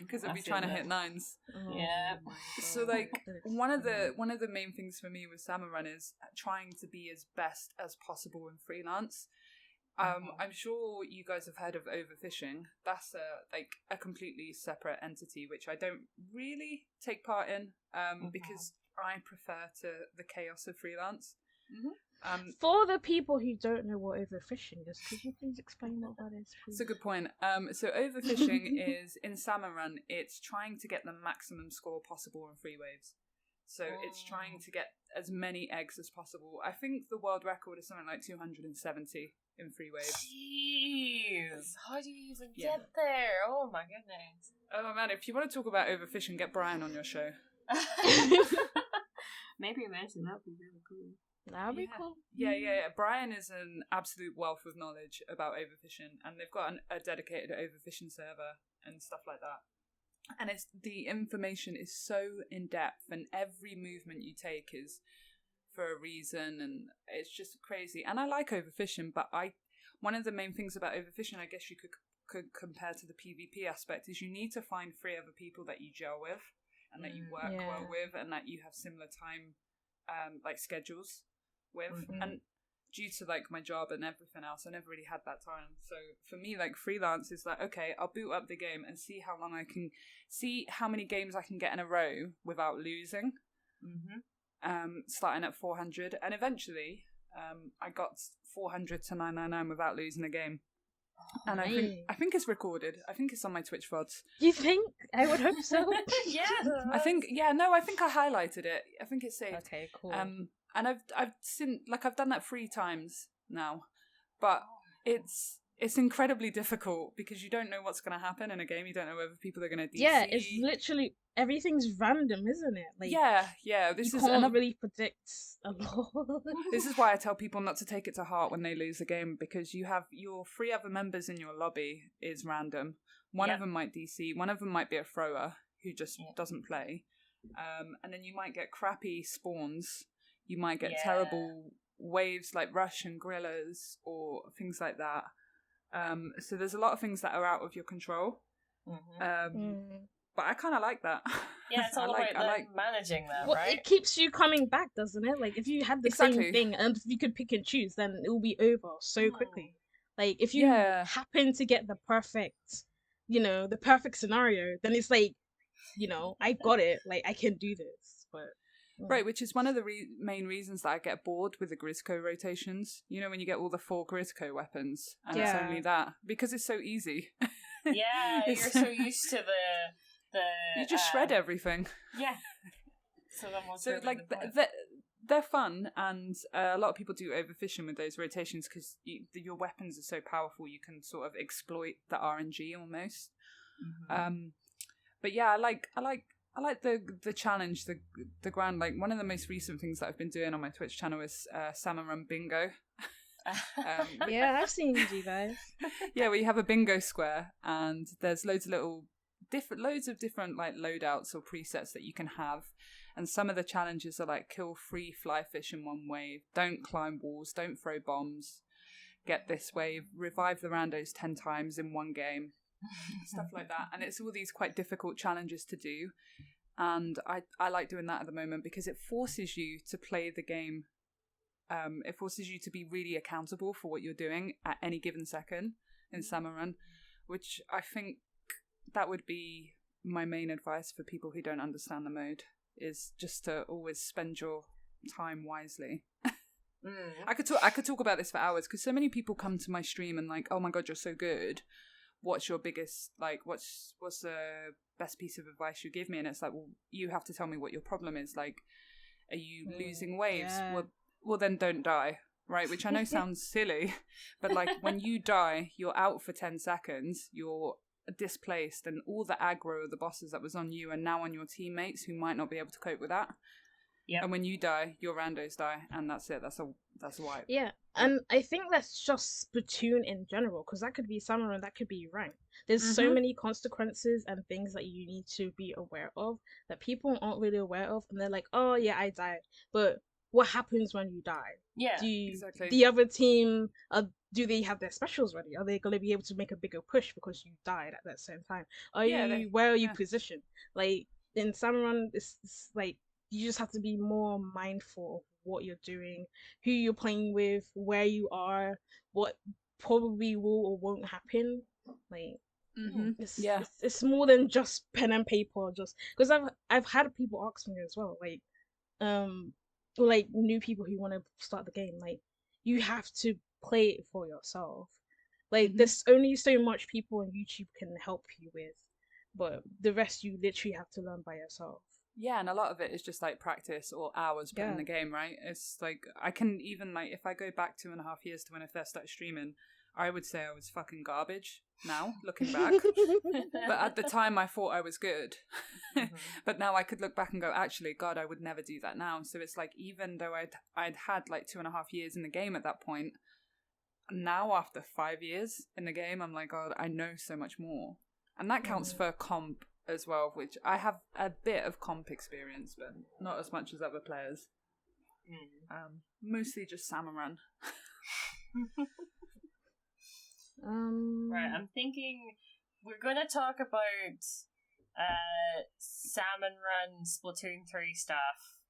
because I'd be trying to hit 9s. Yeah. So like one of the main things for me with Salmon Run is trying to be as best as possible in freelance. I'm sure you guys have heard of overfishing. That's a completely separate entity which I don't really take part in because I prefer to the chaos of freelance. For the people who don't know what overfishing is, could you please explain what that is, please? It's a good point. So overfishing is, in Salmon Run, it's trying to get the maximum score possible in free waves. So it's trying to get as many eggs as possible. I think the world record is something like 270 in free waves. Jeez, how do you even get there? Oh my goodness. Oh man, if you want to talk about overfishing, get Brian on your show. Maybe mention that would be really cool. That'd be cool. Yeah. Brian is an absolute wealth of knowledge about overfishing, and they've got a dedicated overfishing server and stuff like that. And it's the information is so in depth, and every movement you take is for a reason, and it's just crazy. And I like overfishing, but one of the main things about overfishing, I guess you could compare to the PvP aspect, is you need to find 3 other people that you gel with and that you work well with, and that you have similar time like schedules with. And due to like my job and everything else, I never really had that time. So for me, like freelance is like, okay, I'll boot up the game and see how long I can, see how many games I can get in a row without losing. Starting at 400, and eventually I got 400 to 999 without losing a game. And I think it's recorded. I think it's on my Twitch VODs. You think? I would hope so. Yeah. I think I highlighted it. I think it's saved. Okay, cool. And I've done that 3 times now, but it's incredibly difficult because you don't know what's going to happen in a game. You don't know whether people are going to DC. Yeah, it's literally everything's random, isn't it? Like This you is can't really predict a lot. This is why I tell people not to take it to heart when they lose a game, because you have your 3 other members in your lobby is random. One of them might DC. One of them might be a thrower who just doesn't play. And then you might get crappy spawns. You might get terrible waves like rush and gorillas or things like that. So there's a lot of things that are out of your control. But I kind of like that. Yeah, it's all about managing that, right? It keeps you coming back, doesn't it? Like, if you had the same thing and if you could pick and choose, then it will be over so quickly. Like, if you happen to get the perfect scenario, then it's like, I got it. Like, I can do this. But right, which is one of the main reasons that I get bored with the Grisco rotations. You know, when you get all the 4 Grisco weapons, and it's only that, because it's so easy. Yeah, you're so used to the you just shred everything. Yeah. So they're fun, and a lot of people do overfishing with those rotations because your weapons are so powerful. You can sort of exploit the RNG almost. But yeah, I like the challenge, the grind. Like, one of the most recent things that I've been doing on my Twitch channel is Salmon Run Bingo. Yeah, I've seen you do those. Yeah, we have a bingo square, and there's loads of different like loadouts or presets that you can have. And some of the challenges are like kill 3 fly fish in 1 wave, don't climb walls, don't throw bombs, get this wave, revive the randos 10 times in 1 game. Stuff like that. And it's all these quite difficult challenges to do, and I like doing that at the moment because it forces you to play the game. It forces you to be really accountable for what you're doing at any given second in Salmon Run, which I think that would be my main advice for people who don't understand the mode, is just to always spend your time wisely. I could talk about this for hours because so many people come to my stream and like, oh my god, you're so good. What's your biggest, like, what's the best piece of advice you give me? And it's like, well, you have to tell me what your problem is. Like, are you losing waves? Yeah. Well, then don't die, right? Which I know sounds silly, but like when you die, you're out for 10 seconds, you're displaced, and all the aggro of the bosses that was on you are now on your teammates who might not be able to cope with that. Yep. And when you die, your randos die, and that's it. That's a wipe. Yeah, and I think that's just Splatoon in general, because that could be Salmon Run, that could be rank. There's so many consequences and things that you need to be aware of that people aren't really aware of, and they're like, oh yeah, I died. But what happens when you die? Yeah, exactly. The other team, do they have their specials ready? Are they going to be able to make a bigger push because you died at that same time? Where are you positioned? Like, in Salmon Run, it's like, you just have to be more mindful of what you're doing, who you're playing with, where you are, what probably will or won't happen. Like, it's more than just pen and paper. Just because I've had people ask me as well, like, or like new people who want to start the game. Like, you have to play it for yourself. Like, there's only so much people on YouTube can help you with, but the rest you literally have to learn by yourself. Yeah, and a lot of it is just like practice or hours put in the game, right? It's like, I can even, like, if I go back 2.5 years to when I first started streaming, I would say I was fucking garbage now, looking back. But at the time, I thought I was good. But now I could look back and go, actually, God, I would never do that now. So it's like, even though I'd had like 2.5 years in the game at that point, now after 5 years in the game, I'm like, God, I know so much more. And that counts for comp as well, which I have a bit of comp experience, but not as much as other players. Mostly just Salmon Run. Right, I'm thinking we're going to talk about Salmon Run Splatoon 3 stuff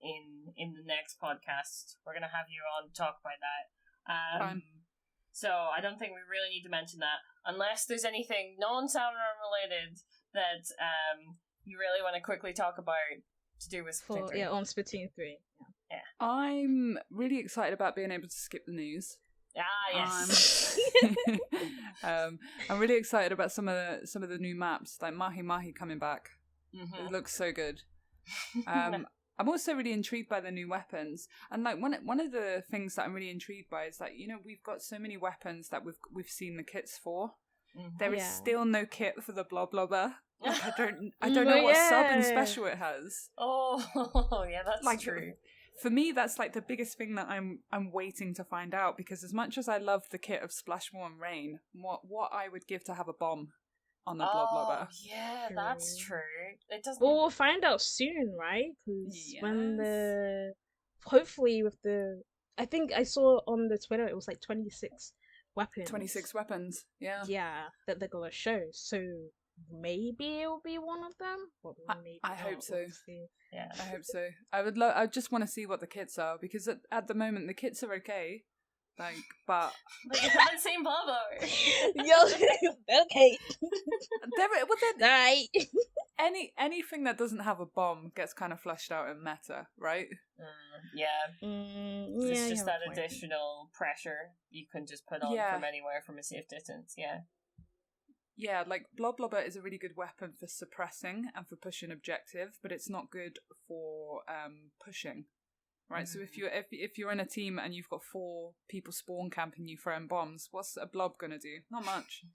in the next podcast. We're going to have you on to talk about that. Fine. So I don't think we really need to mention that, unless there's anything non-Salmon Run related that you really want to quickly talk about to do with Splatoon 3. Yeah, on Splatoon 3. Yeah. I'm really excited about being able to skip the news. Yes. I'm really excited about some of the new maps, like Mahi Mahi coming back. It looks so good. I'm also really intrigued by the new weapons, and like one of the things that I'm really intrigued by is that, you know, we've got so many weapons that we've seen the kits for. There is still no kit for the Blob Blobber. Like, I don't know what sub and special it has. Oh yeah, that's like, true. For me, that's like the biggest thing that I'm waiting to find out, because as much as I love the kit of Splashmore and Rain, what I would give to have a bomb on the Blob Blobber. Yeah, that's true. It doesn't. Well, we'll find out soon, right? Because when hopefully with the, I think I saw on the Twitter it was like 26 weapons. 26 weapons. Yeah. Yeah, that they're gonna show. So maybe it'll be one of them. But maybe I hope so. Yeah, I hope so. I just want to see what the kits are, because at the moment the kits are okay. Like, but you haven't seen Blobbo. Okay. Right. Anything that doesn't have a bomb gets kind of fleshed out in meta, right? It's just that additional pressure you can just put on from anywhere from a safe distance. Yeah, like Blob Blobber is a really good weapon for suppressing and for pushing objective, but it's not good for pushing. Right, so if you're in a team and you've got 4 people spawn camping you throwing bombs, what's a blob gonna do? Not much.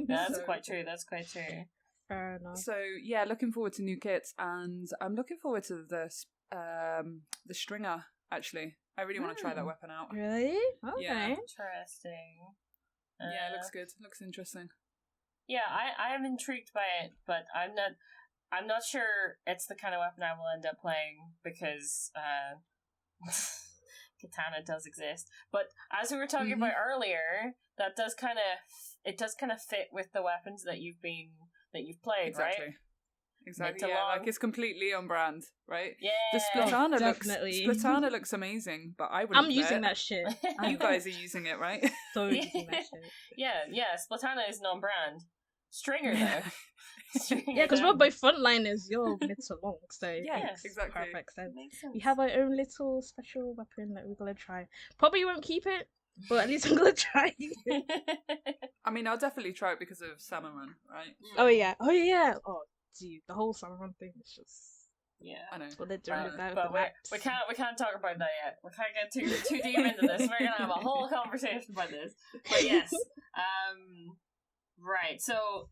That's quite true. That's quite true. Fair enough. So yeah, looking forward to new kits, and I'm looking forward to the stringer. Actually, I really want to try that weapon out. Really? Okay. Yeah. Interesting. Yeah, it looks good. It looks interesting. Yeah, I am intrigued by it, but I'm not sure it's the kind of weapon I will end up playing, because Katana does exist. But as we were talking about earlier, that does kind of fit with the weapons that you've played, exactly. right? Exactly. Yeah, like it's completely on brand, right? Yeah. The Splatana looks amazing, but I wouldn't. I'm using that shit. You guys are using it, right? So using that shit. Yeah. Splatana is non-brand. Stringer though. Yeah, because we're both frontliners. You're mid to long, so Yeah, it makes exactly. perfect sense. Makes sense. We have our own little special weapon that we're gonna try. Probably won't keep it, but at least I'm gonna try. I mean, I'll definitely try it because of Salmon Run, right? Oh yeah. Oh, dude, the whole Salmon Run thing is just. Yeah, I know. What they're doing with that. But we can't talk about that yet. We can't get too deep into this. We're gonna have a whole conversation about this. But yes, right. So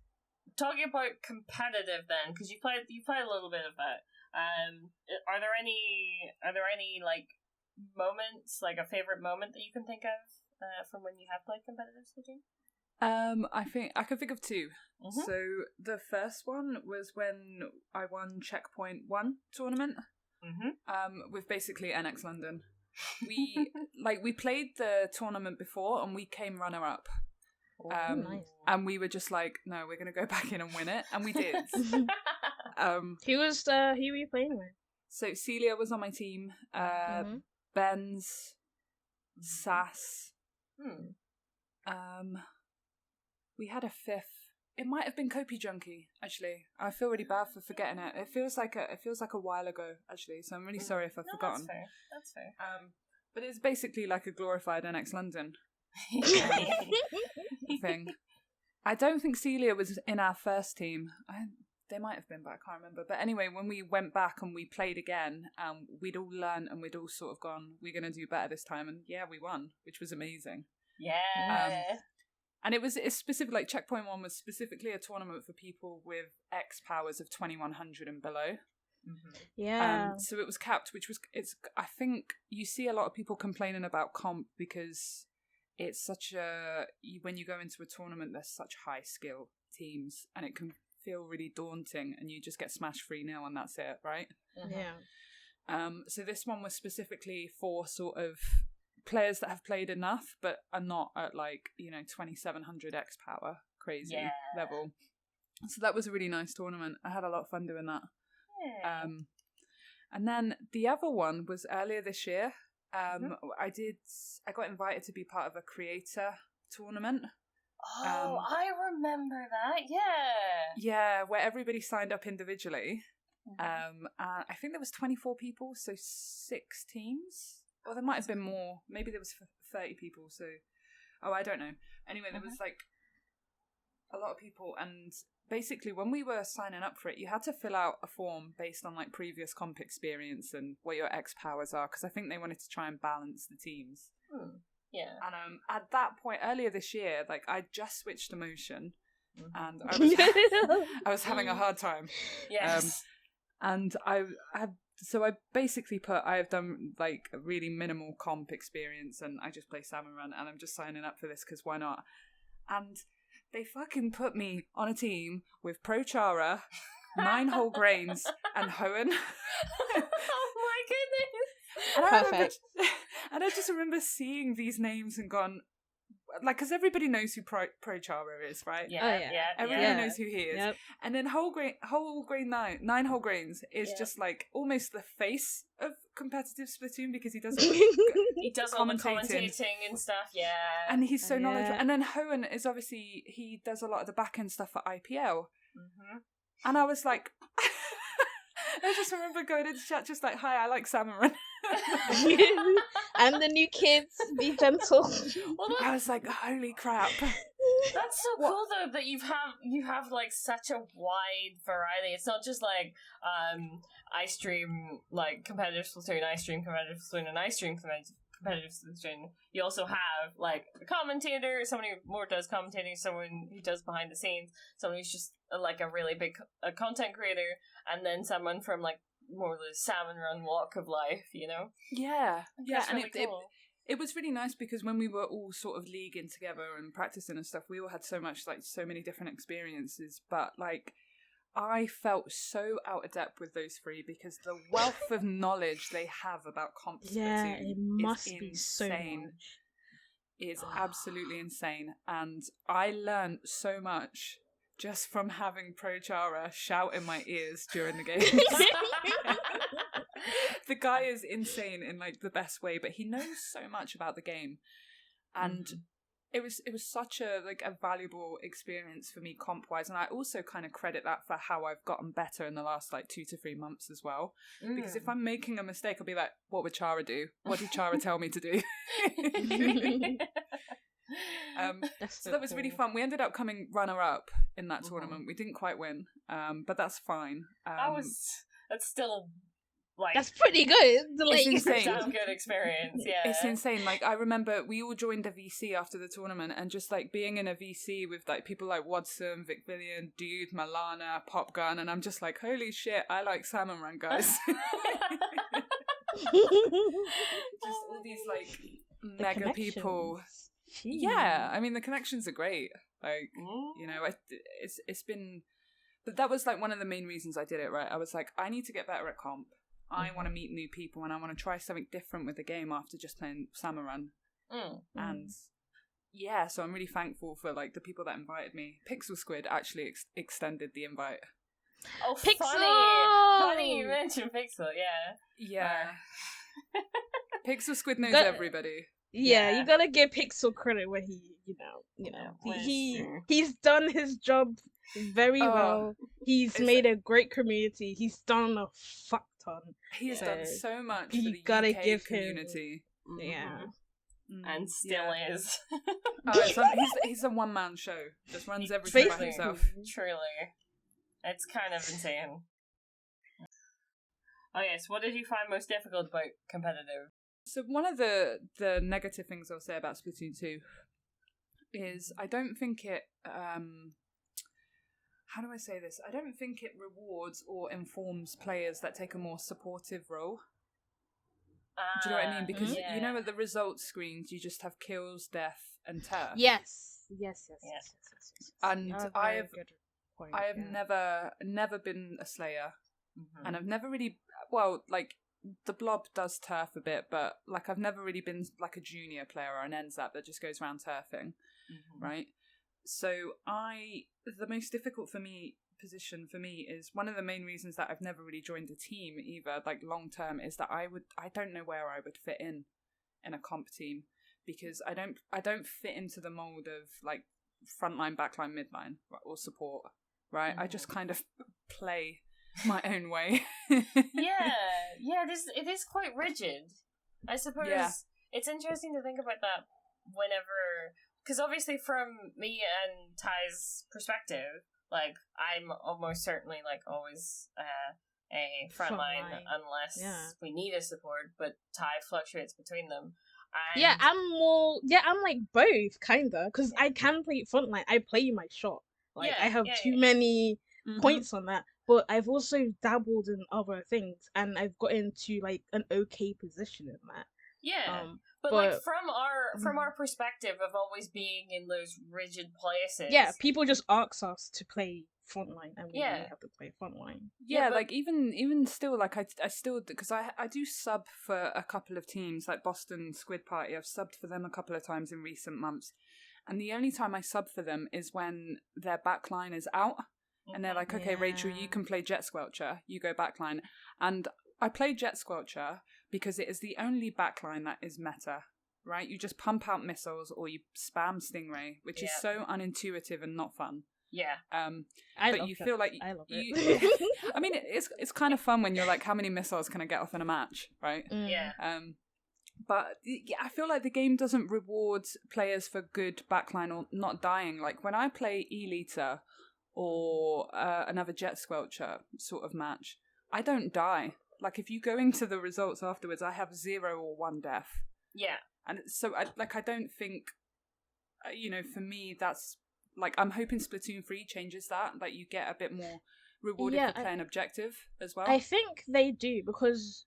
talking about competitive then, because you played a little bit of that. Are there any like moments, like a favorite moment that you can think of from when you have played competitive Splatoon? I think I can think of two. Mm-hmm. So the first one was when I won Checkpoint 1 tournament. With basically NX London. We played the tournament before and we came runner up. Nice. And we were just like, no, we're gonna go back in and win it, and we did. Who were you playing with? So Celia was on my team. Benz, Sass. We had a fifth. It might have been Copy Junkie, actually. I feel really bad for forgetting it. It feels like a while ago, actually. So I'm really sorry if I've forgotten. That's fair. But it's basically like a glorified NX London thing. I don't think Celia was in our first team. They might have been, but I can't remember. But anyway, when we went back and we played again, we'd all learned and we'd all sort of gone, we're going to do better this time. And yeah, we won, which was amazing. Yeah. And it's specific, like Checkpoint 1 was specifically a tournament for people with X powers of 2100 and below. Yeah. So it was capped, I think you see a lot of people complaining about comp because it's such when you go into a tournament, there's such high skill teams and it can feel really daunting and you just get smashed 3-0 and that's it, right? Yeah. So this one was specifically for sort of players that have played enough but are not at 2700 X power crazy level. So that was a really nice tournament. I had a lot of fun doing that. And then the other one was earlier this year. I got invited to be part of a creator tournament. I remember that. Yeah, where everybody signed up individually. I think there was 24 people, so 6 teams. Or there might have been more. Maybe there was 30 people, so... Oh, I don't know. Anyway, there was, a lot of people, and basically, when we were signing up for it, you had to fill out a form based on, previous comp experience and what your X powers are, because I think they wanted to try and balance the teams. Yeah. And at that point, earlier this year, I just switched to motion, and I was having a hard time. Yes. And I basically I have done a really minimal comp experience and I just play Salmon Run and I'm just signing up for this because why not? And they fucking put me on a team with Prochara, 9 Whole Grains and Hoenn. Oh my goodness. And Perfect. I just remember seeing these names and gone, because everybody knows who Prochara is, right? Yeah. Everybody knows who he is. Yep. And then 9 Whole Grains is just almost the face of competitive Splatoon because he does he does all the commentating and stuff, and he's so knowledgeable. And then Hoenn is obviously, he does a lot of the back end stuff for IPL. And I was like, I just remember going into chat just hi, I like Salmon Run. And the new kids, be gentle. I was like, holy crap. That's so cool though that you have such a wide variety. It's not just I stream competitive Splatoon, I stream competitive Splatoon, and I stream competitive Splatoon. You also have a commentator, someone who more does commentating, someone who does behind the scenes, someone who's just a really big content creator, and then someone from more the Salmon Run walk of life, Yeah, That's and really cool. it was really nice because when we were all sort of leaguing together and practicing and stuff, we all had so many different experiences, but I felt so out of depth with those 3 because the wealth of knowledge they have about comp Splatoon it must is be insane. so much. It's absolutely insane, and I learned so much just from having Prochara shout in my ears during the game. The guy is insane in the best way, but he knows so much about the game, and it was such a valuable experience for me comp wise, and I also kind of credit that for how I've gotten better in the last 2 to 3 months as well. Because if I'm making a mistake, I'll be like, what would Chara do? What did Chara tell me to do? So that was really fun. We ended up coming runner up in that tournament. We didn't quite win, but that's fine. That's still that's pretty good. It's insane. Damn good experience. Yeah, it's insane. I remember we all joined a VC after the tournament, and just being in a VC with people like Watson, Vic Villian, Dude, Milana, Popgun, and I'm just like, holy shit, I like Salmon Run, guys. Just all these mega people. Jeez. Yeah, I mean the connections are great. It's been, but that was one of the main reasons I did it. Right, I was like, I need to get better at comp. I want to meet new people, and I want to try something different with the game after just playing Salmon Run. And yeah, so I'm really thankful for the people that invited me. PixelSquid actually extended the invite. Oh, Pixel! Funny you mentioned Pixel. Yeah. PixelSquid knows everybody. Yeah, you gotta give Pixel credit where he's done his job very well. He's made a great community. He's done a fuck ton. He has done so much for the gotta UK give community. Yeah. And still is. He's a one-man show. Just runs everything by himself. Truly. It's kind of insane. Oh yes, what did you find most difficult about competitive? So one of the negative things I'll say about Splatoon 2 is I don't think it how do I say this? I don't think it rewards or informs players that take a more supportive role. Do you know what I mean? Because at the results screens you just have kills, death, and turf. Yes. And I have never been a slayer, and I've never really the blob does turf a bit, but I've never really been a junior player or an NZAP that just goes around turfing, right? So the most difficult position for me is one of the main reasons that I've never really joined a team either, long term, is that I don't know where I would fit in a comp team, because I don't fit into the mold of frontline, backline, midline, or support, right? I just kind of play my own way. It is quite rigid. I suppose it's interesting to think about that whenever, because obviously from me and Ty's perspective, I'm almost certainly always a frontline unless we need a support, but Ty fluctuates between them. And I'm both kinda, because I can play frontline. I play my shot. I have too many points on that. But I've also dabbled in other things, and I've got into an okay position in that. Yeah, but from our perspective of always being in those rigid places. Yeah, people just ask us to play frontline, and we really have to play frontline. Yeah, but even still, I still, because I do sub for a couple of teams, like Boston Squid Party. I've subbed for them a couple of times in recent months, and the only time I sub for them is when their backline is out. And they're like, okay, Rachel, you can play Jet Squelcher. You go backline. And I play Jet Squelcher because it is the only backline that is meta, right? You just pump out missiles or you spam Stingray, which is so unintuitive and not fun. Yeah. But you feel I love it. I mean, it's kind of fun when you're like, how many missiles can I get off in a match, right? Yeah. But I feel like the game doesn't reward players for good backline or not dying. When I play E-Liter or another Jet Squelcher sort of match, I don't die. If you go into the results afterwards, I have 0 or 1 death. Yeah. And so I don't think, for me, that's, I'm hoping Splatoon 3 changes that, you get a bit more rewarded for playing objective as well. I think they do, because,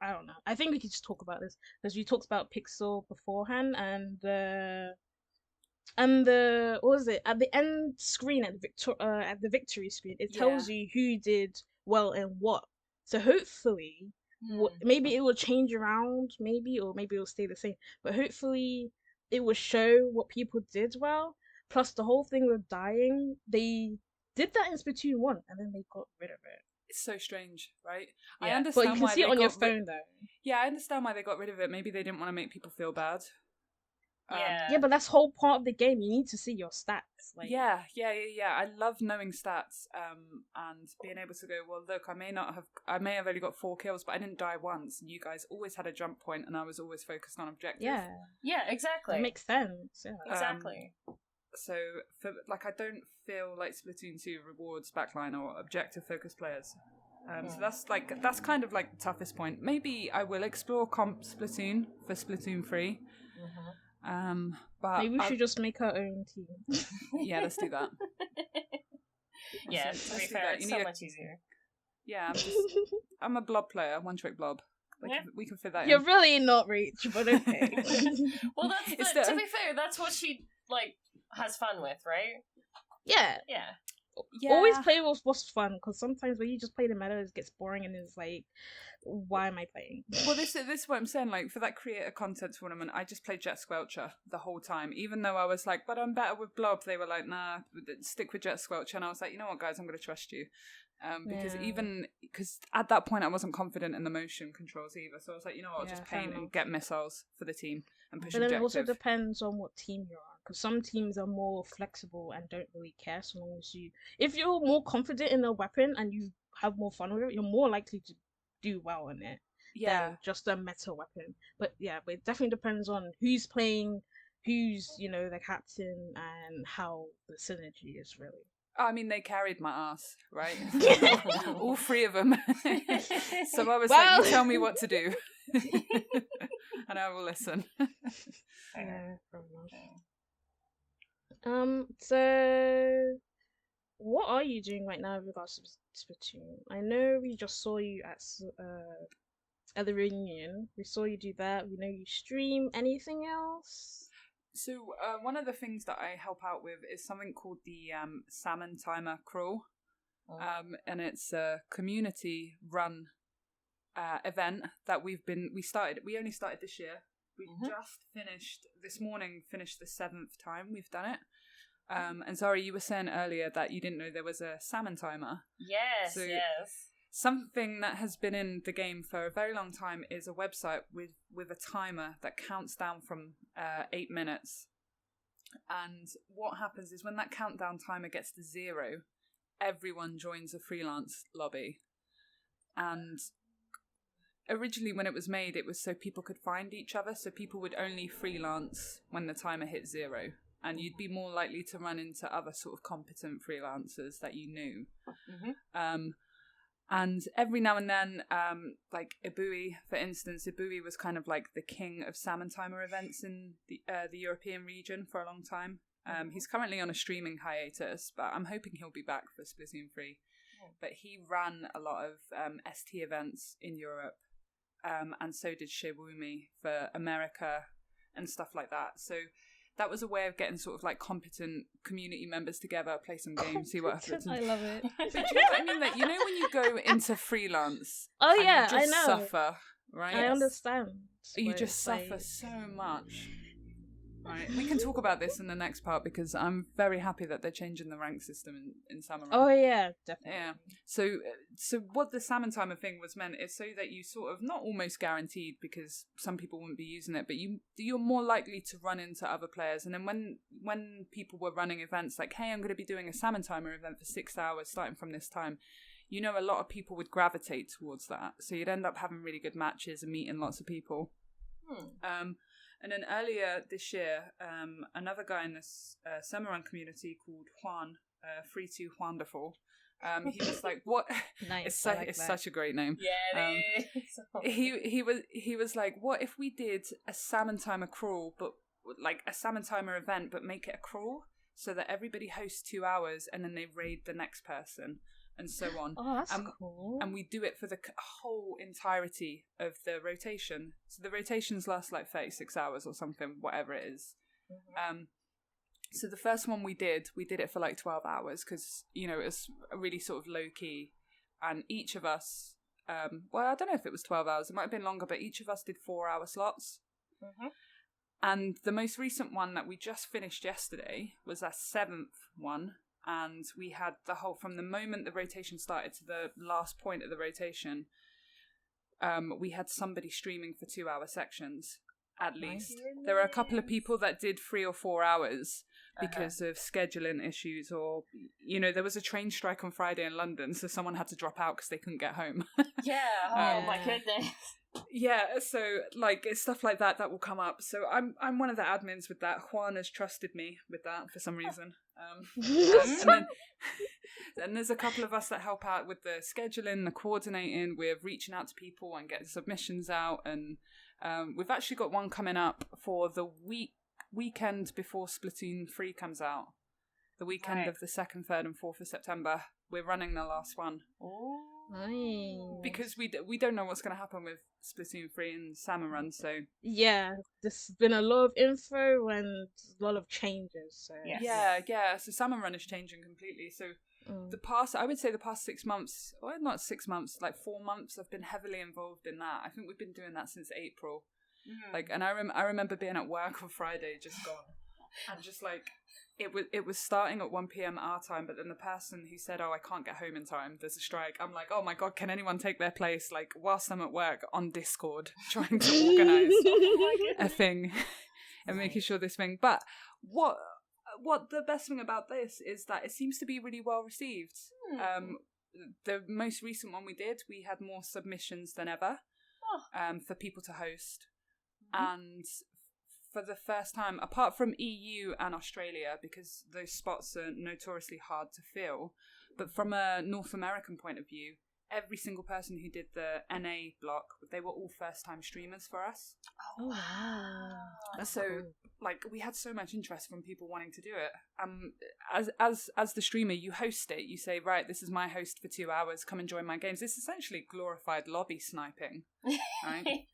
I don't know, I think we could just talk about this, because we talked about Pixel beforehand, and what was it, at the end screen at the victory screen, it tells you who did well and what. So hopefully maybe it will change around, or maybe it'll stay the same, but hopefully it will show what people did well. Plus the whole thing with dying, they did that in Splatoon 1 and then they got rid of it. It's so strange, right? Yeah. I understand but you can see it on your phone though. Yeah, I understand why they got rid of it. Maybe they didn't want to make people feel bad. Yeah, but that's whole part of the game. You need to see your stats. Like, yeah. I love knowing stats, and being able to go, well, look, I may have only got 4 kills, but I didn't die once. And you guys always had a jump point, and I was always focused on objective. Yeah, exactly. That makes sense. Yeah. Exactly. So, for I don't feel like Splatoon 2 rewards backline or objective focused players. So that's kind of like the toughest point. Maybe I will explore comp Splatoon for Splatoon 3. But maybe we should just make our own team. Yeah, let's do that. Yeah, to be fair, it's so much easier. Yeah, I'm a blob player, one-trick blob. We can fit that You're in. really not rich, but okay. Well, to be fair, that's what she has fun with, right? Yeah. Always play what's fun, because sometimes when you just play the meta, it gets boring and it's like, why am I playing? Well, this is what I'm saying. Like, for that creator content tournament, I just played Jet Squelcher the whole time. Even though I was like, but I'm better with Blob, they were like, nah, stick with Jet Squelcher. And I was like, you know what, guys, I'm going to trust you. Because at that point I wasn't confident in the motion controls either. So I was like, you know what, I'll just paint and get missiles for the team and push objective. But then it also depends on what team you're on. Because some teams are more flexible and don't really care so long as if you're more confident in a weapon and you have more fun with it, you're more likely to do well in it than just a meta weapon. But it definitely depends on who's playing, who's, the captain, and how the synergy is really. I mean, they carried my ass, right? All 3 of them. So I was like, you tell me what to do. And I will listen. Yeah, so what are you doing right now in regards to Splatoon? I know we just saw you at the reunion. We saw you do that. We know you stream. Anything else? So one of the things that I help out with is something called the Salmon Timer Crawl, and it's a community run event that we only started this year. We just finished this morning. Finished the 7th time we've done it. And Zari, you were saying earlier that you didn't know there was a salmon timer. Yes, yes. Something that has been in the game for a very long time is a website with a timer that counts down from 8 minutes. And what happens is when that countdown timer gets to 0, everyone joins a freelance lobby. And originally when it was made, it was so people could find each other, so people would only freelance when the timer hit 0. And you'd be more likely to run into other sort of competent freelancers that you knew. And every now and then, like Ibui, for instance, Ibui was kind of like the king of salmon timer events in the European region for a long time. He's currently on a streaming hiatus, but I'm hoping he'll be back for Splatoon 3. But he ran a lot of ST events in Europe, and so did Shewumi for America and stuff like that. So that was a way of getting sort of like competent community members together, play some games, see what happens. I love it. But you know what I mean? Like, you know when you go into freelance, oh and yeah, you just I know. suffer, right? I understand. You just suffer so much. Right, we can talk about this in the next part because I'm very happy that they're changing the rank system in Salmon Run. Oh yeah, definitely. Yeah. So what the salmon timer thing was meant is so that you sort of, not almost guaranteed because some people wouldn't be using it, but you're more likely to run into other players. And then when people were running events like, hey, I'm going to be doing a salmon timer event for 6 hours starting from this time, a lot of people would gravitate towards that. So you'd end up having really good matches and meeting lots of people. And then earlier this year, another guy in this Salmon Run community called Juan, Free2 Wonderful, he was like, "What?" Nice. It's such a great name. Yeah, it is. He was like, "What if we did a salmon timer crawl, but like a salmon timer event, but make it a crawl so that everybody hosts 2 hours and then they raid the next person." And so on. Oh, that's cool. And we do it for the whole entirety of the rotation. So the rotations last like 36 hours or something, whatever it is. So the first one we did it for like 12 hours because, it was really sort of low key. And each of us, well, I don't know if it was 12 hours. It might have been longer, but each of us did 4-hour slots. And the most recent one that we just finished yesterday was our 7th one. And we had the whole, from the moment the rotation started to the last point of the rotation, we had somebody streaming for 2-hour sections. at least. There are a couple of people that did 3 or 4 hours because of scheduling issues, or, you know, there was a train strike on Friday in London, so someone had to drop out because they couldn't get home. Oh my goodness. Yeah, so like it's stuff like that will come up. So I'm one of the admins with that. Juan has trusted me with that for some reason. And then there's a couple of us that help out with the scheduling, the coordinating, with reaching out to people and getting submissions out. And we've actually got one coming up for the weekend before Splatoon 3 comes out. The weekend of the 2nd, 3rd and 4th of September. We're running the last one. Oh. Nice. Because we don't know what's going to happen with Splatoon 3 and Salmon Run, so... Yeah, there's been a lot of info and a lot of changes, so... Yes. Yeah, so Salmon Run is changing completely, so I would say the past 6 months, well, not 6 months, like 4 months, I've been heavily involved in that. I think we've been doing that since April. Like, and I remember being at work on Friday, just gone, and just like... It was starting at 1 p.m. our time, but then the person who said, "Oh, I can't get home in time, there's a strike," I'm like, "Oh my god, can anyone take their place?" Like, whilst I'm at work on Discord trying to organise a thing and making sure this thing. But what the best thing about this is that it seems to be really well received. The most recent one we did, we had more submissions than ever for people to host, and for the first time, apart from EU and Australia, because those spots are notoriously hard to fill, but from a North American point of view, every single person who did the NA block, they were all first-time streamers for us. Oh, wow. That's so, cool. like, we had so much interest from people wanting to do it. As the streamer, you host it. You say, right, this is my host for 2 hours. Come and join my games. It's essentially glorified lobby sniping, right?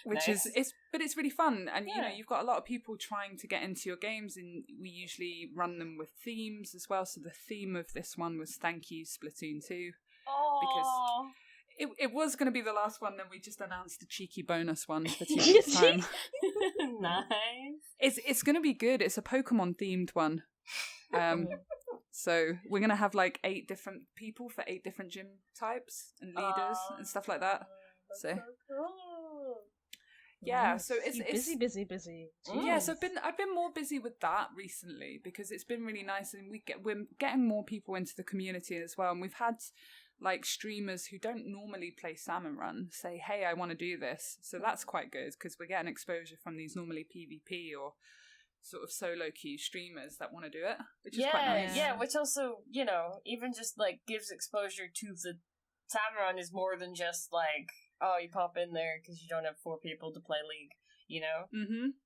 Which nice. It's really fun, and you know, you've got a lot of people trying to get into your games, and we usually run them with themes as well. So the theme of this one was "Thank You Splatoon 2," because it was going to be the last one. Then we just announced a cheeky bonus one for 2 weeks' time. Nice. It's going to be good. It's a Pokemon themed one. So we're going to have like 8 different people for 8 different gym types and leaders and stuff like that. So. Cool. Yeah, so it's busy. Yeah, so I've been more busy with that recently because it's been really nice, and we're getting more people into the community as well. And we've had like streamers who don't normally play Salmon Run say, "Hey, I want to do this." So that's quite good because we're getting exposure from these normally PvP or sort of solo queue streamers that want to do it, which is quite nice. Yeah, which also, you know, even just like gives exposure to the Salmon Run is more than just like, oh, you pop in there because you don't have 4 people to play League, you know?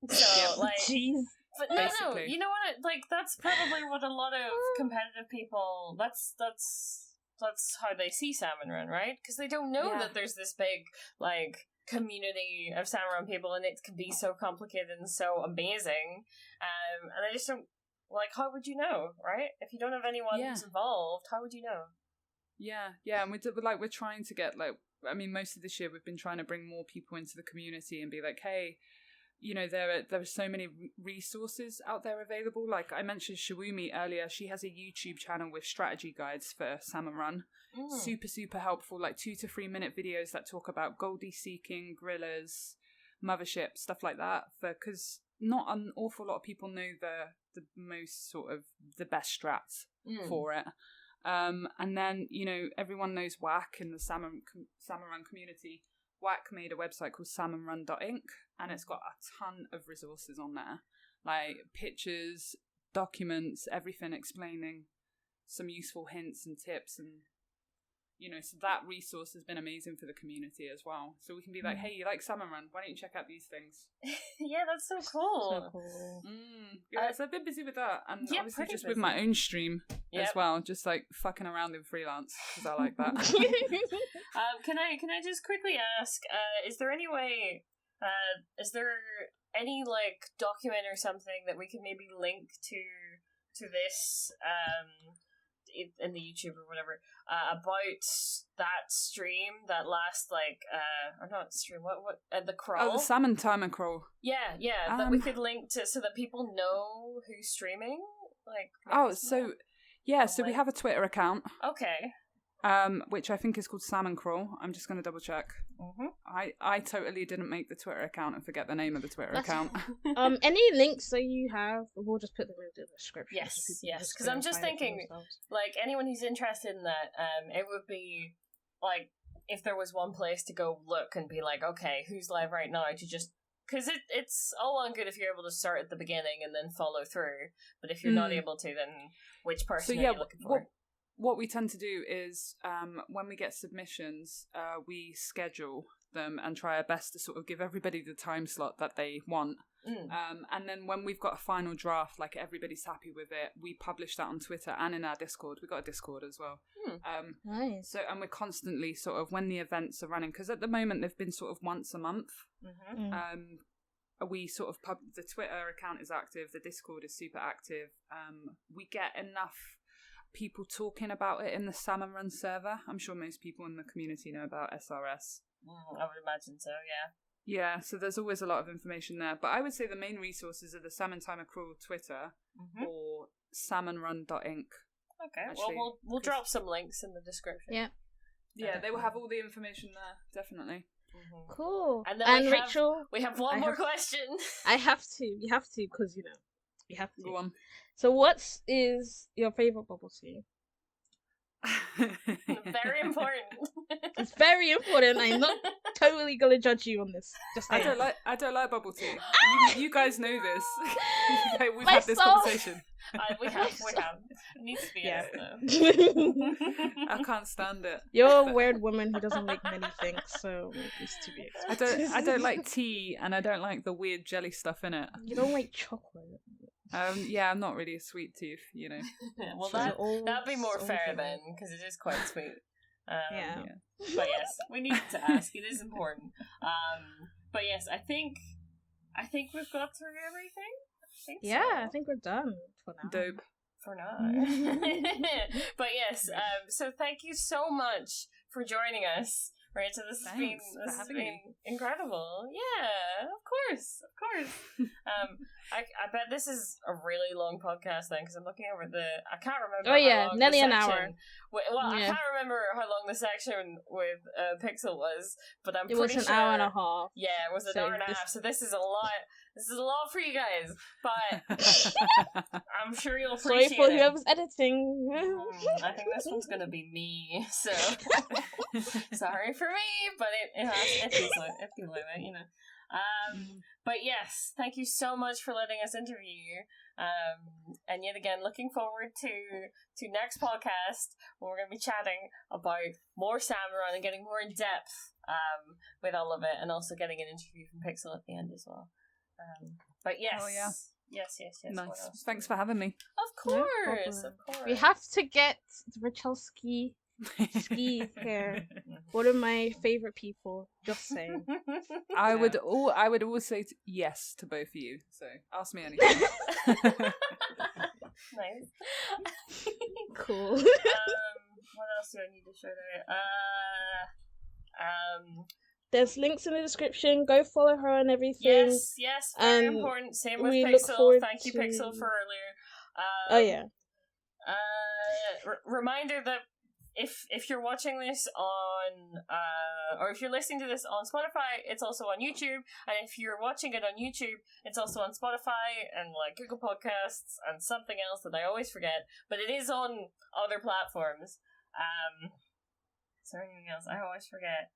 So, like... Jeez. But no, you know what? Like, that's probably what a lot of competitive people... That's how they see Salmon Run, right? Because they don't know that there's this big, like, community of Salmon Run people, and it can be so complicated and so amazing. And I just don't... Like, how would you know, right? If you don't have anyone who's involved, how would you know? Yeah, and we're trying to get, like... I mean, most of this year we've been trying to bring more people into the community and be like, hey, you know, there are so many resources out there available. Like I mentioned Shawumi earlier, she has a YouTube channel with strategy guides for Salmon Run. Super helpful, like 2 to 3 minute videos that talk about Goldie seeking, gorillas, mothership, stuff like that. Because not an awful lot of people know the most sort of the best strats for it. And then, you know, everyone knows Whack in the Salmon Run community. Whack made a website called salmonrun.inc, and it's got a ton of resources on there, like pictures, documents, everything explaining some useful hints and tips, and you know, so that resource has been amazing for the community as well. So we can be like, hey, you like Salmon Run? Why don't you check out these things? Yeah, that's so cool. So cool. Yeah, so I've been busy with that, and obviously just with my own stream as well, just like fucking around in freelance because I like that. Can I just quickly ask? Is there any way? Is there any like document or something that we could maybe link to this? In the YouTube or whatever, about that stream, that last or not stream, what the crawl? Oh, the salmon timer crawl. Yeah, that we could link to so that people know who's streaming. Like, so we have a Twitter account. Okay. which I think is called Salmon Crawl. I'm just going to double check. I totally didn't make the Twitter account and forget the name of the Twitter account. Any links that you have, we'll just put them in the description. Yes, because I'm just thinking, like, anyone who's interested in that, it would be, like, if there was one place to go look and be like, okay, who's live right now, to just... Because it's all well and good if you're able to start at the beginning and then follow through, but if you're not able to, then which person are you looking for? What we tend to do is, when we get submissions, we schedule them and try our best to sort of give everybody the time slot that they want. And then when we've got a final draft, like everybody's happy with it, we publish that on Twitter and in our Discord. We've got a Discord as well. Nice. So, and we're constantly sort of, when the events are running, because at the moment they've been sort of once a month. We sort of the Twitter account is active, the Discord is super active. We get enough people talking about it in the Salmon Run server. I'm sure most people in the community know about SRS. I would imagine so, yeah. Yeah, so there's always a lot of information there. But I would say the main resources are the Salmon Timer Crawl Twitter or salmonrun.inc. Okay, actually, well, we'll drop some links in the description. Yeah, they will have all the information there, definitely. Cool. And then Rachel, we have one more question. I have to. You have to, because, you know, you have to. Go on. So what is your favourite bubble tea? Very important. It's very important. I'm not totally gonna judge you on this. Just I don't like bubble tea. You guys know this. We've had this conversation. We have. It needs to be out though. I can't stand it. You're a weird woman who doesn't like many things, so it's to be expected. I don't like tea, and I don't like the weird jelly stuff in it. You don't like chocolate. Yeah, I'm not really a sweet tooth, you know. Well, that'd be more fair then, because it is quite sweet. Yeah. But yes, we need to ask. It is important. But yes, I think we've got through everything. I think we're done for now. Dope. For now. But yes, so thank you so much for joining us. Rachel, this has been incredible. Yeah, of course. I bet this is a really long podcast then, because I'm looking over I can't remember. Oh yeah, how long nearly the an section, hour. I can't remember how long the section with Pixel was, but I'm pretty sure it was an hour and a half. Yeah, it was an hour and a half. So this is a lot. This is a lot for you guys, but I'm sure you'll appreciate it. Sorry for whoever's editing. I think this one's gonna be me, so sorry for me, but it's below it, you know. But yes, thank you so much for letting us interview you. And yet again, looking forward to next podcast where we're gonna be chatting about more Salmon Run and getting more in depth with all of it, and also getting an interview from Pixel at the end as well. But yes. Oh, yeah. Yes. Nice. Thanks for having me. Of course. We have to get Rachelskiiiiiii here. One of my favorite people. Just saying. I would always say yes to both of you. So ask me anything. Nice. Cool. What else do I need to show there? There's links in the description. Go follow her and everything. Yes, very important. Same with we Pixel. Thank you, Pixel, for earlier. Oh yeah. Reminder that if you're watching this on or if you're listening to this on Spotify, it's also on YouTube, and if you're watching it on YouTube, it's also on Spotify and like Google Podcasts and something else that I always forget, but it is on other platforms. Is there anything else? I always forget.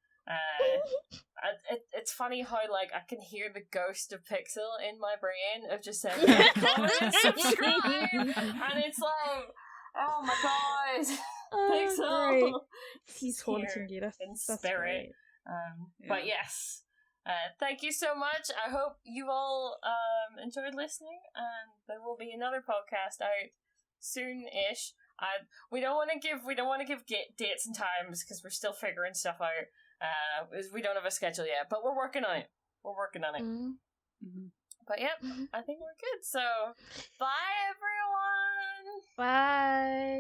It's funny how like I can hear the ghost of Pixel in my brain of just saying comment and subscribe, and it's like, oh my god, Pixel, great. He's haunting you. That's spirit. But yes, thank you so much. I hope you all enjoyed listening, and there will be another podcast out soon-ish. We don't want to give dates and times because we're still figuring stuff out. We don't have a schedule yet, but we're working on it. Mm-hmm. But yep, I think we're good. So, bye everyone. Bye.